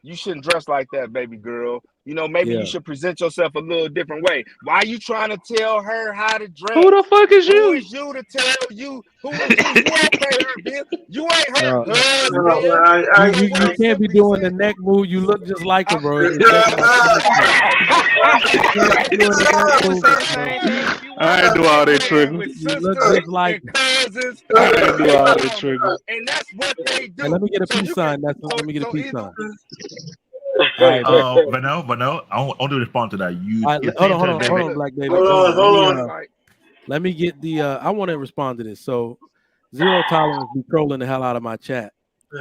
you shouldn't dress like that, baby girl. You know, maybe you should present yourself a little different way. Why are you trying to tell her how to dress? Who the fuck is you? Who is you to tell you? Who is you? You ain't pay her bill. You ain't her husband. You can't be doing the neck move. You look just like her, bro. I ain't do all that trigger. You look just like cousins. I ain't do all that trigger. And that's what they do. Hey, let me get a peace sign. Let me get a peace sign. But no, I want to respond to that. Hold on, Black David. Hold on. Let me get the. I want to respond to this. So, Zero Tolerance be trolling the hell out of my chat,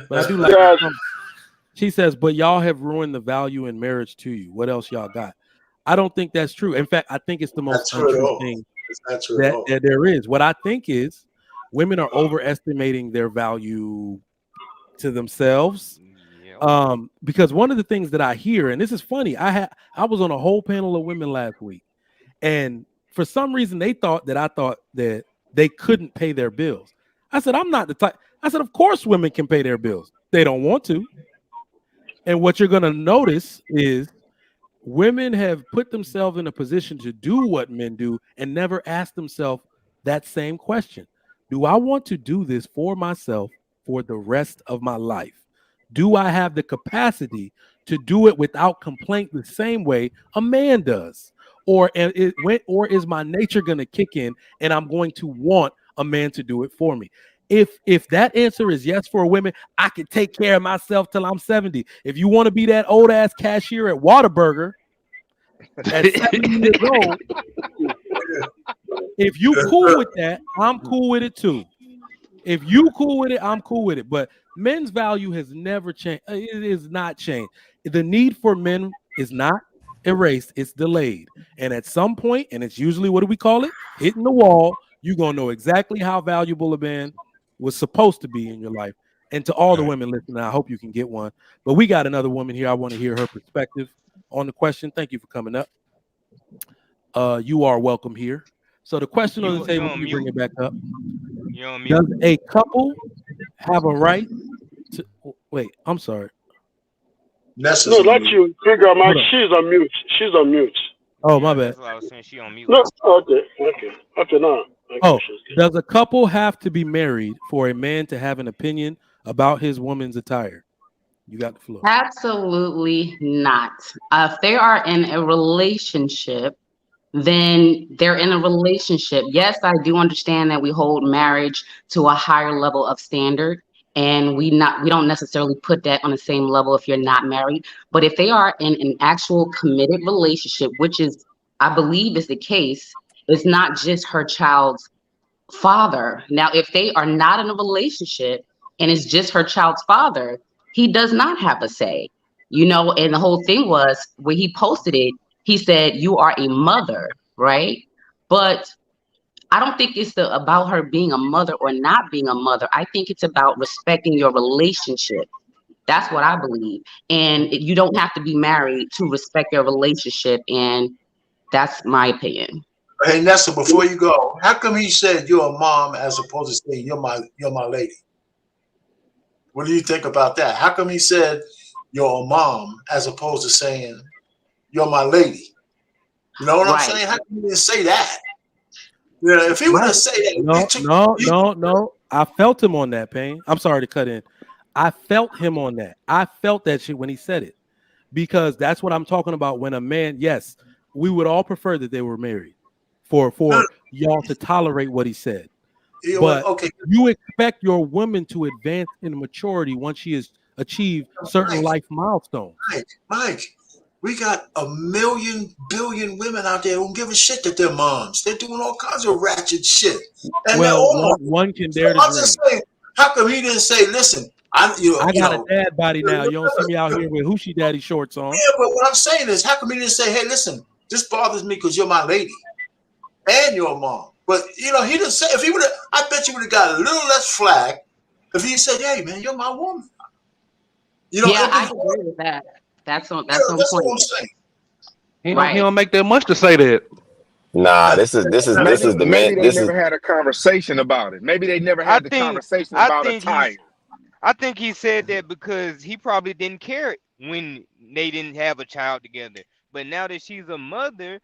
but I do like. She says, "But y'all have ruined the value in marriage to you. What else y'all got?" I don't think that's true. In fact, I think it's the most untrue thing that there is. What I think is, women are overestimating their value to themselves. Because one of the things that I hear, and this is funny, I was on a whole panel of women last week, and for some reason I thought that they couldn't pay their bills. I said, I'm not the type. I said, of course women can pay their bills. They don't want to. And what you're going to notice is women have put themselves in a position to do what men do and never ask themselves that same question. Do I want to do this for myself for the rest of my life? Do I have the capacity to do it without complaint the same way a man does? Or is my nature going to kick in and I'm going to want a man to do it for me? If that answer is yes for women, I can take care of myself till I'm 70. If you want to be that old ass cashier at Whataburger at 70 years old, if you cool with that, I'm cool with it too. If you cool with it, I'm cool with it. But men's value has never changed. It is not changed. The need for men is not erased. It's delayed. And at some point, and it's usually, what do we call it? Hitting the wall. You're going to know exactly how valuable a man was supposed to be in your life. And to all the women listening, I hope you can get one. But we got another woman here. I want to hear her perspective on the question. Thank you for coming up. You are welcome here. So the question on the table, we bring it back up. Does a couple have a right to wait? I'm sorry. No, that's you. Figure Mike. She's on mute. Oh, my bad. That's what I was saying. She on mute. No, okay. Now. Oh, does a couple have to be married for a man to have an opinion about his woman's attire? You got the floor. Absolutely not. If they are in a relationship, then they're in a relationship. Yes, I do understand that we hold marriage to a higher level of standard, and we don't necessarily put that on the same level if you're not married. But if they are in an actual committed relationship, which is, I believe, is the case, it's not just her child's father. Now, if they are not in a relationship and it's just her child's father, he does not have a say, and the whole thing was when he posted it, he said, "You are a mother," right? But I don't think it's about her being a mother or not being a mother. I think it's about respecting your relationship. That's what I believe. And you don't have to be married to respect your relationship. And that's my opinion. Hey, Nessa, before you go, how come he said you're a mom as opposed to saying you're my lady? What do you think about that? How come he said you're a mom as opposed to saying you're my lady? You know what I'm saying? How come he didn't say that? Yeah, if he would have said that, no. I felt him on that, Payne. I'm sorry to cut in. I felt him on that. I felt that shit when he said it, because that's what I'm talking about. When a man, yes, we would all prefer that they were married for y'all to tolerate what he said. But you expect your woman to advance in maturity once she has achieved certain life milestones. Mike, we got a billion women out there who don't give a shit that they're moms. They're doing all kinds of ratchet shit. And one can dare to I'm just saying, how come he didn't say, listen, I got a dad body now. You don't see me out here with hoochie daddy shorts on. Yeah, but what I'm saying is, how come he didn't say, hey, listen, this bothers me because you're my lady and you're a mom? But he didn't say. If he would have, I bet you would have got a little less flack if he said, "Hey, man, you're my woman." I agree with that. That's on point. What I'm saying. He don't make that much to say that. Nah, this is the man. Maybe they never had a conversation about it. Maybe they never had the conversation about attire. I think he said that because he probably didn't care when they didn't have a child together. But now that she's a mother.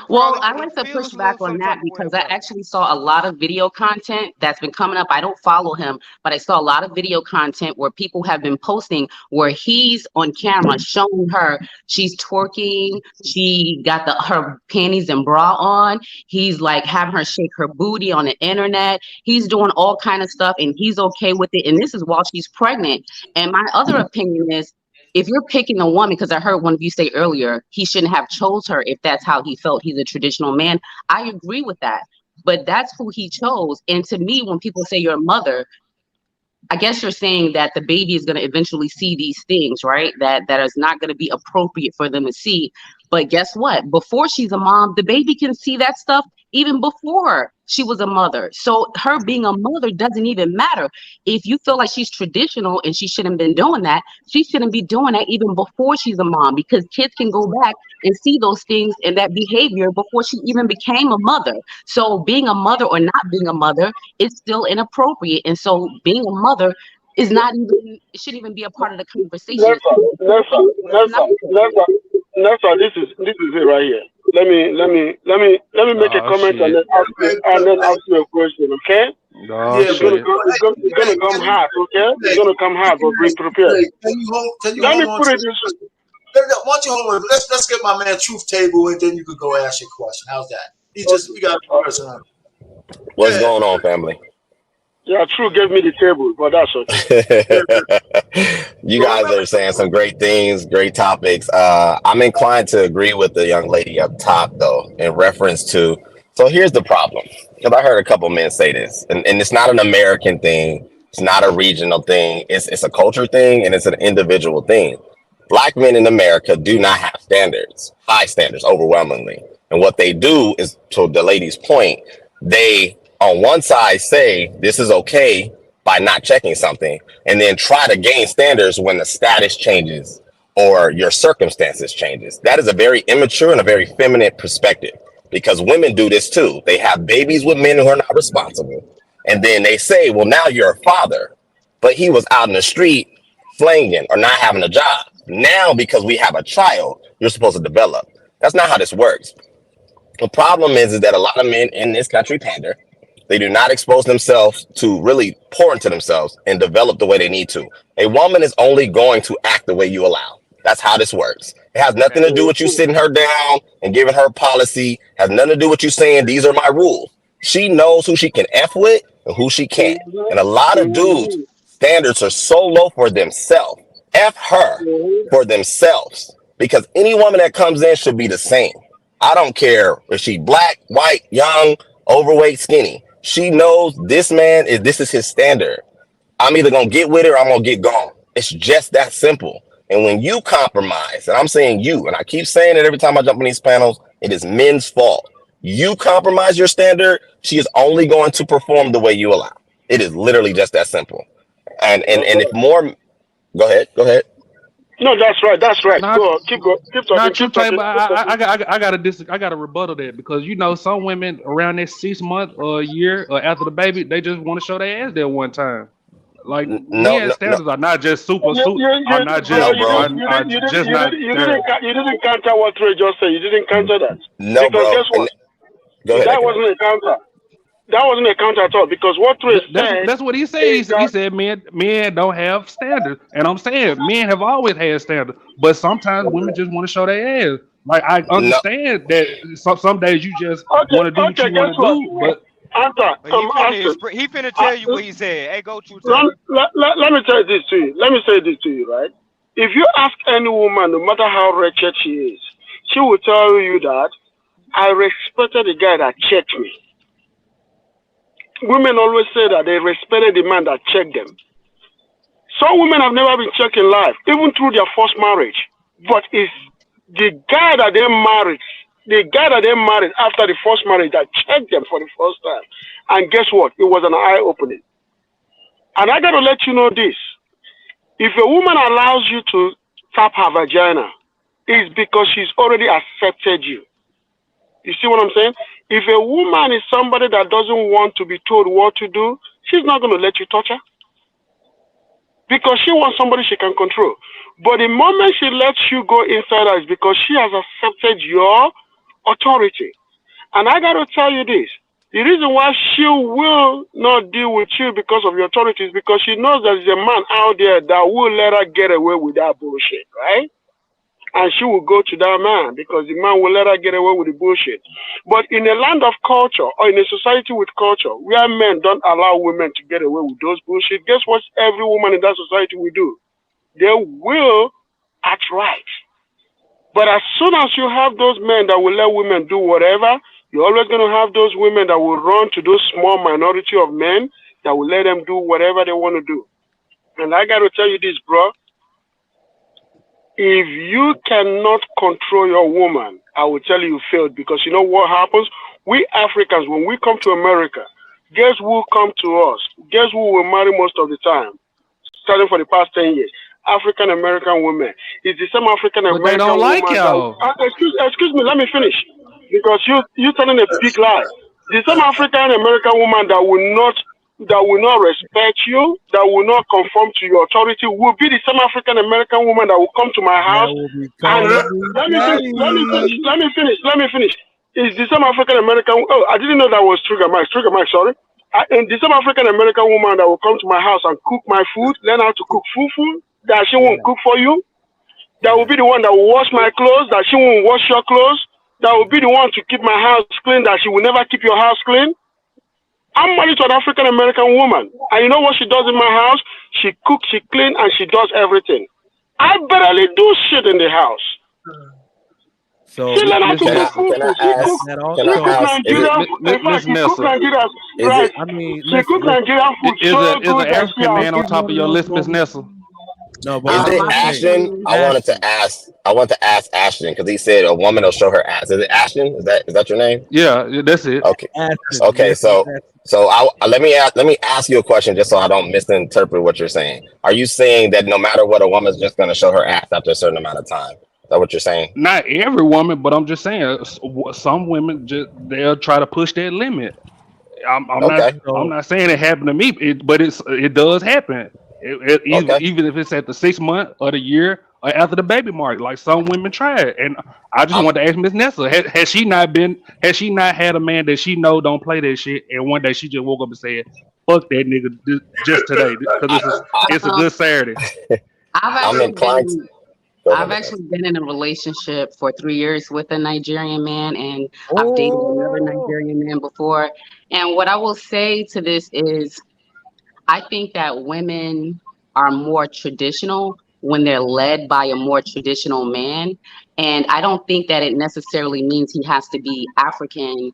Well, I like to push back on that because I actually saw a lot of video content that's been coming up. I don't follow him, but I saw a lot of video content where people have been posting where he's on camera showing her she's twerking. She got her panties and bra on. He's like having her shake her booty on the internet. He's doing all kind of stuff and he's okay with it. And this is while she's pregnant. And my other opinion is, if you're picking a woman, because I heard one of you say earlier, he shouldn't have chose her if that's how he felt. He's a traditional man. I agree with that. But that's who he chose. And to me, when people say you're a mother, I guess you're saying that the baby is going to eventually see these things, right? That is not going to be appropriate for them to see. But guess what? Before she's a mom, the baby can see that stuff even before she was a mother. So her being a mother doesn't even matter. If you feel like she's traditional and she shouldn't have been doing that, she shouldn't be doing that even before she's a mom, because kids can go back and see those things and that behavior before she even became a mother. So being a mother or not being a mother is still inappropriate. And so being a mother is not even, it shouldn't even be a part of the conversation. Nelson, this is it right here. Let me make a comment and then ask you a question, okay? It's gonna come hard, okay? It's gonna come hard, but be prepared. Let me put it this way. Why don't you hold on? Let's get my man Truth Table, and then you could go ask your question. How's that? We got a person on. What's going on, family? Yeah, True gave me the table, but that's okay. You guys are saying some great things, great topics. I'm inclined to agree with the young lady up top, though, in reference to. So here's the problem, because I heard a couple men say this, and it's not an American thing. It's not a regional thing. It's a culture thing, and it's an individual thing. Black men in America do not have standards, high standards, overwhelmingly. And what they do is, to the lady's point, they on one side say this is okay by not checking something, and then try to gain standards when the status changes or your circumstances changes. That is a very immature and a very feminine perspective, because women do this too. They have babies with men who are not responsible, and then they say, well, now you're a father, but he was out in the street flanging or not having a job. Now, because we have a child, you're supposed to develop. That's not how this works. The problem is that a lot of men in this country pander, They do not expose themselves to really pour into themselves and develop the way they need to. A woman is only going to act the way you allow. That's how this works. It has nothing to do with you sitting her down and giving her policy. Has nothing to do with you saying these are my rules. She knows who she can F with and who she can't. And a lot of dudes' standards are so low for themselves. F her for themselves. Because any woman that comes in should be the same. I don't care if she black, white, young, overweight, skinny. She knows this is his standard. I'm either gonna get with her or I'm gonna get gone. It's just that simple. And when you compromise, and I'm saying you, and I keep saying it every time I jump on these panels, it is men's fault. You compromise your standard, she is only going to perform the way you allow. It is literally just that simple. And if more, go ahead. No, that's right. Keep talking. Not you, but I gotta rebuttal that, because you know some women around that 6 month or a year or after the baby, they just want to show their ass there one time. Like men's standards are not just super. You didn't counter what Trey just said. You didn't counter that. No, because bro. Guess what? Go ahead. That wasn't a counter. That wasn't a counter at all, because what Trey said. That's what he said. He said men don't have standards, and I'm saying men have always had standards, but sometimes women just want to show their ass. Like I understand that some days you just want to do what you want to do, but. He finna tell you what he said. Hey, go to let me tell you this to you. Let me say this to you, right? If you ask any woman, no matter how wretched she is, she will tell you that I respected the guy that checked me. Women always say that they respected the man that checked them. Some women have never been checked in life, even through their first marriage. But it's the guy that they married after the first marriage that checked them for the first time. And guess what? It was an eye-opening. And I got to let you know this. If a woman allows you to tap her vagina, it's because she's already accepted you. You see what I'm saying? If a woman is somebody that doesn't want to be told what to do, she's not going to let you touch her. Because she wants somebody she can control. But the moment she lets you go inside her is because she has accepted your authority. And I got to tell you this. The reason why she will not deal with you because of your authority is because she knows there's a man out there that will let her get away with that bullshit, right? And she will go to that man because the man will let her get away with the bullshit. But in a land of culture or in a society with culture where men don't allow women to get away with those bullshit, guess what every woman in that society will do? They will act right. But as soon as you have those men that will let women do whatever, you're always going to have those women that will run to those small minority of men that will let them do whatever they want to do. And I got to tell you this, bro. If you cannot control your woman, I will tell you failed, because you know what happens? We Africans, when we come to America, guess who come to us? Guess who will marry most of the time? Starting for the past 10 years. African American women. It's the same African American woman. They don't like y'all. Excuse me, let me finish. Because you're telling a big lie. The same African American woman that will not respect you, that will not conform to your authority, will be the same African American woman that will come to my house. And let me finish. It's the same African American. Oh, I didn't know that was Trigger Mike, sorry. And the same African American woman that will come to my house and cook my food, learn how to cook fufu, that she won't cook for you. That will be the one that will wash my clothes, that she won't wash your clothes. That will be the one to keep my house clean, that she will never keep your house clean. I'm married to an African American woman, and you know what she does in my house? She cooks, she cleans, and she does everything. I barely do shit in the house. So she learned how to cook food. She cooks Nigerian food. Is an African man on top of your list, Miss Nessa? No, but is it Ashton? I want to ask Ashton, because he said a woman will show her ass. Is it Ashton? Is that your name? Yeah, that's it. Okay. Ashton, okay. So let me ask you a question, just so I don't misinterpret what you're saying. Are you saying that no matter what, a woman's just going to show her ass after a certain amount of time? Is that what you're saying? Not every woman, but I'm just saying some women they'll try to push that limit. I'm not saying it happened to me, but it does happen. Even if it's at the 6 month or the year after the baby mark, like some women tried. And I just wanted to ask Miss Nessa, has she not had a man that she know don't play that shit, and one day she just woke up and said, "Fuck that nigga," just today because it's a good Saturday. I'm inclined. I've actually been in a relationship for 3 years with a Nigerian man, and I've dated another Nigerian man before. And what I will say to this is, I think that women are more traditional when they're led by a more traditional man. And I don't think that it necessarily means he has to be African.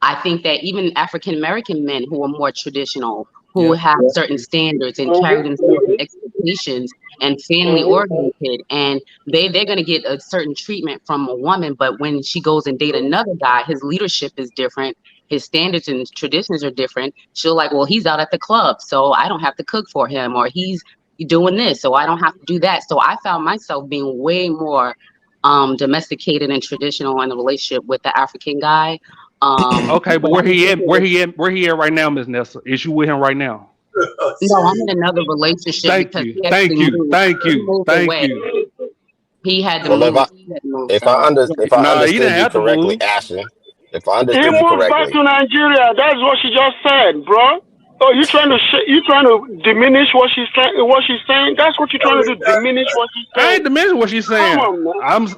I think that even African American men who are more traditional, who have certain standards and carry themselves with expectations and family oriented, and they're going to get a certain treatment from a woman. But when she goes and date another guy, his leadership is different, his standards and traditions are different. She'll like, well, he's out at the club, so I don't have to cook for him, or he's doing this, so I don't have to do that. So I found myself being way more domesticated and traditional in the relationship with the African guy. Okay, but where he at right now, Miss Nessa? Is you with him right now? No, I'm in another relationship. Thank you. He had to Well, move. if I understood you correctly, Ashton, if I understood you moved back correctly, to Nigeria. That's what she just said, bro. Oh, you trying to diminish what she's saying? What she's saying? That's what you're trying to do. Diminish what she's saying. I ain't diminishing what she's saying. Come on,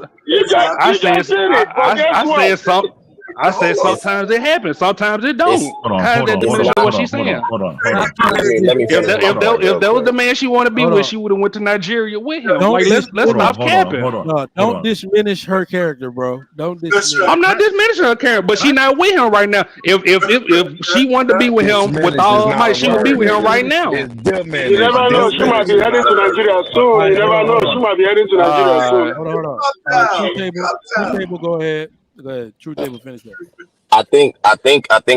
man. I said sometimes it happens, sometimes it don't. How is that diminishing what she's saying? Let me finish. If that was the man she want to be with, she would have went to Nigeria with him. Like let's stop capping. Don't diminish her character, bro. Don't diminish. I'm not diminishing her character, but she not with him right now. If she wanted to be with him with all her might, she would be with him right now. You never know. She might be heading to Nigeria soon. You never know. She might be heading to Nigeria soon. Hold on. True Table, go ahead. Go ahead. True Table, finish that. I think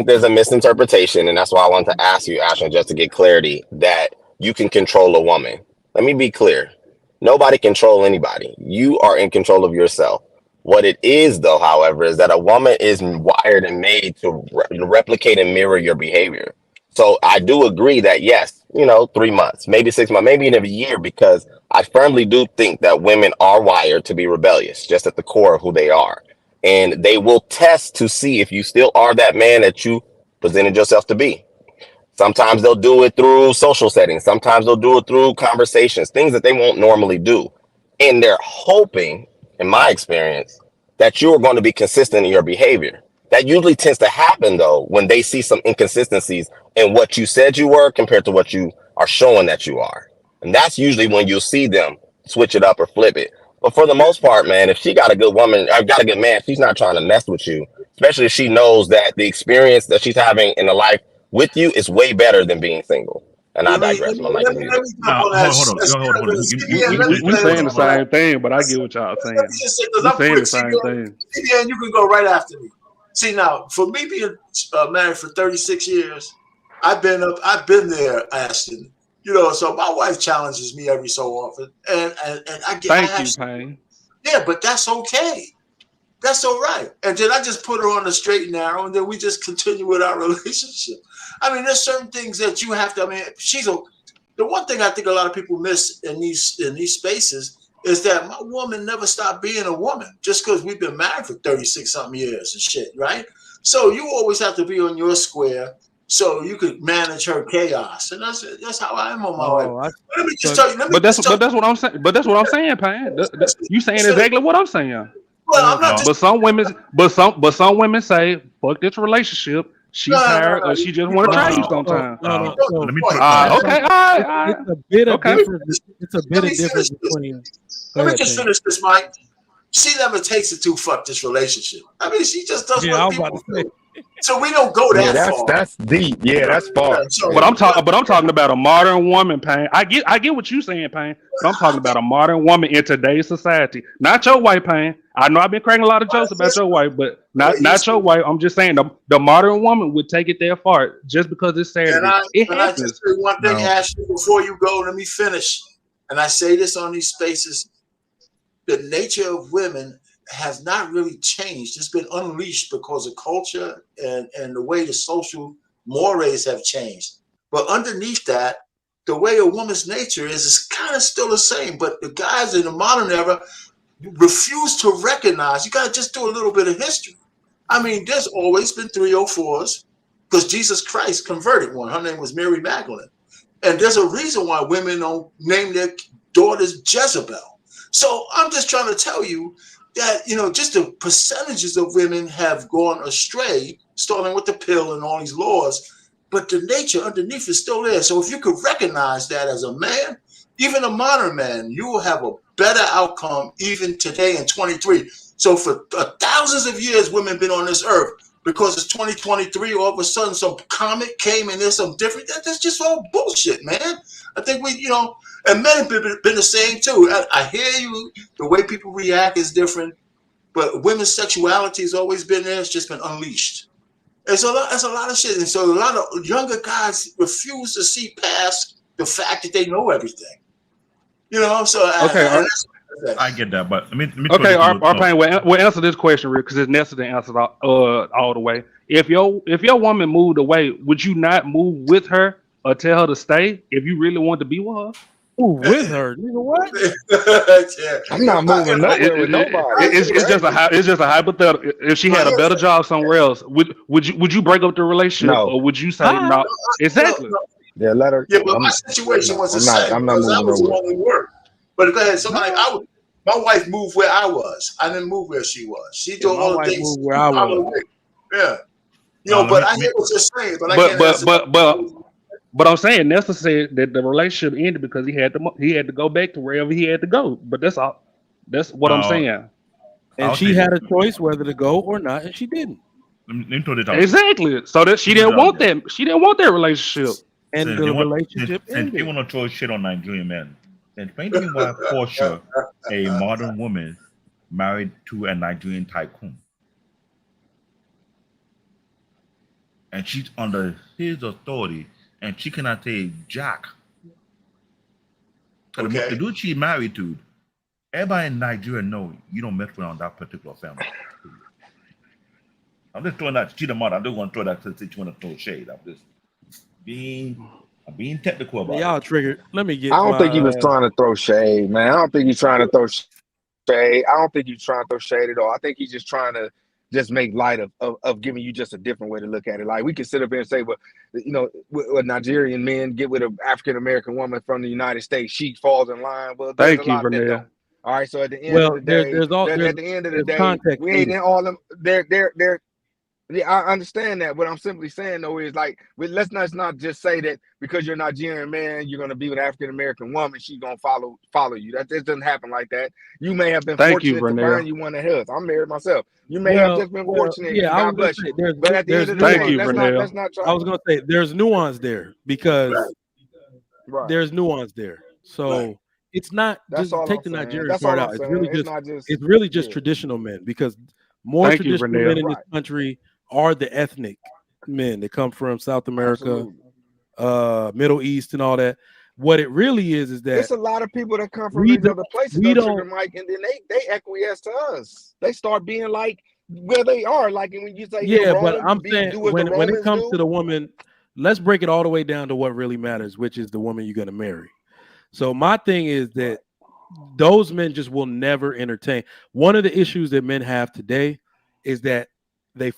there's a misinterpretation, and that's why I wanted to ask you, Ashton, just to get clarity that you can control a woman. Let me be clear. Nobody control anybody. You are in control of yourself. What it is, though, however, is that a woman is wired and made to replicate and mirror your behavior. So I do agree that, yes, 3 months, maybe 6 months, maybe even a year, because I firmly do think that women are wired to be rebellious, just at the core of who they are. And they will test to see if you still are that man that you presented yourself to be. Sometimes they'll do it through social settings. Sometimes they'll do it through conversations, things that they won't normally do. And they're hoping, in my experience, that you're going to be consistent in your behavior. That usually tends to happen, though, when they see some inconsistencies in what you said you were compared to what you are showing that you are. And that's usually when you'll see them switch it up or flip it. But for the most part, man, if she got a good woman, or got a good man, she's not trying to mess with you, especially if she knows that the experience that she's having in the life with you is way better than being single. And I digress. We saying the same thing, but I get what y'all saying. We saying the same thing. And you can go right after me. See, now, for me being married for 36 years, I've been there, Ashton. So my wife challenges me every so often, and I get. Thank you, Payne. Yeah, but that's okay. That's all right. And then I just put her on the straight and narrow, and then we just continue with our relationship. I mean, there's certain things that you have to. I mean, the one thing I think a lot of people miss in these spaces is that my woman never stopped being a woman just because we've been married for 36 something years and shit, right? So you always have to be on your square, so you could manage her chaos, and that's how I am on my wife. Let me just tell you. But that's what I'm saying. But that's what I'm saying, Payne. You saying exactly what I'm saying. Well, I'm not. But some women say, "Fuck this relationship." She's tired, or she just want to try you sometimes. Let me put okay, all right. It's a bit of difference. It's a bit of difference between. Let me just finish this, Mike. She never takes it to fuck this relationship. I mean, she just does what people do. So we don't go that far. That's deep. Yeah, that's far. But I'm talking about a modern woman, Payne. I get what you're saying, Payne. But I'm talking about a modern woman in today's society. Not your wife, Payne. I know I've been cracking a lot of jokes about your wife, but not your wife. I'm just saying the modern woman would take it that far just because it's Saturday. I just say one thing, Ashley, before you go, let me finish. And I say this on these spaces. The nature of women has not really changed. It's been unleashed because of culture and the way the social mores have changed. But underneath that, the way a woman's nature is kind of still the same. But the guys in the modern era refuse to recognize. You got to just do a little bit of history. I mean, there's always been 304s because Jesus Christ converted one. Her name was Mary Magdalene. And there's a reason why women don't name their daughters Jezebel. So I'm just trying to tell you that, just the percentages of women have gone astray, starting with the pill and all these laws, but the nature underneath is still there. So if you could recognize that as a man, even a modern man, you will have a better outcome even today in 23. So for thousands of years, women been on this earth. Because it's 2023, all of a sudden some comet came and there's some different. That's just all bullshit, man. I think and men have been the same too. I hear you. The way people react is different, but women's sexuality has always been there. It's just been unleashed. It's a lot of shit. And so a lot of younger guys refuse to see past the fact that they know everything. So okay. I get that, but let me okay, Arpain, we'll answer this question real because it's necessary to answer all the way. If your woman moved away, would you not move with her or tell her to stay if you really want to be with her? Move with her, nigga. What? Yeah. I'm not moving nowhere with nobody. It's just a hypothetical. If she had a better job somewhere else, would you break up the relationship or would you say no? Exactly. Yeah, let her. Yeah, but my situation was the same. I'm not because I moving was the nowhere. one who worked. But go ahead. My wife moved where I was. I didn't move where she was. She did all the things where I was. Yeah. But I hear what you're saying. But I can't. But I'm saying Nestor said that the relationship ended because he had to go back to wherever he had to go. But that's all. That's what I'm saying. And she had a choice whether to go or not, and she didn't. Exactly. So that she didn't want that. She didn't want that relationship. And the relationship ended. Since they want to throw shit on Nigerian men, then explain to me why Portia, a modern woman, married to a Nigerian tycoon, and she's under his authority, and she cannot say jack. Okay. The dude she married to, everybody in Nigeria know you don't mess around that particular family. I'm just throwing that. She's the mother. I'm just going to throw that since you want to throw shade. I'm just being technical about y'all triggered. Let me get. I don't think he was trying to throw shade, man. I don't think he's trying to throw shade. I don't think he's trying to throw shade at all. I think he's just trying to make light of giving you just a different way to look at it. Like we can sit up here and say, well, what Nigerian men get with an African American woman from the United States, she falls in line. Well, thank you, Vernell. All right, so at the end of the day, at the end of the day, we ain't in all them. They're. Yeah, I understand that. What I'm simply saying though is like, let's not just say that because you're a Nigerian man, you're gonna be with an African American woman, she's gonna follow you. That it doesn't happen like that. You may have been fortunate to find you one of his. I'm married myself. You may have just been fortunate. Yeah, God bless you. But at the end of the day, let's not try. I was gonna say there's nuance there because there's nuance there. So it's not just take the Nigerian part out. It's really just traditional men because more traditional men in this country are the ethnic men that come from South America, Middle East, and all that. What it really is that it's a lot of people that come from these other places, Mike, and then they acquiesce to us. They start being like where they are, like when you say, but I'm saying when it comes to the woman, let's break it all the way down to what really matters, which is the woman you're gonna marry. So my thing is that those men just will never entertain. One of the issues that men have today is that they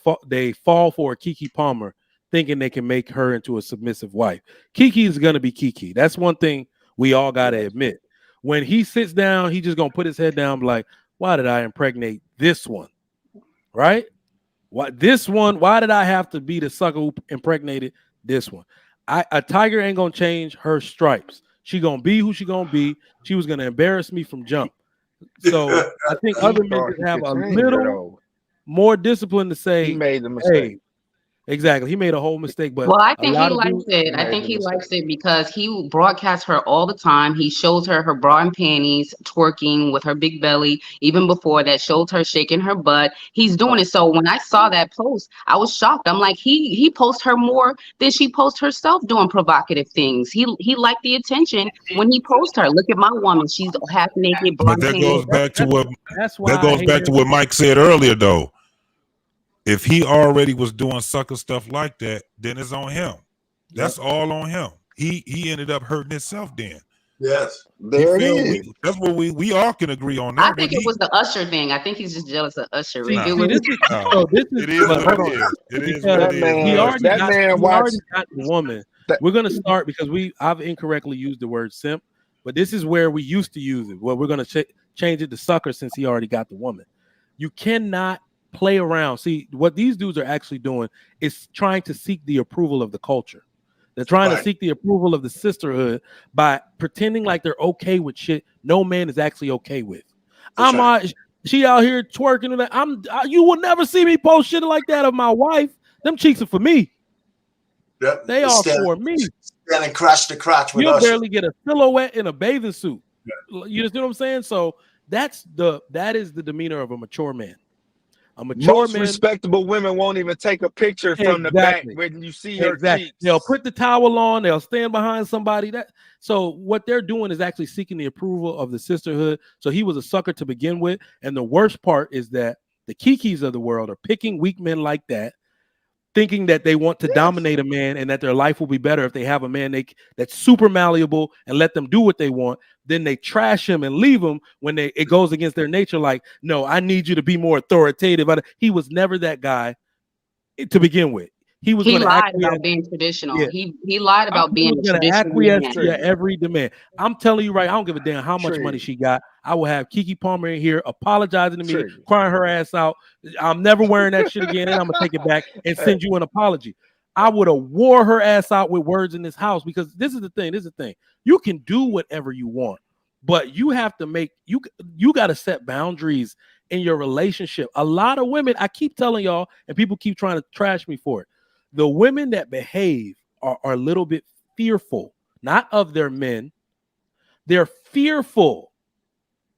fall for a KeKe Palmer thinking they can make her into a submissive wife. KeKe is going to be KeKe. That's one thing we all got to admit. When he sits down, he just going to put his head down like, why did I impregnate this one? Right? Why did I have to be the sucker who impregnated this one? A tiger ain't going to change her stripes. She going to be who she going to be. She was going to embarrass me from jump. So I think other men just have a little more discipline to say he made the mistake. Hey, exactly, he made a whole mistake. But well, I think he likes it. I think he likes it because he broadcasts her all the time. He shows her bra and panties twerking with her big belly. Even before that, shows her shaking her butt. He's doing it. So when I saw that post, I was shocked. I'm like, he posts her more than she posts herself doing provocative things. He liked the attention when he posts her. Look at my woman; she's half naked. But that goes back to what Mike said earlier, though. If he already was doing sucker stuff like that, then it's on him. That's all on him. he ended up hurting himself then. Yes. There it is. That's what we all can agree on that. I think it was the Usher thing. I think he's just jealous of Usher. See, It this is what hold it on. is. It is Because what it is. we already That man watched. got the woman. We're gonna start because I've incorrectly used the word simp, but this is where we used to use it. Well, we're gonna change it to sucker since he already got the woman. You cannot play around. See, what these dudes are actually doing is trying to seek the approval of the culture. They're trying to seek the approval of the sisterhood by pretending like they're okay with shit no man is actually okay with. She out here twerking and you will never see me post shit like that of my wife. Them cheeks are for me. Yep. They are for me. Standing crotch to crotch with You'll Usher. barely get a silhouette in a bathing suit. You understand what I'm saying? So that is the demeanor of a mature man. A mature Most man, respectable women won't even take a picture from the back when you see her cheeks. They'll put the towel on. They'll stand behind somebody. So what they're doing is actually seeking the approval of the sisterhood. So he was a sucker to begin with. And the worst part is that the KeKes of the world are picking weak men like that, thinking that they want to dominate a man and that their life will be better if they have a man that's super malleable and let them do what they want. Then they trash him and leave him when it goes against their nature. Like, no, I need you to be more authoritative. He was never that guy to begin with. He lied about being traditional. Yeah. He lied about being traditional. Acquiesce to every demand. I'm telling you right, I don't give a damn how much money she got. I will have KeKe Palmer in here apologizing to me, crying her ass out. I'm never wearing that shit again, and I'm gonna take it back and send you an apology. I would have wore her ass out with words in this house because this is the thing. You can do whatever you want, but you have to you got to set boundaries in your relationship. A lot of women, I keep telling y'all, and people keep trying to trash me for it. The women that behave are a little bit fearful, not of their men. They're fearful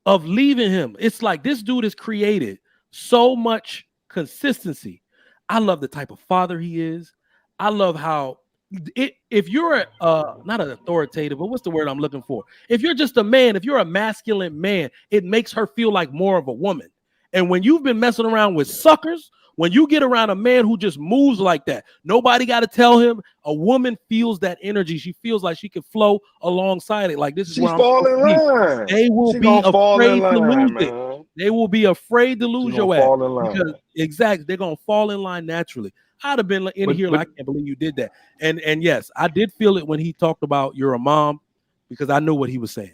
of leaving him. It's like this dude has created so much consistency. I love the type of father he is. I love how if you're not an authoritative, but what's the word I'm looking for? If you're just a man, if you're a masculine man, it makes her feel like more of a woman. And when you've been messing around with suckers, when you get around a man who just moves like that, nobody got to tell him. A woman feels that energy. She feels like she can flow alongside it. Like this is where I'm line. They will be afraid to lose it. They will be afraid to lose your ass because exactly they're gonna fall in line naturally. I'd have been in here like I can't believe you did that. And yes, I did feel it when he talked about you're a mom because I knew what he was saying.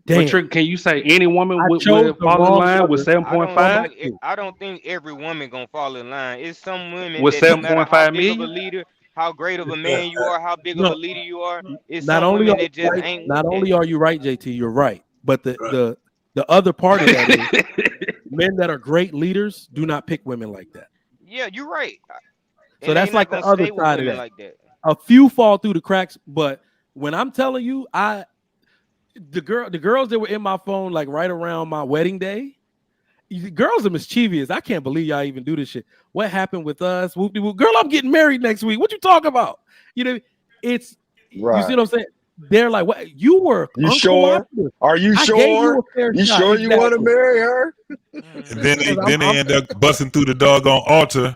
Damn. Trick, can you say any woman would fall in line with 7.5? I don't think every woman gonna fall in line. It's some women with 7.5 million. Of a leader, how great of a man you are, how big of a leader you are. It's not some only women that just right, ain't. Not only are you right, JT, you're right. But the other part of that is men that are great leaders do not pick women like that. Yeah, you're right. So that's like the other side of that. Like that. A few fall through the cracks, but when I'm telling you, the girls that were in my phone like right around my wedding day, girls are mischievous. I can't believe y'all even do this shit. What happened with us? Whoop, whoop. Girl, I'm getting married next week. What you talking about? You know, it's right. You see what I'm saying? They're like, what? You were? You sure? Are you sure? You sure you want to marry her? And then they end up busting through the doggone altar.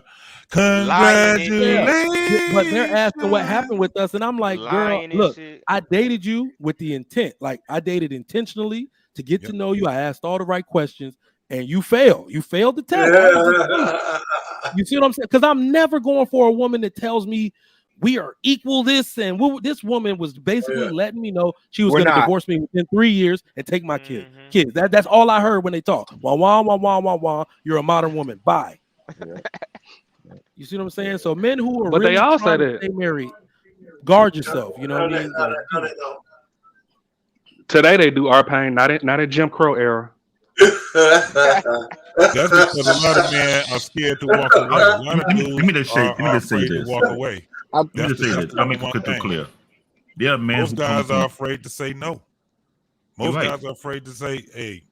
Congratulations. But they're asking what happened with us, and I'm like, girl, look, I dated you with the intent. Like I dated intentionally to get to know you. I asked all the right questions, and you failed. You failed the test. You see what I'm saying? Because I'm never going for a woman that tells me we are equal this, and this woman was basically letting me know she was going to divorce me within 3 years and take my kids. That's all I heard when they talk. Wah, wah, wah, wah, wah, wah. You're a modern woman. Bye. You see what I'm saying? So men who are but really they all trying say to that stay married, guard yourself. You know what I mean? Like, today they do our pain, not a Jim Crow era. That's because a lot of men are scared to walk away. Let me just say this. Walk away. Let me just say this. I make it clear. There are men. Most guys are afraid to say no. Most guys are afraid to say, "Hey,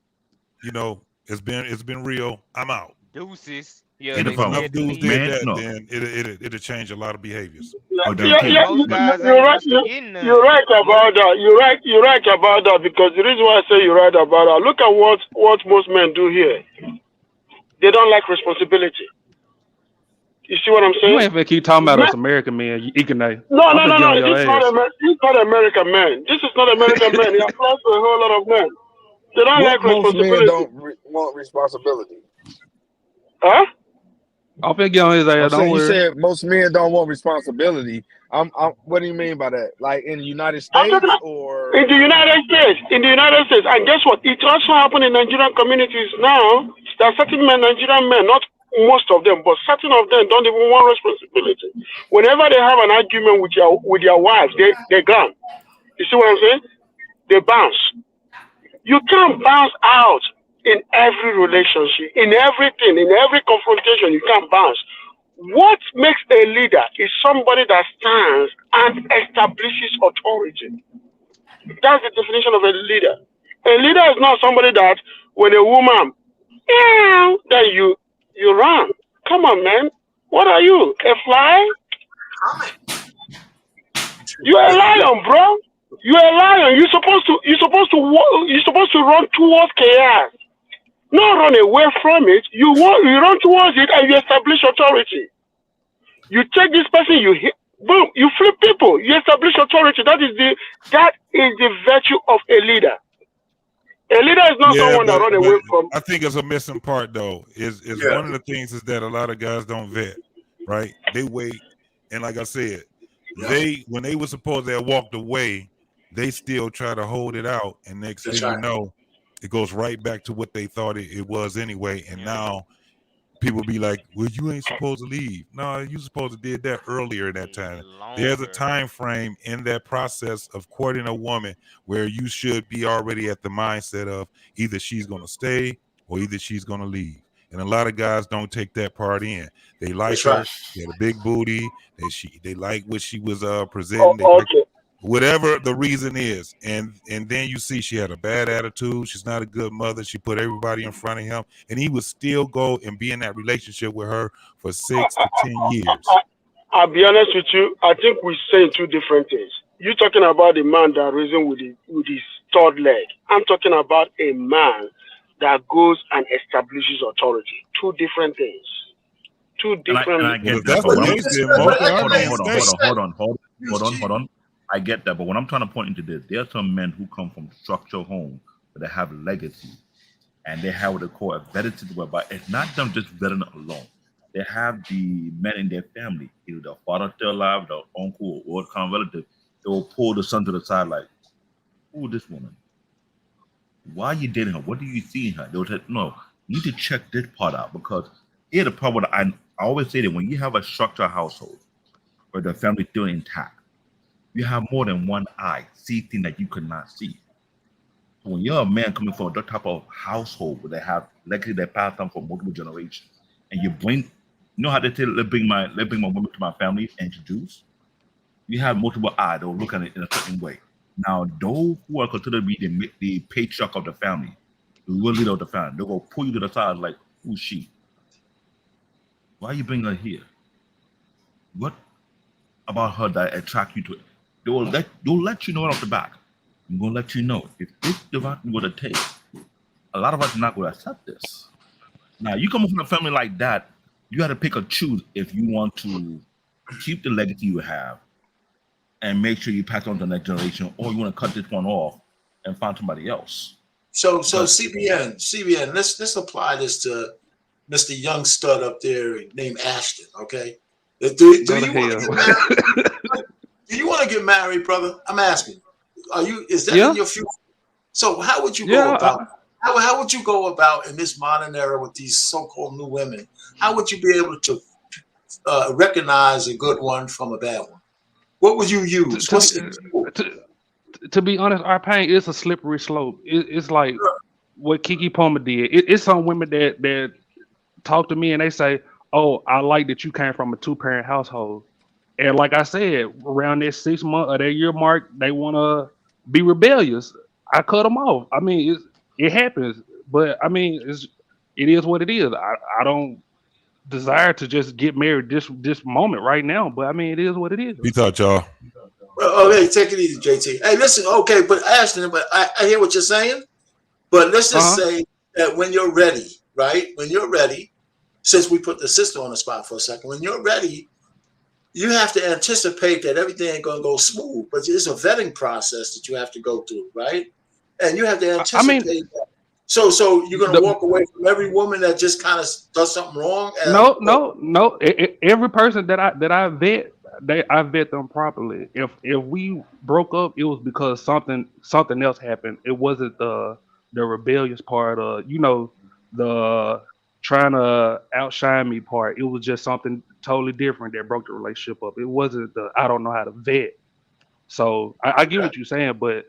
you know, it's been real. I'm out." Deuces. Yeah, if enough dudes did that, then it'll change a lot of behaviors. You're right about that. You're right about that because the reason why I say you're right about that. Look at what most men do here. They don't like responsibility. You see what I'm saying? You ain't finna keep talking about us American men, Ikene. No. It's not American men. This is not American men. It applies to a whole lot of men. They don't like Most men responsibility. don't want responsibility. Huh? I'll get on his ass. I'm Don't saying, worry. you said most men don't want responsibility. What do you mean by that? Like in the United States or in the United States? In the United States, and guess what? It also happened in Nigerian communities now. There are certain men, Nigerian men, not most of them, but certain of them don't even want responsibility. Whenever they have an argument with their wives, they're gone. You see what I'm saying? They bounce. You can't bounce out in every relationship, in everything, in every confrontation. You can't bounce. What makes a leader is somebody that stands and establishes authority. That's the definition of a leader. A leader is not somebody that when a woman, then you run. Come on, man. What are you? A fly? You're a lion, bro. You're a lion. You're supposed to run towards chaos. Not run away from it. You run towards it and you establish authority. You take this person, you hit, boom, you flip people, you establish authority. That is the virtue of a leader. A leader is not someone that run away from. I think it's a missing part though. Is one of the things is that a lot of guys don't vet, right? They wait, and like I said, when they were supposed to have walked away, they still try to hold it out, and next thing you know, it goes right back to what they thought it was anyway. And now people be like, well, you ain't supposed to leave. No, you supposed to did that earlier in that time. There's a time frame in that process of courting a woman where you should be already at the mindset of either she's going to stay or either she's going to leave. And a lot of guys don't take that part in. They like her. She had a big booty. They like what she was presenting. Whatever the reason is, and then you see she had a bad attitude. She's not a good mother. She put everybody in front of him, and he would still go and be in that relationship with her for 6 to 10 years. I'll be honest with you. I think we're saying two different things. You're talking about a man that reasons with his third leg. I'm talking about a man that goes and establishes authority. Two different things. Two different. I get that. Hold on. I get that, but what I'm trying to point into this, there are some men who come from structural homes, but they have legacy, and they have what they call a vetted situation. But it's not them just vetting alone. They have the men in their family, either the father still alive, the uncle, or what kind of relative. They will pull the son to the side, like, "Who is this woman? Why are you dating her? What do you see in her?" They will say, "No, you need to check this part out," because here's the problem. I always say that when you have a structured household where the family still intact, you have more than one eye, see things that you could not see. So when you're a man coming from that type of household where they have legacy that passed down for multiple generations, and you know how they say, let's bring my woman to my family and introduce. You have multiple eyes that will look at it in a certain way. Now, those who are considered to be the patriarch of the family, the real leader of the family, they'll go pull you to the side like, who's she? Why are you bringing her here? What about her that attract you to it? They'll let you know right off the back. I'm gonna let you know if this is the route you're gonna take. A lot of us are not gonna accept this. Now, you come from a family like that, you got to pick or choose if you want to keep the legacy you have and make sure you pass on to the next generation, or you want to cut this one off and find somebody else. So CBN, let's apply this to Mr. Young Stud up there named Ashton. Okay, do you want to get married, brother? I'm asking. Is that in your future? So how would you go about? How would you go about in this modern era with these so-called new women? How would you be able to recognize a good one from a bad one? What would you use? To be honest, our pain is a slippery slope. It's like what KeKe Palmer did. It's some women that talk to me and they say, "Oh, I like that you came from a 2-parent household." And like I said, around that 6 month or that year mark, they want to be rebellious. I cut them off. I mean, it happens, but I mean, it is what it is. I don't desire to just get married this moment right now, but I mean, it is what it is. We thought y'all. Okay, take it easy, JT. Hey, listen, okay, but Ashton, but I hear what you're saying, but let's just say that when you're ready, right? When you're ready, since we put the sister on the spot for a second, when you're ready, you have to anticipate that everything ain't gonna go smooth, but it's a vetting process that you have to go through, right? And you have to anticipate that. So you're gonna walk away from every woman that just kind of does something wrong. No. Every person that I vet, I vet them properly. If we broke up, it was because something else happened. It wasn't the rebellious part, the trying to outshine me part. It was just something totally different that broke the relationship up. It wasn't the I don't know how to vet. So I get what you're saying, but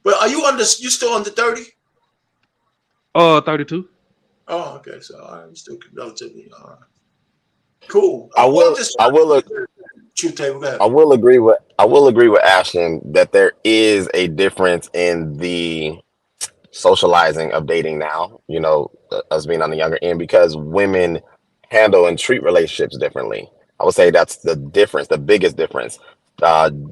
are you still under 30? 32. Oh, okay. So I'm still relatively cool. I will agree with Ashton that there is a difference in the socializing of dating now, us being on the younger end, because women handle and treat relationships differently. I would say that's the difference, the biggest difference.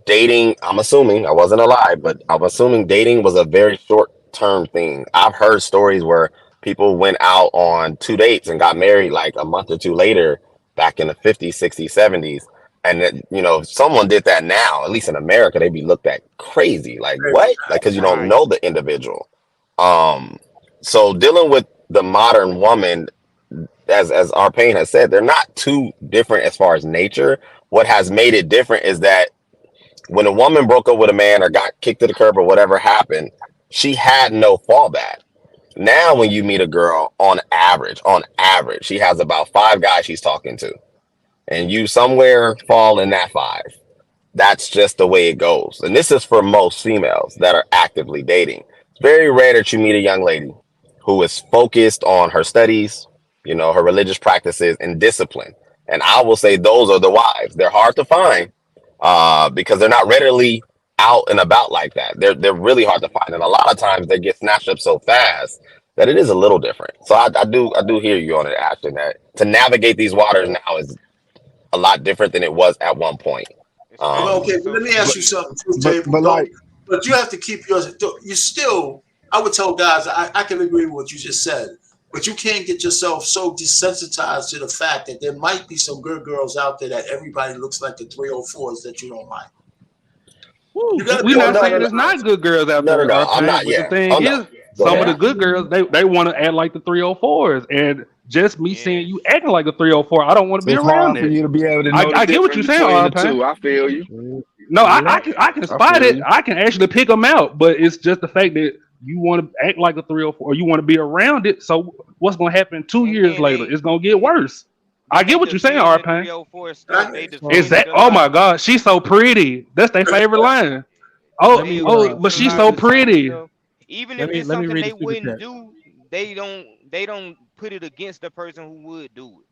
Dating, I'm assuming, I wasn't alive, but I'm assuming dating was a very short-term thing. I've heard stories where people went out on 2 dates and got married like a month or two later, back in the 50s, 60s, 70s. And then, if someone did that now, at least in America, they'd be looked at crazy. Like, what? Like, because you don't know the individual. So dealing with the modern woman, as Arpain has said, they're not too different as far as nature. What has made it different is that when a woman broke up with a man or got kicked to the curb or whatever happened, she had no fallback. Now, when you meet a girl, on average, she has about 5 guys she's talking to, and you somewhere fall in that 5. That's just the way it goes. And this is for most females that are actively dating. It's very rare that you meet a young lady who is focused on her studies, her religious practices and discipline. And I will say those are the wives. They're hard to find because they're not readily out and about like that. They're really hard to find. And a lot of times they get snatched up so fast that it is a little different. So I do hear you on it, Ashton, that to navigate these waters now is a lot different than it was at one point. Okay, but let me ask you something too, Table. But you have to keep you still, I would tell guys, I can agree with what you just said, but you can't get yourself so desensitized to the fact that there might be some good girls out there that everybody looks like the 304s that you don't like. We're not saying there's not good girls out there. No, I'm not yet. The thing is, some of the good girls, they want to act like the 304s, and just me seeing you acting like a 304, I don't want to be around it. For you to be able to know I get what you're saying, Arpain. I feel you. No, I can spot it. I can actually pick them out, but it's just the fact that you want to act like a 304, or you want to be around it. So what's going to happen 2 years later? It's going to get worse. I get what you're saying, Arpain. Is that? Oh my God, she's so pretty. That's their favorite line. But she's so pretty. Even if it's something they wouldn't do, they don't put it against the person who would do it.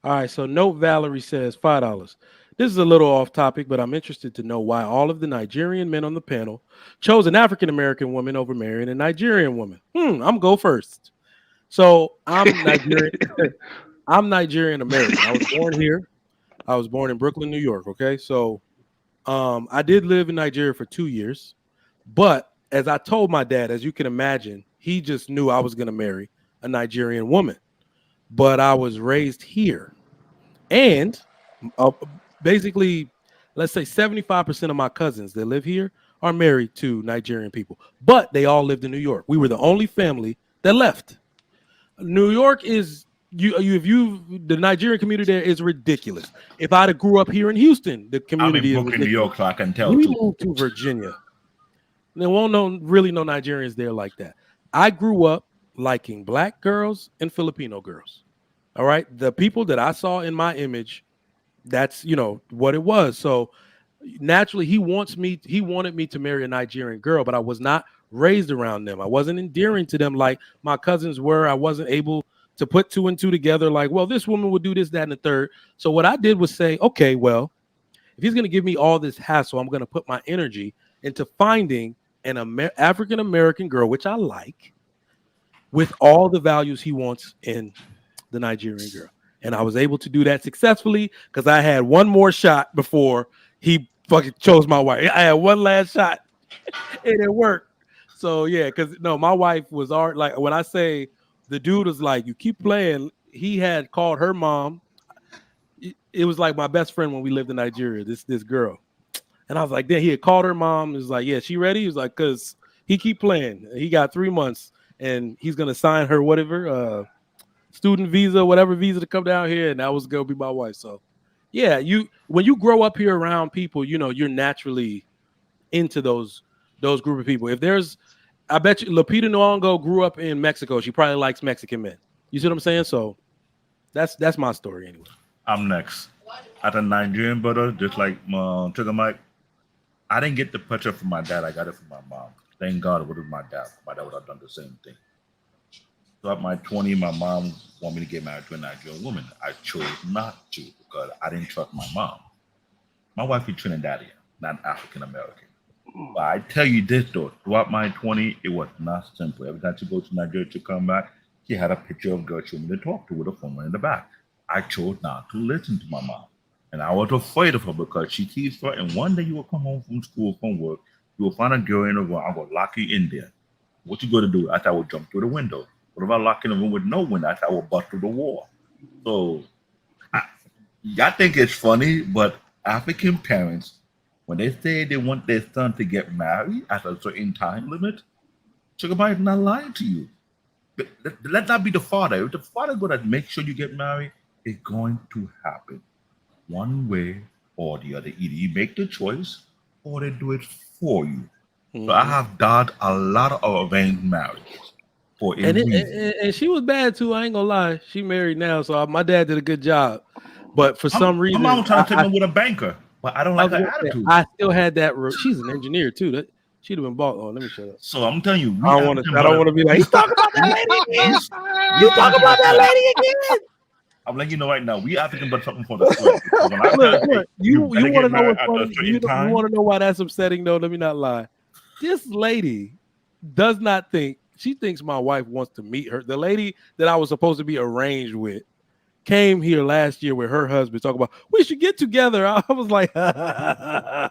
All right, so Note Valerie says $5. This is a little off topic, but I'm interested to know why all of the Nigerian men on the panel chose an African-American woman over marrying a Nigerian woman. I'm go first. So I'm Nigerian. I'm Nigerian American. I was born here. I was born in Brooklyn, New York. Okay, so I did live in Nigeria for 2 years, but as I told my dad, as you can imagine, he just knew I was going to marry a Nigerian woman. But I was raised here, and basically, let's say 75% of my cousins that live here are married to Nigerian people, but they all lived in New York. We were the only family that left. New York is the Nigerian community there is ridiculous. If I'd have grew up here in Houston, the community I'm in New York, so I can tell. We moved to Virginia. There won't really no Nigerians there like that. I grew up liking black girls and Filipino girls. All right. The people that I saw in my image, that's what it was. So naturally he wanted me to marry a Nigerian girl, but I was not raised around them. I wasn't endearing to them like my cousins were. I wasn't able to put 2 and 2 together like, well, this woman would do this, that, and the third. So what I did was say, okay, well, if he's going to give me all this hassle, I'm going to put my energy into finding an African-American girl, which I like, with all the values he wants in the Nigerian girl. And I was able to do that successfully because I had one more shot before he fucking chose my wife. I had one last shot and it worked. So yeah, because my wife was like, when I say the dude was like, you keep playing, he had called her mom. It was like my best friend when we lived in Nigeria. This girl, and I was like, then he had called her mom. He was like, yeah, she ready? He was like, cause he keep playing. He got 3 months, and he's gonna sign her whatever student visa, whatever visa to come down here, and that was gonna be my wife. So, yeah, when you grow up here around people, you're naturally into those group of people. If there's, I bet you Lupita Nyong'o grew up in Mexico. She probably likes Mexican men. You see what I'm saying? So that's my story anyway. I'm next. As a Nigerian brother, just like Trigger Mike, I didn't get the picture from my dad. I got it from my mom. Thank God it was my dad. My dad would have done the same thing. So at my 20, my mom wanted me to get married to a Nigerian woman. I chose not to because I didn't trust my mom. My wife is Trinidadian, not African American. But I tell you this though, throughout my 20, it was not simple. Every time she goes to Nigeria to come back, she had a picture of a girl she wanted to talk to with a phone in the back. I chose not to listen to my mom. And I was afraid of her because she keeps threatening, one day you will come home from school, from work, you will find a girl in the room, I will lock you in there. What you going to do? I thought I would jump through the window. What if I lock in a room with no window? I thought I would bust through the wall. So I think it's funny, but African parents, when they say they want their son to get married at a certain time limit, Sugar Mike is not lying to you. Let that be the father. If the father going to make sure you get married, it's going to happen one way or the other. Either you make the choice or they do it for you. Mm-hmm. So I have done a lot of arranged marriages. And she was bad too. I ain't gonna lie. She married now, so my dad did a good job. But for some reason, my mom trying to take me with a banker, but I don't like her attitude. I still had that. She's an engineer too. She'd have been bought. Oh, let me shut up. So I'm telling you, I don't want to be like, you talking about that lady again? You talking about that lady again? I'm letting you know right now, we African but something for the sweat. Look, you want to know what's funny? You want to know why that's upsetting though? Let me not lie. This lady does not think. She thinks my wife wants to meet her. The lady that I was supposed to be arranged with came here last year with her husband talking about we should get together. I was like,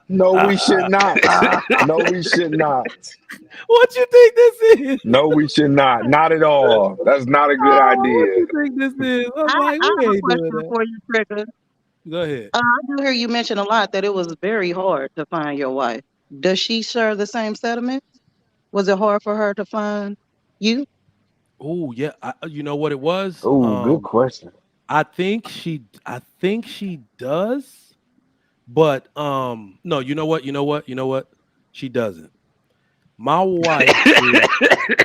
no, we should not. No, we should not. What you think this is? No, we should not. Not at all. That's not a good idea. What you think this is? I'm like, I have a question for you, Trigger. Go ahead. I do hear you mention a lot that it was very hard to find your wife. Does she share the same sentiments? Was it hard for her to find you? Oh yeah, you know what it was? Oh, good question. I think she does, but no. You know what? She doesn't. My wife.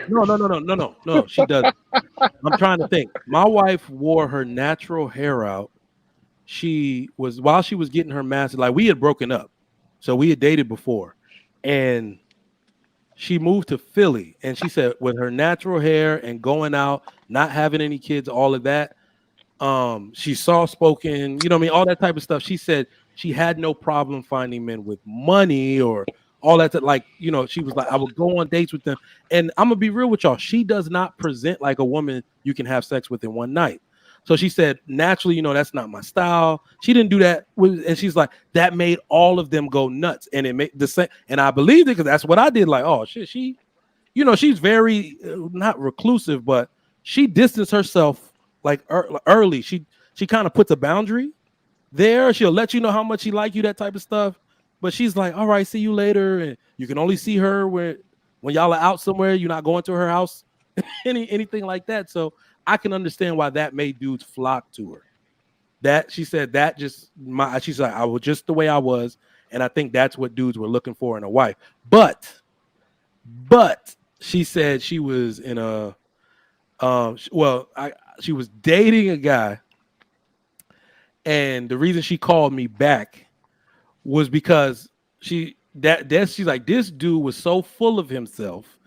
No. She doesn't. I'm trying to think. My wife wore her natural hair out. While she was getting her master's. Like we had broken up, so we had dated before, and she moved to Philly, and she said with her natural hair and going out, not having any kids, all of that, she's soft-spoken, you know what I mean, all that type of stuff. She said she had no problem finding men with money or all that. Like, you know, she was like, I would go on dates with them. And I'm going to be real with y'all. She does not present like a woman you can have sex with in one night. So she said, naturally, you know, that's not my style. She didn't do that. And she's like, that made all of them go nuts. And it made the same. And I believed it because that's what I did. Like, oh, shit, she, you know, she's very not reclusive, but she distanced herself like early. She kind of puts a boundary there. She'll let you know how much she like you, that type of stuff. But she's like, all right, see you later. And you can only see her when y'all are out somewhere. You're not going to her house, anything like that. So I can understand why that made dudes flock to her. That she said that just she's like, I was just the way I was, and I think that's what dudes were looking for in a wife. But she said she was in a she was dating a guy, and the reason she called me back was because she's like, this dude was so full of himself,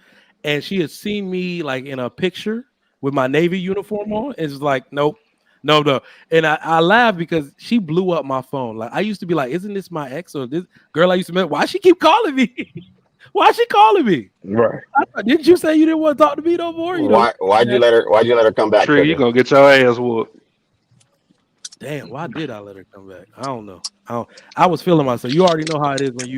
and she had seen me like in a picture with my Navy uniform on. It's like, nope. No. And I laugh because she blew up my phone. Like I used to be like, isn't this my ex or this girl I used to meet? Why she keep calling me? Why she calling me? Right. Didn't you say you didn't want to talk to me no more? Why'd you let her come back? Trigger, you gonna get your ass whooped. Damn, why did I let her come back? I don't know. I was feeling myself. You already know how it is when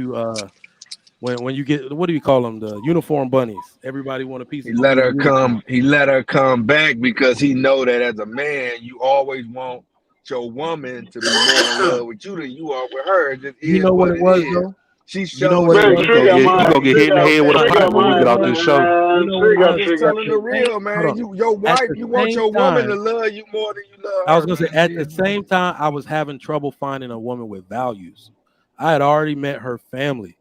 When you get, what do you call them? The uniform bunnies. Everybody want a piece He of let your her uniform. come. He let her come back because he know that as a man, you always want your woman to be more in love with you than you are with her. It just You is know what what it it was is. though? She You know shows what it Man, was you. though? you gonna get hit in the head with a You pipe know when we what get it off was? this show. You know what it I'm was? just telling the Same, real, hold man. on. Your At wife, the you want same your woman to time, love you more than you love I was her, gonna say man. at the same time, I was having trouble finding a woman with values. I had already met her family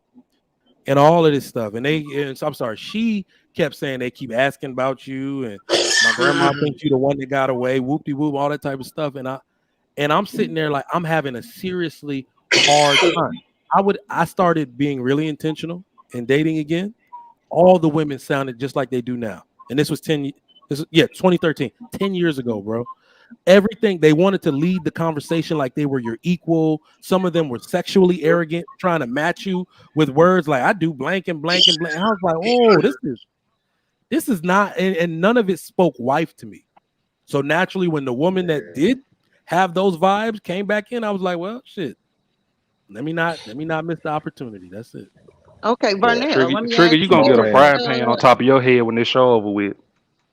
and all of this stuff, and so I'm sorry, she kept saying they keep asking about you, and my grandma thinks you the one that got away, whoop de whoop, all that type of stuff, and I'm sitting there like I'm having a seriously hard time. I started being really intentional in dating again. All the women sounded just like they do now, and this was 2013, 10 years ago, bro. Everything they wanted to lead the conversation like they were your equal. Some of them were sexually arrogant, trying to match you with words like "I do blank and blank and blank." And I was like, "Oh, this is not," and none of it spoke wife to me. So naturally, when the woman that did have those vibes came back in, I was like, "Well, shit, let me not miss the opportunity." That's it. Okay, Vernell, let me Trigger, ask you you gonna get a this. frying pan on top of your head when this show over with.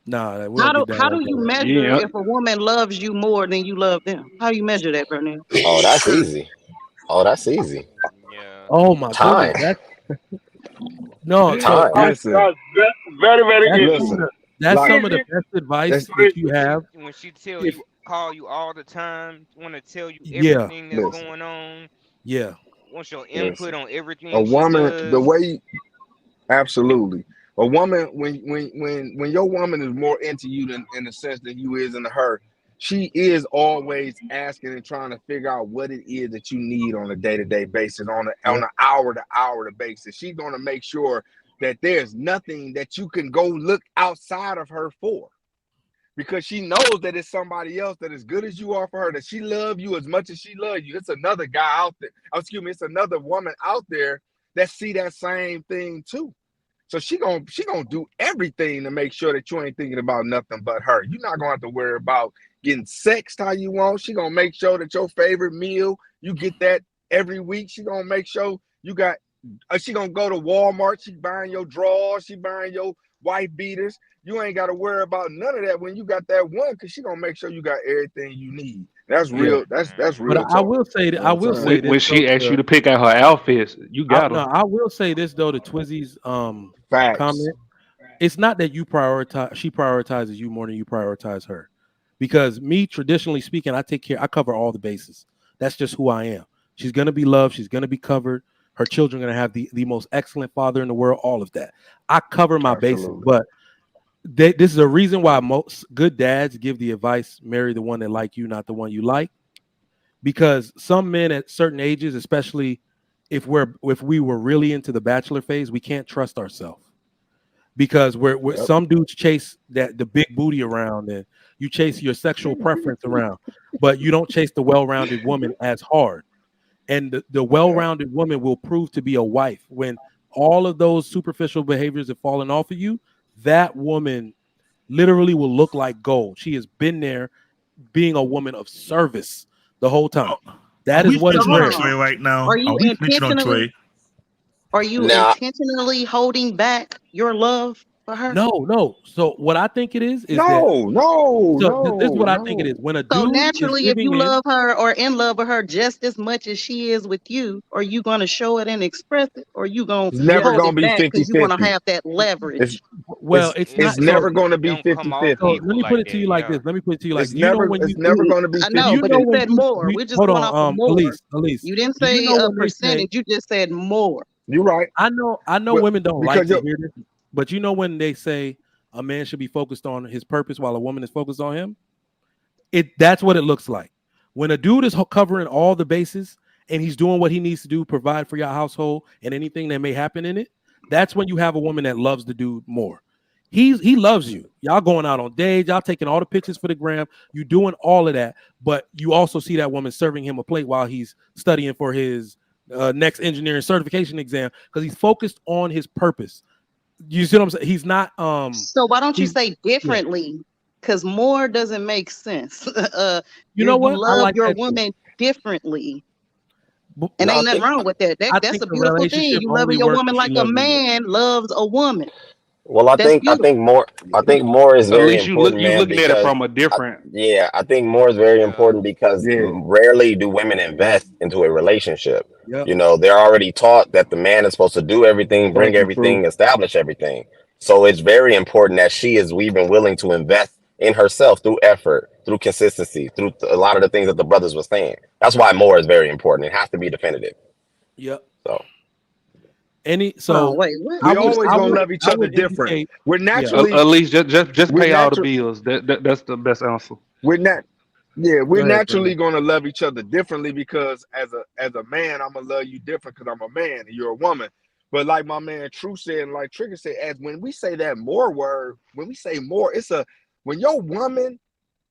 Nah, we don't get down How do like you that. measure Yeah. if a woman loves you more than you love them? How do you measure that, Vernell? Oh, that's easy. Oh, that's easy. Yeah. Oh my goodness, Time. that's no. So Time. Listen, Very, very that's easy. some of listen. some Like of the Easy, best advice that's that you When have. she tell If you, call you all the time, want to tell you yeah, everything that's listen, going on, yeah, wants your input listen. on A everything she woman, the does. way absolutely. A woman, when your woman is more into you than in the sense that you is into her, she is always asking and trying to figure out what it is that you need on a day-to-day basis, on yeah. an hour-to-hour basis. She's gonna make sure that there's nothing that you can go look outside of her for. Because she knows that it's somebody else that as good as you are for her, that she love you as much as she loves you. It's another guy out there. Oh, excuse me, it's another woman out there that see that same thing too. So she gonna do everything to make sure that you ain't thinking about nothing but her. You're not gonna have to worry about getting sexed how you want. She gonna make sure that your favorite meal, you get that every week. She gonna make sure you got. She gonna go to Walmart. She buying your drawers. She buying your wife beaters. You ain't got to worry about none of that when you got that one, because she gonna make sure you got everything you need. That's Yeah. real. That's But real I talk. will say You that know I what will I'm saying? say this When she though. asked you to pick out her outfits, you got her. I will say this though to Twizzy's Facts. comment. It's not that she prioritizes you more than you prioritize her. Because me, traditionally speaking, I cover all the bases. That's just who I am. She's gonna be loved, she's gonna be covered, her children are gonna have the most excellent father in the world, all of that. I cover my bases, Absolutely. but this is a reason why most good dads give the advice: marry the one that like you, not the one you like. Because some men at certain ages, especially if we were really into the bachelor phase, we can't trust ourselves because we're Yep. some dudes chase the big booty around and you chase your sexual preference around, but you don't chase the well-rounded woman as hard. And the Yep. well-rounded woman will prove to be a wife when all of those superficial behaviors have fallen off of you. That woman literally will look like gold. She has been there being a woman of service the whole time. Are That is we what So is snitching on hold rare. Trey on. right now? Are Are you we snitching on intentionally Trey? Now, holding back your love for her? No. So what I think it is that No, no, this is no, what I think it is. no. When a So dude is naturally, if giving you in, love her or in love with her just as much as she is with you, are you going to show it and express it, or you going It's to yeah, never hold gonna it be back because you want to 50-50. have that It's leverage? well, it's It it's not. So never gonna it be don't come off 50-50. let equal me put like it to that. you like Yeah. this. Let me put it to you like It's this. You know never when it's never gonna be I know, you 50-50. but know you when said more. you We're just hold going off of on, more. Elise. You didn't Do you say know a when they say percentage. You just said more. You're right. I know But women don't like because to you're hear this, but you know when they say a man should be focused on his purpose while a woman is focused on him? That's what it looks like. When a dude is covering all the bases and he's doing what he needs to do, provide for your household and anything that may happen in it, that's when you have a woman that loves the dude more. He loves you. Y'all going out on dates, y'all taking all the pictures for the gram, you doing all of that, but you also see that woman serving him a plate while he's studying for his next engineering certification exam because he's focused on his purpose. You see what I'm saying? He's not So why don't you he's say yeah. differently? Because more doesn't make sense. You know You what? I love like your that too. woman differently. And ain't nothing wrong with that. That's a beautiful thing. You loving your woman like a man loves a woman. Well, I think more is At very least you important, man, looking at it because from a different. I think more is very important because rarely do women invest into a relationship. Yep. You know, they're already taught that the man is supposed to do everything, bring everything, establish everything. So it's very important that she is even willing to invest in herself through effort, through consistency, through a lot of the things that the brothers were saying. That's why more is very important. It has to be definitive. Yep. So. Wait, what? We always gonna love each other different. We're naturally At least just pay all the bills. That's the best answer. We're Go ahead, naturally Brandon. gonna love each other differently because as a man, I'm gonna love you different because I'm a man and you're a woman. But like my man True said, and like Trigger said, as when we say that more word, when we say more, when your woman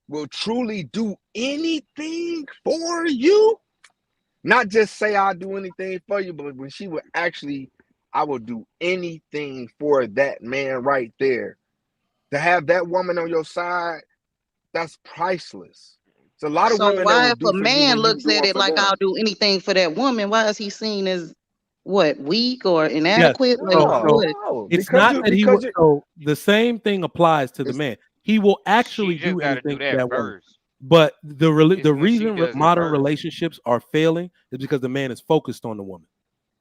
will truly do anything for you, not just say I'll do anything for you, but when she will actually, I will do anything for that man right there. To have that woman on your side, that's priceless. It's a lot of women that why will if do a for you man when you looks do at it it for like them. I'll do anything for that woman, why is he seen as what, weak or Yes. inadequate? Like what? It's not that he will. So the same thing applies to the man. He will actually do anything for that woman. But the reason modern relationships are failing is because the man is focused on the woman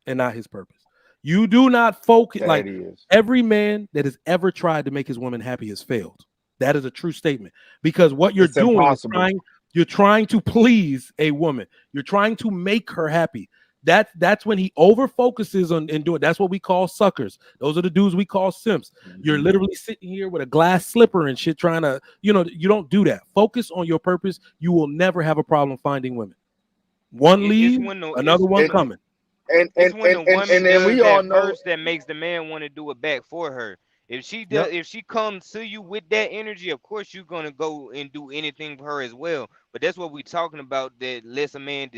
and not his purpose. You do not focus like every man that has ever tried to make his woman happy has failed. That is a true statement because what you're doing is you're trying to please a woman. You're trying to make her happy. That's when he over focuses on and doing. That's what we call suckers. Those are the dudes we call simps. You're literally sitting here with a glass slipper and shit trying to, you don't do that. Focus on your purpose. You will never have a problem finding women. One leave, another one coming. And when the woman does we all that know first, that makes the man want to do it back for her. If she does, if she comes to you with that energy, of course you're gonna go and do anything for her as well. But that's what we're talking about. That lets a man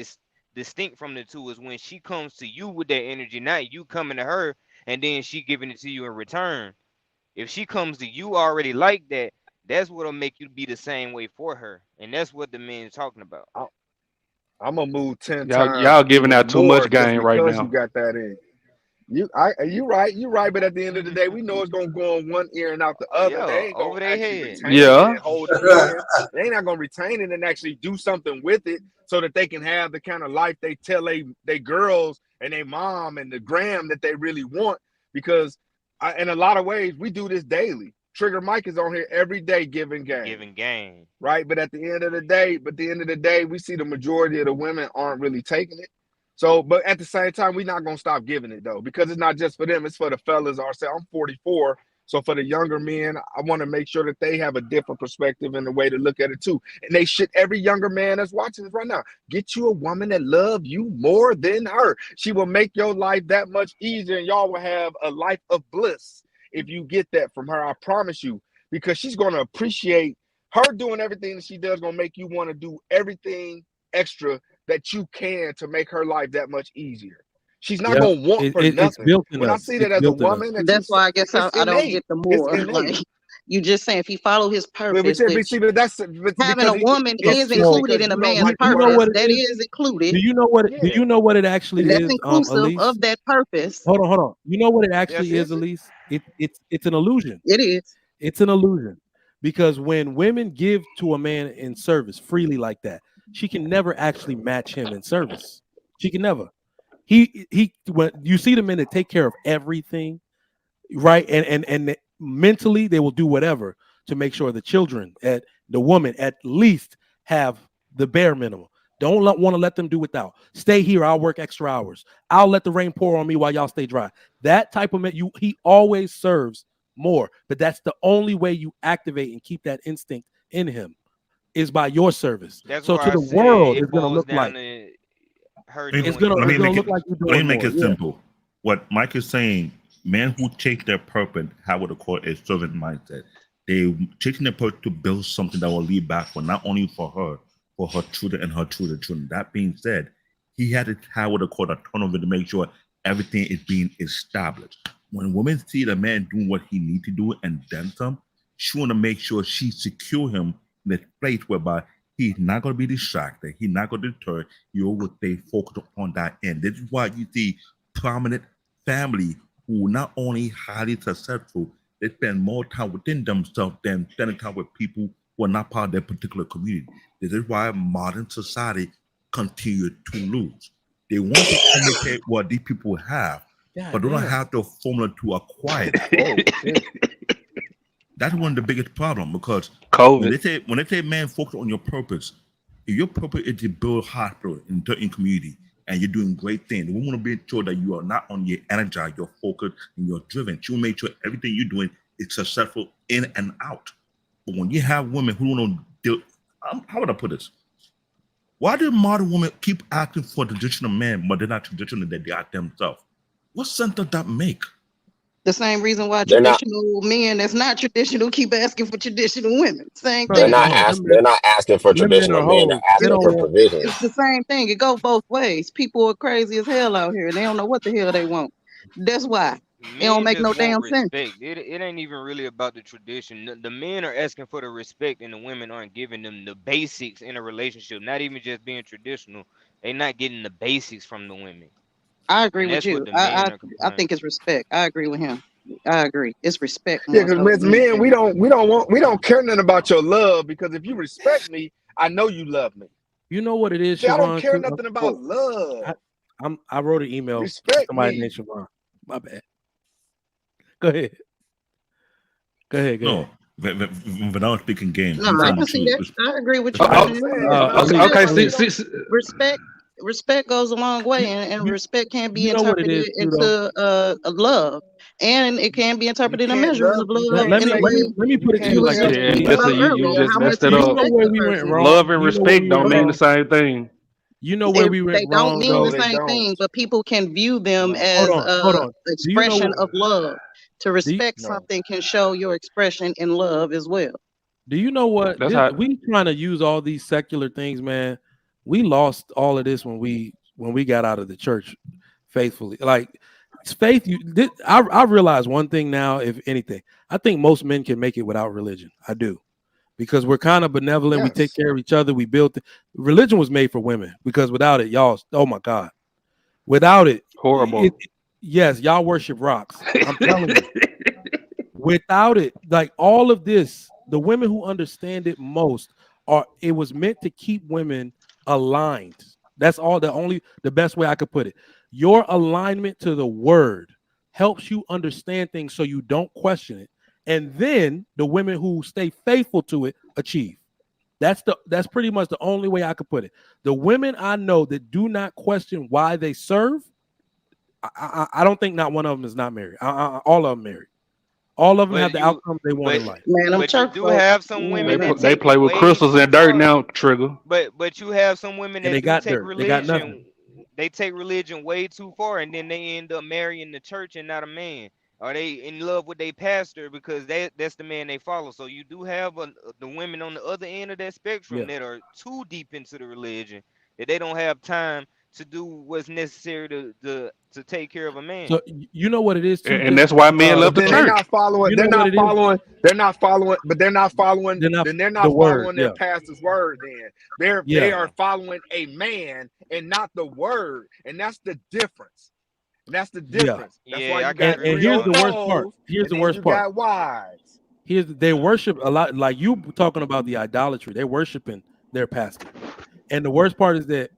distinct from the two is when she comes to you with that energy, not you coming to her and then she giving it to you in return. If she comes to you already like that, that's what'll make you be the same way for her, and that's what the men is talking about. I'm gonna move 10 Y'all times. giving out too much game right because now. you got that in. You right. But at the end of the day, we know it's gonna go on one ear and out the other. Yeah, They ain't over gonna their actually head. retain it and hold it in. They ain't not gonna retain it and actually do something with it so that they can have the kind of life they tell they girls and their mom and the gram that they really want. Because in a lot of ways, we do this daily. Trigger Mike is on here every day giving game. Right. But at the end of the day, we see the majority of the women aren't really taking it. So, but at the same time, we're not going to stop giving it though, because it's not just for them. It's for the fellas ourselves. I'm 44. So for the younger men, I want to make sure that they have a different perspective and a way to look at it too. And they should, every younger man that's watching this right now, get you a woman that loves you more than her. She will make your life that much easier and y'all will have a life of bliss. If you get that from her, I promise you, because she's going to appreciate her doing everything that she does, going to make you want to do everything extra that you can to make her life that much easier. She's not going to want for nothing. When I see that as a woman, that's why I guess I don't get the more. Like you just saying, if he follow his purpose, having a woman is included in a man's purpose. That is included. Do you know what? Do you know what it actually That's is? inclusive Elise? of that purpose. Hold on. You know what it actually is, Elise? It's an illusion. It is. It's an illusion because when women give to a man in service freely like that, she can never actually match him in service. She can never. He when you see the men that take care of everything, right? And mentally they will do whatever to make sure the children the woman at least have the bare minimum. Don't want to let them do without. Stay here. I'll work extra hours. I'll let the rain pour on me while y'all stay dry. That type of man, he always serves more. But that's the only way you activate and keep that instinct in him is by your service. That's so to the world, it's gonna look like it's gonna look like you're doing more. Let me make it simple. What Mike is saying, men who take their purpose, how would I call it, a servant mindset. They taking their purpose to build something that will lead back for not only for her children and her children. That being said, he had to have what I call a turnover to make sure everything is being established. When women see the man doing what he needs to do and then some, she want to make sure she secure him in a place whereby he's not going to be distracted. He's not going to deter. You will stay focused on that end. This is why you see prominent family who not only highly successful, they spend more time within themselves than spending time with people who are not part of their particular community. This is why modern society continues to lose. They want to imitate what these people have, but they don't have the formula to acquire it. That's one of the biggest problems, because when they say man, focus on your purpose. If your purpose is to build hospital in community and you're doing great things, we want to make sure that you are not on your energized, you're focused, and you're driven. You make sure everything you're doing is successful in and out. But when you have women who don't do, how would I put this? Why do modern women keep asking for traditional men, but they're not traditional that they are themselves? What sense does that make? The same reason why traditional men that's not traditional keep asking for traditional women. Same thing. They're not asking for traditional men. They're asking for provision. It's the same thing. It go both ways. People are crazy as hell out here. They don't know what the hell they want. That's why. It don't make no damn sense. It ain't even really about the tradition. The men are asking for the respect, and the women aren't giving them the basics in a relationship. Not even just being traditional. They're not getting the basics from the women. I agree with you. I think it's respect. I agree with him. I agree. It's respect. Yeah, because men, we don't care nothing about your love, because if you respect me, I know you love me. You know what it is, See, Siobhan, I don't care nothing about love. I wrote an email to somebody named Siobhan. My bad. Go ahead. No, but I was speaking game. No, I can see that. I agree with you. Respect goes a long way, and respect can be interpreted into love, and it can be interpreted in measurement of love. Let me put it to you like this. You just messed it up. Love and respect don't mean the same thing. You know where we went wrong. They don't mean the same thing, but people can view them as an expression of love. To respect something can show your expression in love as well. Do you know what? We trying to use all these secular things, man. We lost all of this when we got out of the church faithfully. Like faith, I realize one thing now, if anything, I think most men can make it without religion. I do. Because we're kind of benevolent. Yes. We take care of each other. We built it. Religion was made for women, because without it, y'all, oh my God. Without it, horrible. Yes, y'all worship rocks. I'm telling you. Without it, like all of this, the women who understand it most it was meant to keep women aligned. That's all. The best way I could put it. Your alignment to the word helps you understand things so you don't question it. And then the women who stay faithful to it achieve. That's pretty much the only way I could put it. The women I know that do not question why they serve, I don't think not one of them is not married. All of them married. All of them have the outcomes they want in life. Man, but you do have some women they play with crystals and dirt now, Trigger. But you have some women that take religion. They take religion way too far, and then they end up marrying the church and not a man. Are they in love with their pastor because that's the man they follow? So you do have the women on the other end of that spectrum that are too deep into the religion that they don't have time to do what's necessary to take care of a man. So you know what it is, too, and that's why men love the church. They're not following. They're not following. They're not following. But they're not following. They're not following their pastor's word. Then they are following a man and not the word, and that's the difference. That's the difference. That's why you got. And here's the worst part. Here's the worst part. Got wives. They worship a lot. Like you talking about the idolatry. They're worshiping their pastor, and the worst part is that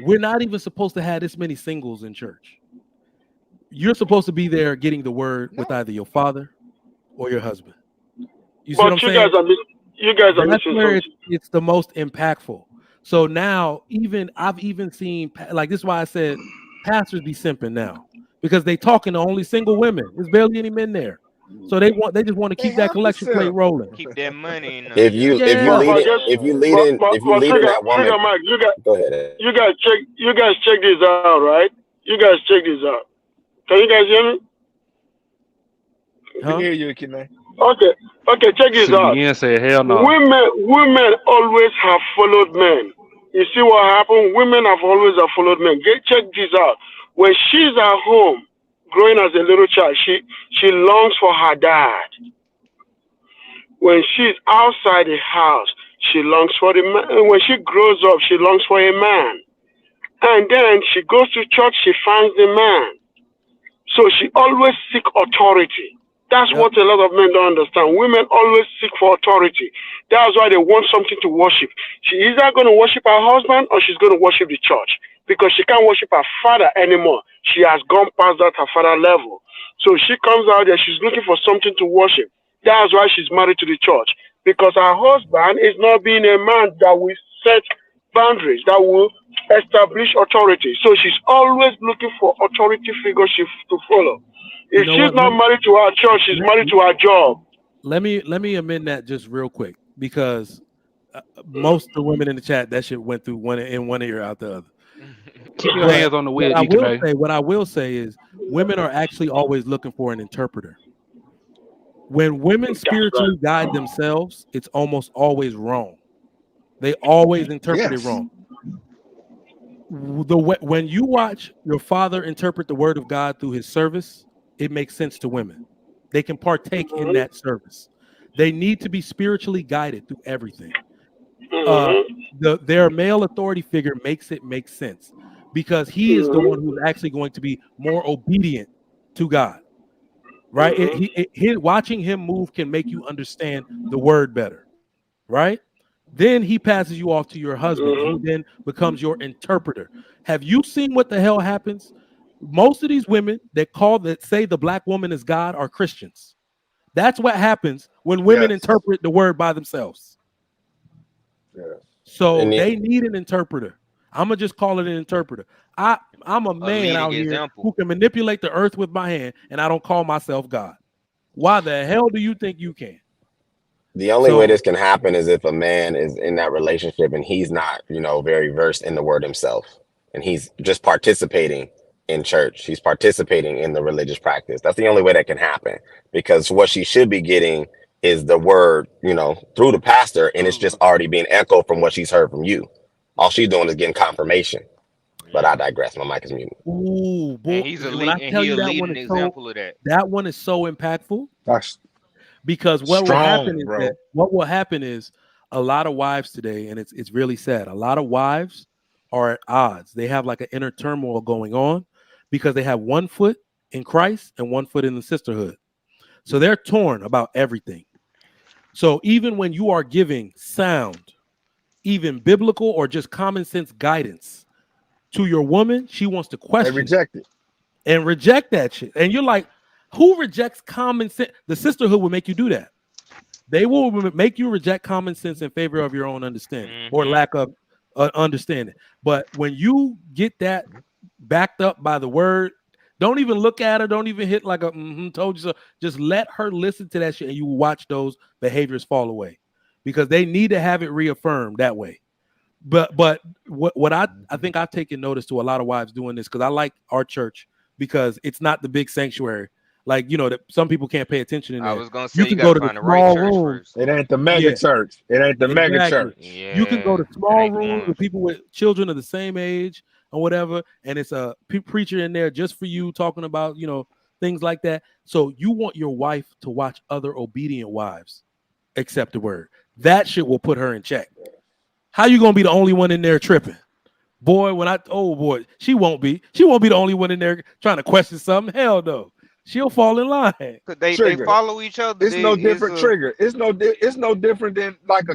we're not even supposed to have this many singles in church. You're supposed to be there getting the word with either your father or your husband. You see what I'm saying? You guys are That's missing where something. it's the most impactful. So now, I've even seen, like this is why I said pastors be simping now, because they talking to only single women. There's barely any men there. So they just want to keep that collection plate rolling. Keep that money. If you lead in that woman, go ahead. You guys check this out, right? You guys check this out. Can you guys hear me? I can hear you, KeKe. Okay, check this out. Say hell no. Women always have followed men. You see what happened? Women have always followed men. Check this out. When she's at home, growing as a little child, she longs for her dad. When she's outside the house, she longs for the man. When she grows up, she longs for a man. And then she goes to church, she finds the man. So she always seek authority. That's what a lot of men don't understand. Women always seek for authority. That's why they want something to worship. She is either going to worship her husband or she's going to worship the church because she can't worship her father anymore. She has gone past that her father level. So she comes out there, she's looking for something to worship. That's why she's married to the church because her husband is not being a man that will set boundaries, that will establish authority. So she's always looking for authority figures to follow. If she's not married to her church, she's married to her job. Let me amend that just real quick because most of the women in the chat, that shit went through one ear out the other. Keep your hands on the wheel. What I will say is women are actually always looking for an interpreter. When women spiritually guide themselves, it's almost always wrong. They always interpret it wrong. When you watch your father interpret the word of God through his service, it makes sense to women. They can partake in that service. They need to be spiritually guided through everything. Their male authority figure makes it make sense because he is the one who's actually going to be more obedient to God. Right? Watching him move can make you understand the word better. Right? Then he passes you off to your husband. He then becomes your interpreter. Have you seen what the hell happens? Most of these women that say the black woman is God are Christians. That's what happens when women interpret the word by themselves. So they need an interpreter. I'm gonna just call it an interpreter. I'm a man out here who can manipulate the earth with my hand, and I don't call myself God. Why the hell do you think you can? The only way this can happen is if a man is in that relationship and he's not, very versed in the word himself, and he's just participating in church. He's participating in the religious practice. That's the only way that can happen, because what she should be getting is the word, through the pastor, and it's just already being echoed from what she's heard from you. All she's doing is getting confirmation. But I digress. My mic is muted. Ooh, boy. And he's a lead, and he a leading example of that. That one is so impactful. That's because what strong, will happen is a lot of wives today, and it's really sad. A lot of wives are at odds. They have like an inner turmoil going on because they have one foot in Christ and one foot in the sisterhood. So they're torn about everything. So even when you are giving sound, even biblical or just common sense guidance to your woman, she wants to question and reject that shit. And you're like, who rejects common sense? The sisterhood will make you do that. They will make you reject common sense in favor of your own understanding or lack of understanding. But when you get that backed up by the word, don't even look at her. Don't even hit like a told you so. Just let her listen to that shit, and you watch those behaviors fall away, because they need to have it reaffirmed that way. But what I think I've taken notice to a lot of wives doing this, because I like our church because it's not the big sanctuary. Like, that some people can't pay attention in there. I was gonna say you can go to the small room first. It ain't the mega church. It ain't the mega church. Yeah, you can go to small rooms with people with children of the same age or whatever, and it's a preacher in there just for you talking about things like that. So you want your wife to watch other obedient wives accept the word. That shit will put her in check. How you gonna be the only one in there tripping? Boy, she won't be. She won't be the only one in there trying to question something. Hell no. She'll fall in line. They follow each other. It's no different trigger. It's no different than like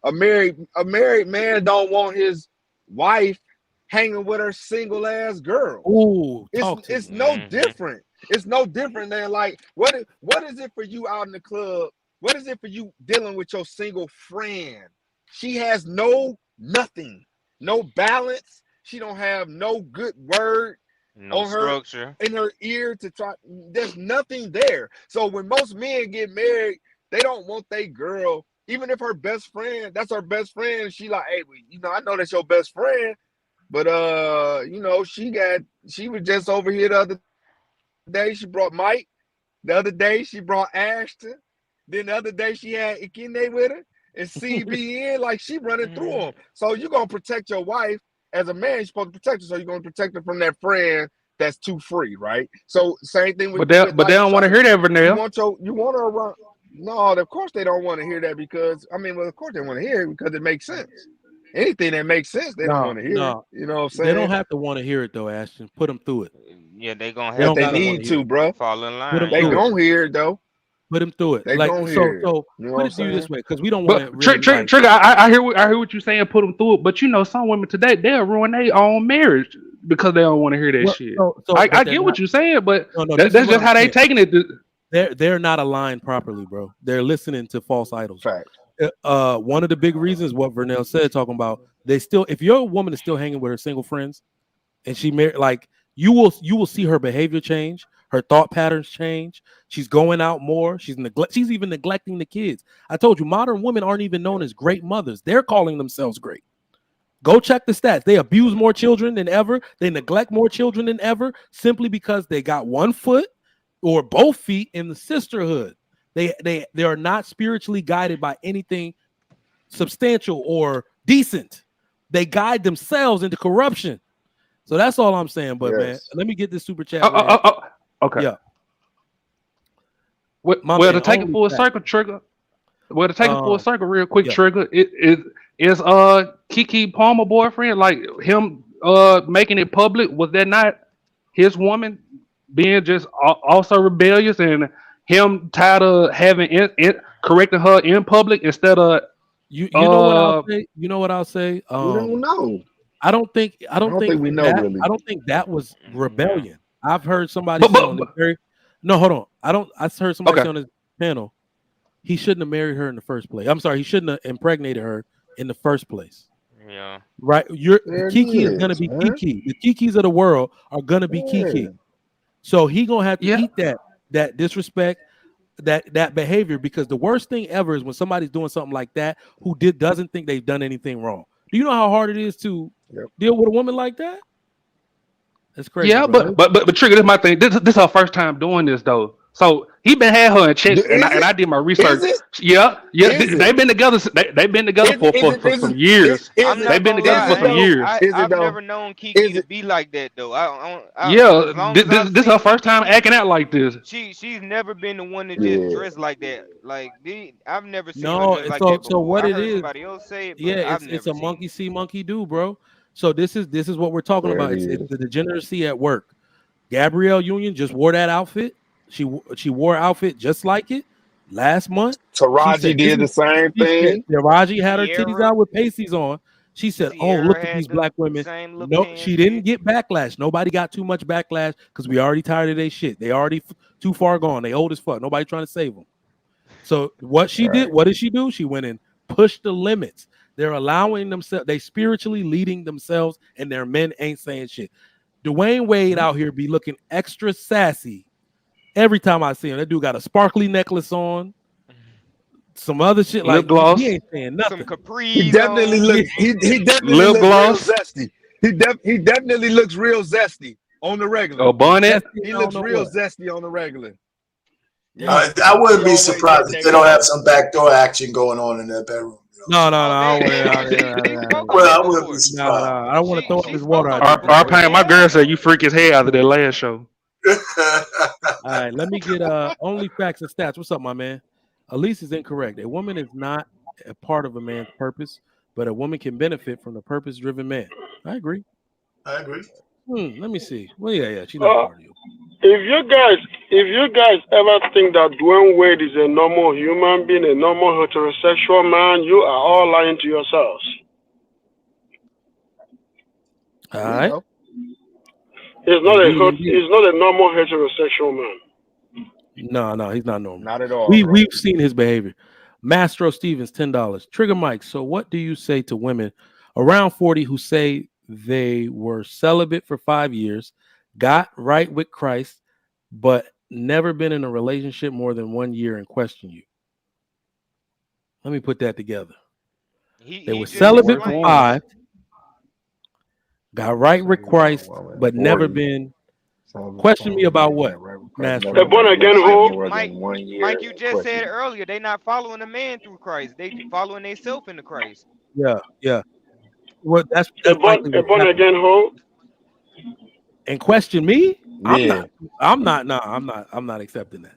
a married man don't want his wife hanging with her single ass girl. Ooh, it's no different. It's no different than like what is it for you out in the club? What is it for you dealing with your single friend? She has nothing, no balance. She don't have no good word. No structure in her ear to try. There's nothing there. So when most men get married, they don't want their girl, even if her best friend, that's her best friend. She like, hey, I know that's your best friend, but she was just over here the other day. She brought Mike. The other day she brought Ashton. Then the other day she had Ikene with her and CBN. Like, she running through them. So you're gonna protect your wife. As a man, you're supposed to protect her, so you're going to protect her from that friend that's too free, right? So same thing with. But they don't want to hear that, Vernell. You want her around. No, of course they don't want to hear that because of course they want to hear it because it makes sense. Anything that makes sense, they don't want to hear it. You know what I'm saying? They don't have to want to hear it though, Ashton. Put them through it. Yeah, they gonna If have they need to, bro. fall in line. Put them They through gonna hear it though. Put them through it. They Like gonna hear it. so You know put what it to you I'm this saying? way, because we don't want to really Trigger, I hear what you're saying. Put them through it, but you know, some women today they'll ruin their own marriage because they don't want to hear that shit. I get what you're saying, but that's just how they taking it. They're not aligned properly, bro. They're listening to false idols. Fact. One of the big reasons what Vernell said, talking about if your woman is still hanging with her single friends, and she married, like you will see her behavior change, her thought patterns change. She's going out more. She's even neglecting the kids. I told you, modern women aren't even known as great mothers. They're calling themselves great. Go check the stats. They abuse more children than ever. They neglect more children than ever, simply because they got one foot or both feet in the sisterhood. They are not spiritually guided by anything substantial or decent. They guide themselves into corruption. So that's all I'm saying. But man, let me get this super chat. Okay. Yeah. Well, to take it full circle, Trigger. Well, to take it full circle, real quick, Trigger. Is KeKe Palmer boyfriend, like him making it public? Was that not his woman being just also rebellious, and him tired of having correcting her in public instead of you know what I'll say? You know what I'll say? We don't know. I don't think we know that, really. I don't think that was rebellion. I've heard somebody say on this hold on. I heard somebody say on this panel he shouldn't have married her in the first place. I'm sorry, he shouldn't have impregnated her in the first place. Yeah. Right. KeKe is gonna be KeKe. The KeKes of the world are gonna be KeKe. So he gonna have to eat that disrespect, that behavior, because the worst thing ever is when somebody's doing something like that who doesn't think they've done anything wrong. Do you know how hard it is to deal with a woman like that? That's crazy. Yeah, bro. but Trigger, this is my thing. This is her first time doing this though. So he been had her in check, and I did my research. Yeah. They've been together. They've been together for some years. They've been together for some years. I've never known KeKe to be like that though. This is her first time acting out like this. She's never been the one to just dress like that. Like I've never seen her dress like so that before. what I it heard is? somebody else say it, but it's a monkey see, monkey do, bro. So this is what we're talking about. It's the degeneracy at work. Gabrielle Union just wore that outfit. She wore an outfit just like it last month. Taraji did the same thing. Taraji had her titties out with pasties on. She said, "Oh, look at these black women." No, she didn't get backlash. Nobody got too much backlash because we already tired of their shit. They already too far gone. They old as fuck. Nobody trying to save them. So what she did? What did she do? She went and pushed the limits. They're allowing themselves. They spiritually leading themselves, and their men ain't saying shit. Dwayne Wade out here be looking extra sassy every time I see him. That dude got a sparkly necklace on, some other shit lip like gloss. He ain't saying nothing. Some capris. He definitely looks. He definitely lip looks gloss. real zesty. He definitely looks real zesty on the regular. A bonnet. He looks real zesty on the regular. I wouldn't be surprised if they don't have some backdoor action going on in that bedroom. No. Well, I wouldn't be surprised. I don't want to throw up his water out. My girl said you freak his hair after that last show. All right, let me get only facts and stats. What's up, my man? Elise is incorrect. A woman is not a part of a man's purpose, but a woman can benefit from the purpose-driven man. I agree. Let me see. Well, yeah, she's not part of you. If you guys ever think that Dwayne Wade is a normal human being, a normal heterosexual man, you are all lying to yourselves. All right. He's not a normal heterosexual man. No, he's not normal. Not at all. We've seen his behavior. Mastro Stevens, $10. Trigger Mike. So what do you say to women around 40 who say they were celibate for 5 years, got right with Christ, but never been in a relationship more than 1 year and question you? Let me put that together. They were celibate for 5, got right with Christ, but never been. Question me about what? Master. The born again hole. Mike, you just said earlier, they not following a man through Christ. They following themselves into Christ. Yeah. Well, that's a born again hole. And question me? Yeah. I'm not accepting that.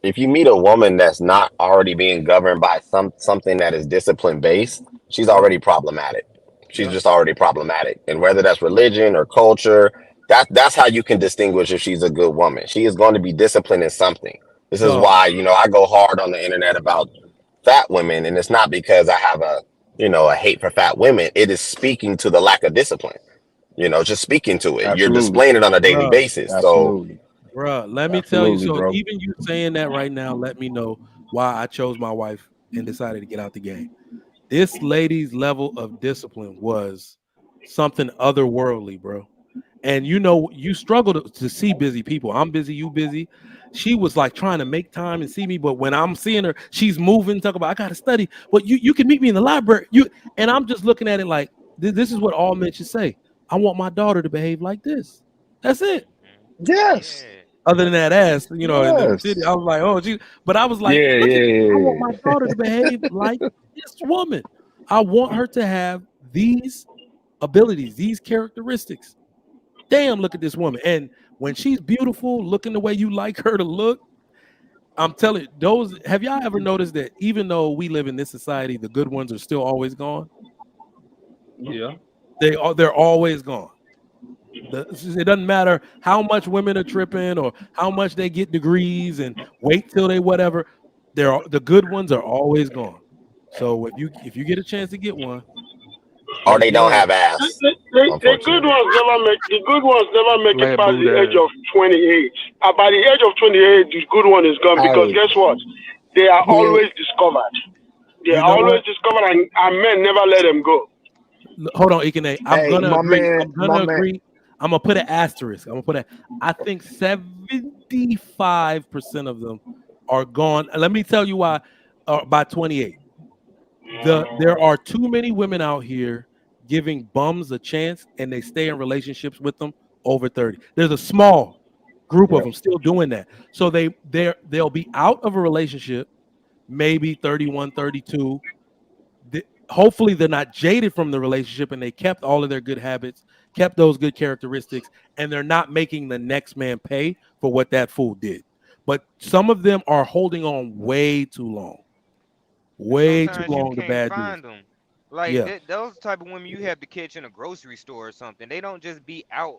if you meet a woman that's not already being governed by something that is discipline based, she's already problematic. She's just already problematic. And whether that's religion or culture, that's how you can distinguish if she's a good woman. She is going to be disciplined in something. This is why, I go hard on the internet about fat women, and it's not because I have a hate for fat women. It is speaking to the lack of discipline. Just speaking to it. You're displaying it on a daily basis. Absolutely. Bruh, let me tell you. So even you saying that right now, let me know why I chose my wife and decided to get out the game. This lady's level of discipline was something otherworldly, bro. And you struggle to see busy people. I'm busy, you busy. She was like trying to make time and see me, but when I'm seeing her, she's moving, talk about I gotta study. But you can meet me in the library. And I'm just looking at it like this is what all men should say. I want my daughter to behave like this. That's it. Yes. Other than that ass, in the city, I was like, oh, gee. But I was like, I want my daughter to behave like this woman. I want her to have these abilities, these characteristics. Damn, look at this woman. And when she's beautiful, looking the way you like her to look, I'm telling you, have y'all ever noticed that even though we live in this society, the good ones are still always gone? Yeah. They're always gone. It doesn't matter how much women are tripping or how much they get degrees and wait till they whatever. The good ones are always gone. So if you get a chance to get one, or they don't have ass. The good ones never make it past the age of 28. By the age of 28, the good one is gone because guess what? They are always discovered. They are always discovered, and men never let them go. Hold on, KeKe. I'm gonna agree. I'm gonna put an asterisk. I think 75% of them are gone. Let me tell you why. By 28, there are too many women out here giving bums a chance, and they stay in relationships with them over 30. There's a small group of them still doing that. So they'll be out of a relationship, maybe 31, 32. Hopefully they're not jaded from the relationship and they kept all of their good habits, kept those good characteristics, and they're not making the next man pay for what that fool did. But some of them are holding on way too long. Way too long to bad find them. Like those type of women you have to catch in a grocery store or something. They don't just be out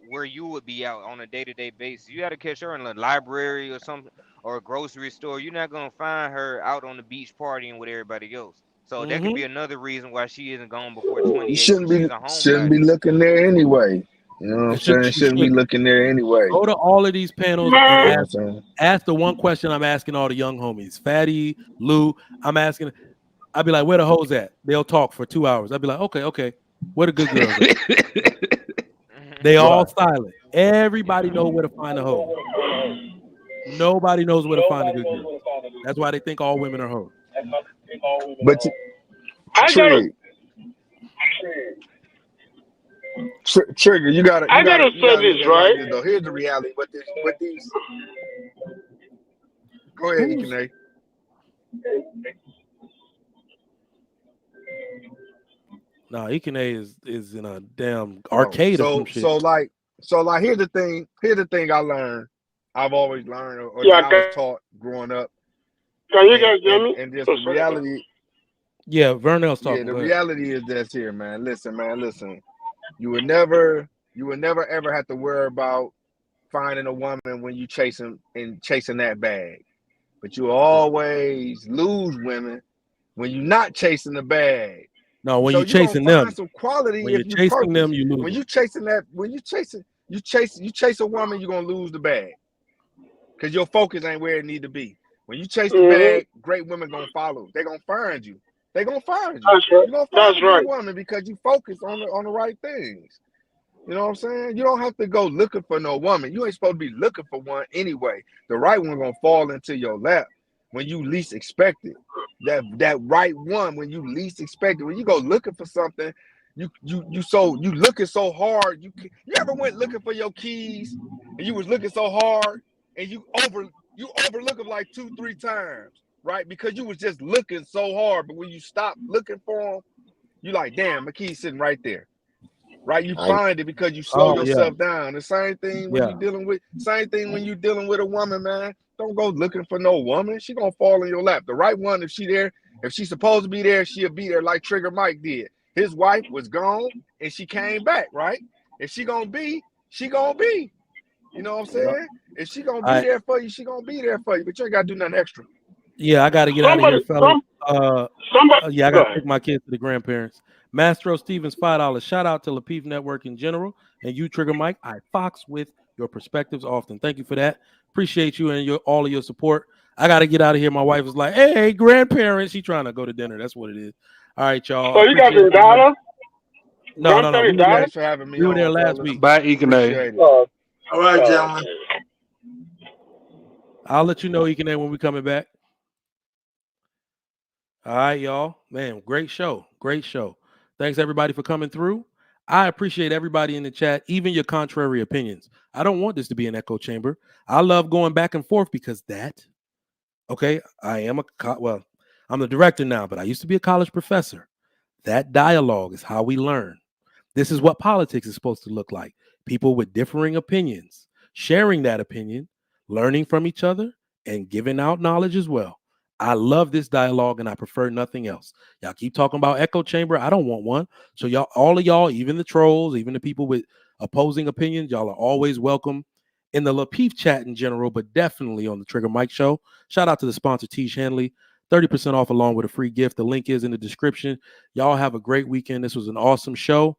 where you would be out on a day-to-day basis. You got to catch her in a library or something or a grocery store. You're not gonna find her out on the beach partying with everybody else. So that could be another reason why she isn't gone before 28. You shouldn't be looking there anyway. You know what I'm saying? Shouldn't be looking there anyway. Go to all of these panels and ask the one question I'm asking all the young homies. Fatty, Lou, I'm asking. I'll be like, where the hoes at? They'll talk for 2 hours. I'll be like, okay. Where the good girls at? They all silent. Everybody knows where to find a hoe. Nobody knows where to find a good girl. That's why they think all women are hoes. But Trigger, you gotta say this, right? Though. Here's the reality. What these? Go ahead, KeKe. No, KeKe is in a damn arcade or some shit. So here's the thing. Here's the thing I learned. I've always learned, or I was taught growing up. Can you guys hear me? And just the reality. Yeah, Vernell's talking. Yeah, the reality is that's here, man. Listen. You would never ever have to worry about finding a woman when you chasing that bag. But you always lose women when you're not chasing the bag. No, when you're chasing them, some quality. When you're chasing them, you lose. When you chasing that, you chase a woman, you're gonna lose the bag because your focus ain't where it need to be. When you chase the bag, great women gonna follow. They're gonna find you. They're gonna find you. You're gonna find a great woman because you focus on the right things. You know what I'm saying? You don't have to go looking for no woman. You ain't supposed to be looking for one anyway. The right one gonna fall into your lap when you least expect it. That right one when you least expect it. When you go looking for something, you looking so hard. You ever went looking for your keys and you was looking so hard and you overlook them like 2-3 times, right? Because you was just looking so hard. But when you stop looking for them, you like, damn, my key's sitting right there. Right, you find it because you slow yourself down. The same thing when you're dealing with a woman, man. Don't go looking for no woman. She gonna fall in your lap. The right one, if she's supposed to be there, she'll be there like Trigger Mike did. His wife was gone and she came back, right? If she gonna be, she gonna be. You know what I'm saying? If she gonna be there for you, she gonna be there for you. But you ain't gotta do nothing extra. Yeah, I gotta get out of here, fellas. Yeah, I gotta take my kids to the grandparents. Mastro Stevens, $5. Shout out to Lapeef Network in general, and you, Trigger Mike. I fox with your perspectives often. Thank you for that. Appreciate you and all of your support. I gotta get out of here. My wife was like, "Hey, grandparents," she trying to go to dinner. That's what it is. All right, y'all. So you guys in Dallas? No. Dallas? For having me We were there on, last fellas. week. Bye, Ikene. All right, gentlemen. I'll let you know, Ikene, when we coming back. All right, y'all. Man, great show. Great show. Thanks, everybody, for coming through. I appreciate everybody in the chat, even your contrary opinions. I don't want this to be an echo chamber. I love going back and forth because okay, I'm the director now, but I used to be a college professor. That dialogue is how we learn. This is what politics is supposed to look like. People with differing opinions, sharing that opinion, learning from each other, and giving out knowledge as well. I love this dialogue and I prefer nothing else. Y'all keep talking about echo chamber. I don't want one. So y'all, all of y'all, even the trolls, even the people with opposing opinions, y'all are always welcome in the Lapeef chat in general, but definitely on the Trigger Mike show. Shout out to the sponsor, Tiege Hanley. 30% off along with a free gift. The link is in the description. Y'all have a great weekend. This was an awesome show.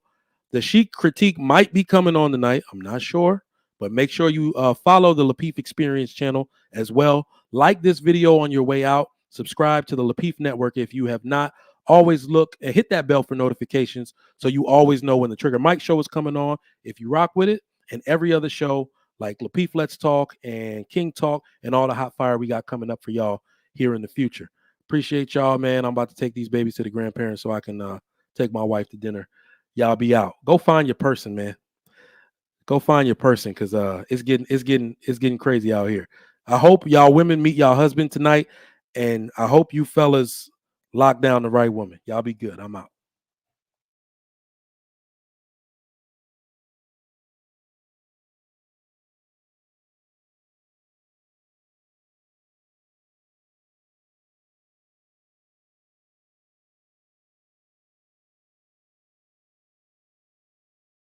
The Chic Critique might be coming on tonight. I'm not sure, but make sure you follow the Lapeef Experience channel as well. Like this video on your way out. Subscribe to the Lapeef Network if you have not. Always look and hit that bell for notifications so you always know when the Trigger Mike show is coming on. If you rock with it, and every other show like Lapeef Let's Talk and King Talk and all the hot fire we got coming up for y'all here in the future. Appreciate y'all, man. I'm about to take these babies to the grandparents so I can take my wife to dinner. Y'all be out. Go find your person, man. Go find your person because it's getting crazy out here. I hope y'all women meet y'all husband tonight, and I hope you fellas lock down the right woman. Y'all be good. I'm out.